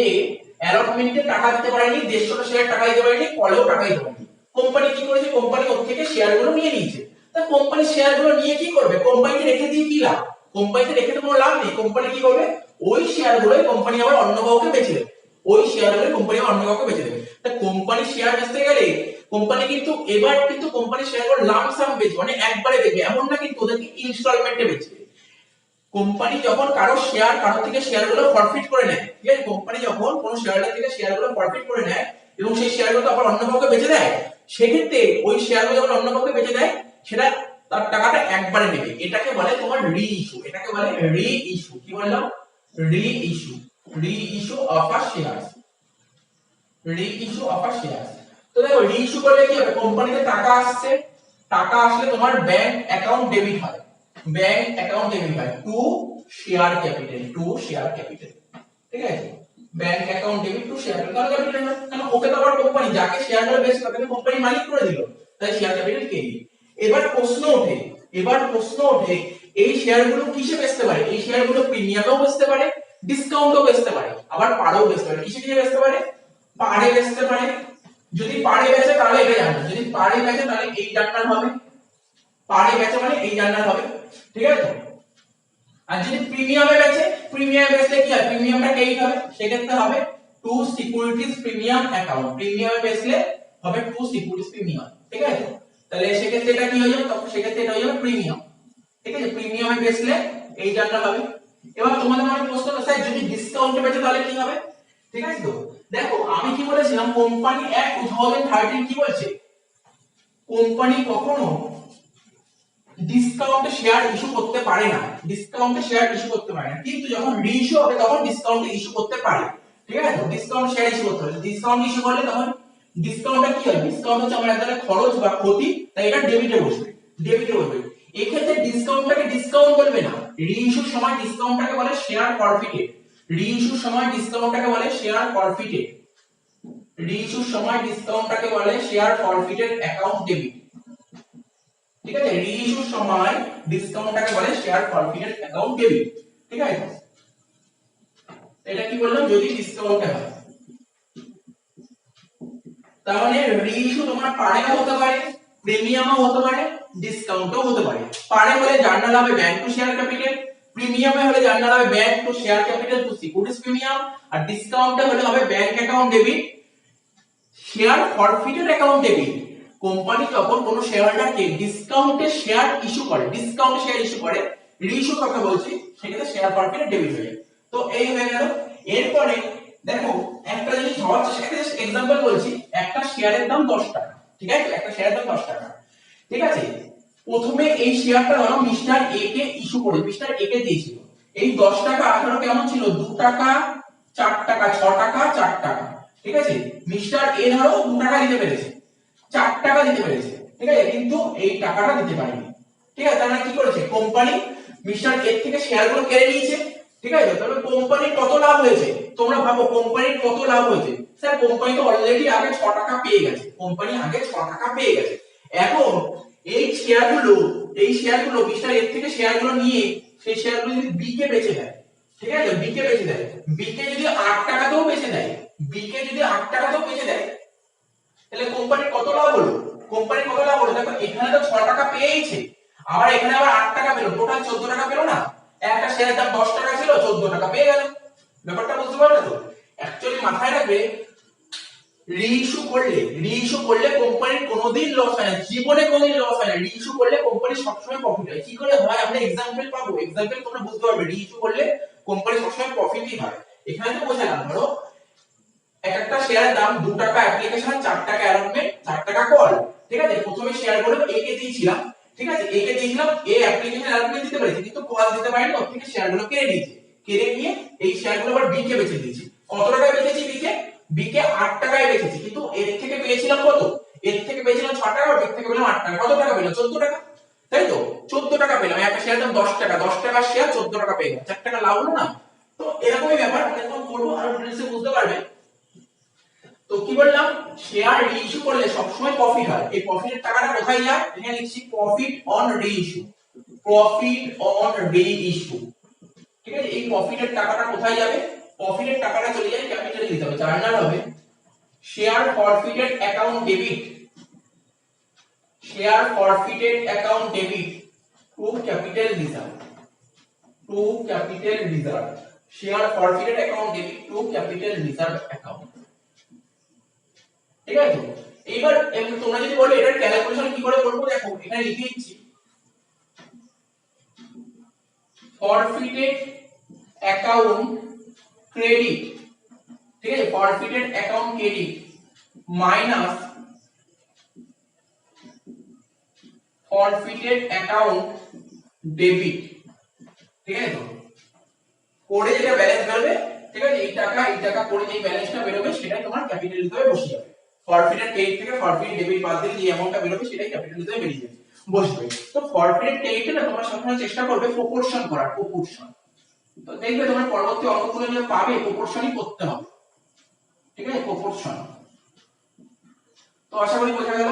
Speaker 1: অ্যালটমেন্টে টাকা দিতে পারেনি, 150টা শেয়ার টাকা দিতে পারেনি, কলেও টাকা দিতে পারেনি। কোম্পানি কি করেছে, কোম্পানি ওর থেকে শেয়ারগুলো নিয়ে নিয়েছে। তা কোম্পানি শেয়ারগুলো নিয়ে কি করবে, কোম্পানিকে রেখে দিয়ে কি লাভ, কোম্পানিতে রেখে তো কোনো লাভ নেই। কোম্পানি কি করবে, ওই শেয়ারগুলোই কোম্পানি আবার অন্য কাউকে বেচে দেবে, ওই শেয়ারগুলো কোম্পানি অন্য কাউকে বেচে দেবে। তা কোম্পানি শেয়ার বেচতে গেলে কোম্পানি কিন্তু এবার কিন্তু কোম্পানি শেয়ারগুলো লামসাম বেচবে, মানে একবারে বেচবে এমন না, কিন্তু ওদেরকে ইনস্টলমেন্টে বেচবে। কোম্পানি যখন কারো শেয়ার, কারো থেকে শেয়ারগুলো ফরফিট করে নেয়, ঠিক আছে, কোম্পানি যখন কোনো শেয়ারদার থেকে শেয়ারগুলো ফরফিট করে নেয় এবং সেই শেয়ারগুলো আবার অন্য কাউকে বেচে দেয়, সেক্ষেত্রে ওই শেয়ারগুলো যখন অন্য কাউকে বেচে দেয়, সেটা তার টাকাটা একবারে নেবে, এটাকে বলে তোমার রি ইস্যু, এটাকে বলে রি ইস্যু। কি বললাম, রি ইস্যু, রি ইস্যু অফ আ শেয়ার, রি ইস্যু অফ আ শেয়ার। তো দেখো রি ইস্যু করলে কি হবে, কোম্পানিতে টাকা আসছে, টাকা আসলে তোমার ব্যাংক অ্যাকাউন্ট ডেবিট হয়, ব্যাংক অ্যাকাউন্ট ডেবিট হয় two share capital, two share capital, ঠিক আছে, bank account debit to share capital, কারণ ওকে তো আবার কোম্পানি যাকে শেয়ারগুলো বেচে তাকে কোম্পানি মালিক করে দিল, তাই শেয়ার ক্যাপিটাল কে। এবার প্রশ্ন ওঠে, এবার প্রশ্ন ওঠে এই শেয়ারগুলো কিসে বেচতে পারে, এই শেয়ারগুলো প্রিমিয়ামেও বেচতে পারে, ডিসকাউন্টও বেচতে পারে, আবার পারেও বেচতে পারে। কিসে কিসে বেচতে পারে, পারে বেচতে পারে, যদি পারে বেচে তাহলে এটা জার্নাল, যদি পারে বেচে তাহলে এই জার্নাল হবে, পারে বেচে মানে এই জার্নাল হবে, ঠিক আছে তো। আর যদি প্রিমিয়ামে বেচে, প্রিমিয়ামে বেচলে কি হয়, প্রিমিয়ামটা কেই হবে, সেক্ষেত্রে হবে টু সিকিউরিটিজ প্রিমিয়াম অ্যাকাউন্ট, প্রিমিয়ামে বেচলে হবে টু সিকিউরিটিজ প্রিমিয়াম, ঠিক আছে। তাহলে সেক্ষেত্রে এটা কি হয়ে যাবে, তখন সেক্ষেত্রে এটা হয়ে যাবে প্রিমিয়াম, ঠিক আছে। প্রিমিয়ামে বেচলে এই জার্নাল হবে। এবার তোমাদের মনে প্রশ্ন হলো স্যার যদি ডিসকাউন্টে বেচে তাহলে কি হবে, ঠিক আছে তো। দেখো আমি কি বলেছিলাম, কোম্পানি অ্যাক্ট 2013 কি বলছে, কোম্পানি কখনো ডিসকাউন্টে শেয়ার ইস্যু করতে পারে না, ডিসকাউন্টে শেয়ার ইস্যু করতে পারে না, কিন্তু যখন রিইস্যু হবে তখন ডিসকাউন্টে ইস্যু করতে পারে, ঠিক আছে তো। ডিসকাউন্ট শেয়ার ইস্যু করতে পারে, ডিসকাউন্ট ইস্যু করলে তখন ডিসকাউন্টটা কি হয়, ডিসকাউন্ট হচ্ছে আমার একটা খরচ বা ক্ষতি, তাই এটা ডেবিটে বসবে, ডেবিটে বসবে। এই ক্ষেত্রে ডিসকাউন্টটাকে ডিসকাউন্ট বলবে না, রিইস্যুর সময় ডিসকাউন্টটাকে বলে শেয়ার ফরফিটেড, রিইস্যুর সময় ডিসকাউন্টটাকে বলে শেয়ার ফরফিটেড, রিইস্যুর সময় ডিসকাউন্টটাকে বলে শেয়ার ফরফিটেড অ্যাকাউন্ট ডেবিট, ঠিক আছে। রিইস্যুর সময় ডিসকাউন্টটাকে বলে শেয়ার ফরফিটেড অ্যাকাউন্ট ডেবিট, ঠিক আছে। এটা কি বললাম, যদি ডিসকাউন্টে হয়, তার মানে রিইস্যু তোমার পারেও হতে পারে, প্রিমিয়ামও হতে পারে, ডিসকাউন্টও হতে পারে। পারে হলে জার্নাল হবে ব্যাংক টু শেয়ার ক্যাপিটাল, প্রিমিয়ামে হলে জার্নাল হবে bank to share capital to securities premium, আর ডিসকাউন্টে হলে হবে bank account debit share forfeited account debit. Company যখন কোনো শেয়ারহোল্ডারকে ডিসকাউন্টে শেয়ার ইস্যু করে, ডিসকাউন্টে শেয়ার ইস্যু করে, রিইস্যু কথা বলছি, সেক্ষেত্রে শেয়ার ফরফিটেড ডেবিট হয়ে যায়। তো এই হয়ে গেল। এরপরে দেখো একটা জিনিস ভাবার চেষ্টা, একটা জাস্ট एग्जांपल বলছি, একটা শেয়ারের দাম 10 টাকা, ঠিক আছে, একটা শেয়ারের দাম 10 টাকা, ঠিক আছে। প্রথমে এই শেয়ারটা ধরো মিস্টার এ কে ইস্যু করে, মিস্টার এ কে দিয়েছিল, এই 10 টাকা আঠারো কেমন ছিল, 2 টাকা 4 টাকা 6 টাকা 4 টাকা, ঠিক আছে। মিস্টার এ ধরো 2 টাকা দিতে পেরেছে, 4 টাকা দিতে পেরেছে, ঠিক আছে, কিন্তু এই টাকাটা দিতে পারেনি, ঠিক আছে। তার মানে কি করেছে, কোম্পানি মিস্টার এর থেকে শেয়ারগুলো কেড়ে নিয়েছে, ঠিক আছে। তাহলে কোম্পানির কত লাভ হয়েছে, তোমরা ভাবো কোম্পানির কত লাভ হয়েছে, স্যার কোম্পানি তো অলরেডি আগে 6 টাকা পেয়ে গেছে, কোম্পানি আগে 6 টাকা পেয়ে গেছে। এখন এই শেয়ারগুলো, এই শেয়ারগুলো মিস্টার এর থেকে শেয়ারগুলো নিয়ে সেই শেয়ারগুলো যদি বি কে বেচে দেয়, ঠিক আছে, বি কে বেচে দেয়, বি কে যদি 8 টাকাতেও বেচে দেয়, বি কে যদি 8 টাকাতেও বেচে দেয়, তাহলে কোম্পানির কত লাভ হলো, কোম্পানির কত লাভ হলো, দেখো এখানে তো 6 টাকা পেয়েছে, আবার এখানে আবার 8 টাকা পেলো, টোটাল 14 টাকা পেলো না। একটা শেয়ারের দাম 10 টাকা ছিল, 14 টাকা পেয়ে গেল। ব্যাপারটা বুঝতে পারলে তো। অ্যাকচুয়ালি মাথায় রাখবে, রিইস্যু করলে কোম্পানির কোনোদিন লস হয় না, জীবনে কোনোদিন লস হয় না। রিইস্যু করলে কোম্পানি সবসময় প্রফিট হয়। কি করে হয় আমরা एग्जांपल পাবো, एग्जांपल তোমরা বুঝতে পারবে। রিইস্যু করলে কোম্পানি সবসময় প্রফিটই হয়। এখানে তো বোঝালাম, ধরো একটা শেয়ারের দাম 2 টাকা অ্যাপ্লিকেশন, 4 টাকা অ্যালটমেন্ট, 4 টাকা কল, ঠিক আছে। প্রথমে শেয়ারগুলো এ কে দিয়েছিলাম, ঠিক আছে, এ কে দিয়েছিলাম, এ অ্যাপ্লিকেশন অ্যালটমেন্ট দিতে পেরেছে, কিন্তু কল দিতে পারেনি, ওর থেকে শেয়ারগুলো কেড়ে নিয়েছে, কেড়ে নিয়ে এই শেয়ারগুলো আবার বি কে বেচে দিয়েছি। কত টাকায় বেচেছি বি কে, বি কে 8 টাকায় বেচেছি, কিন্তু এর থেকে পেয়েছিলাম কত, এর থেকে পেয়েছিলাম 6 টাকা, আর এর থেকে পেলাম 8 টাকা, কত টাকা পেলাম, 14 টাকা, তাই তো। 14 টাকা পেলাম, একটা শেয়ারের দাম 10 টাকা, 10 টাকার শেয়ার 14 টাকা পেয়ে গেলাম, 4 টাকা লাভ হলো না। তো এরকমই ব্যাপার, এরকম করবো আরো ডিটেইলসে বুঝতে পারবে। তো কি বললাম, শেয়ার রিইস্যু করলে সবসময় প্রফিট হয়। এই প্রফিটের টাকাটা কোথায় যায়, এখানে লিখছি profit on reissue, profit on reissue, ঠিক আছে। এই প্রফিটের টাকাটা কোথায় যাবে, প্রফিটের টাকাটা চলে যায় ক্যাপিটালে দিতে হবে, জার্নাল হবে share forfeited account debit, share forfeited account debit to capital reserve, to capital reserve, share forfeited account debit to capital reserve account, ঠিক আছে। এইবার তোমরা যদি বলো এটার ক্যালকুলেশন কি করে করব, দেখো এখানে লিখে দিচ্ছি ফরফিটেড অ্যাকাউন্ট ক্রেডিট, ঠিক আছে, ফরফিটেড account credit minus ফরফিটেড account debit, ঠিক আছে তো। করে যেটা ব্যালেন্স বেরোবে, ঠিক আছে, এই টাকা করে যে ব্যালেন্সটা বেরোবে সেটাই তোমার ক্যাপিটাল হিসেবে বসে যাবে। ফরফিটেড ক্রেডিট থেকে ফরফিটেড ডেবিট বাদ দিলে যে অ্যামাউন্টটা বেরোবে সেটাই ক্যাপিটাল হিসেবে বেরিয়ে যাবে, বসবে। তো ফরফিটেড ক্রেডিটে না তোমরা সবসময় চেষ্টা করবে প্রপোর্শন করার, প্রপোর্শন। তো দেখবে তোমার পরবর্তী অঙ্কগুলো যে পাবে প্রপোর্শনই করতে হবে, ঠিক আছে, প্রপোর্শন। তো আশা করি বোঝা গেল।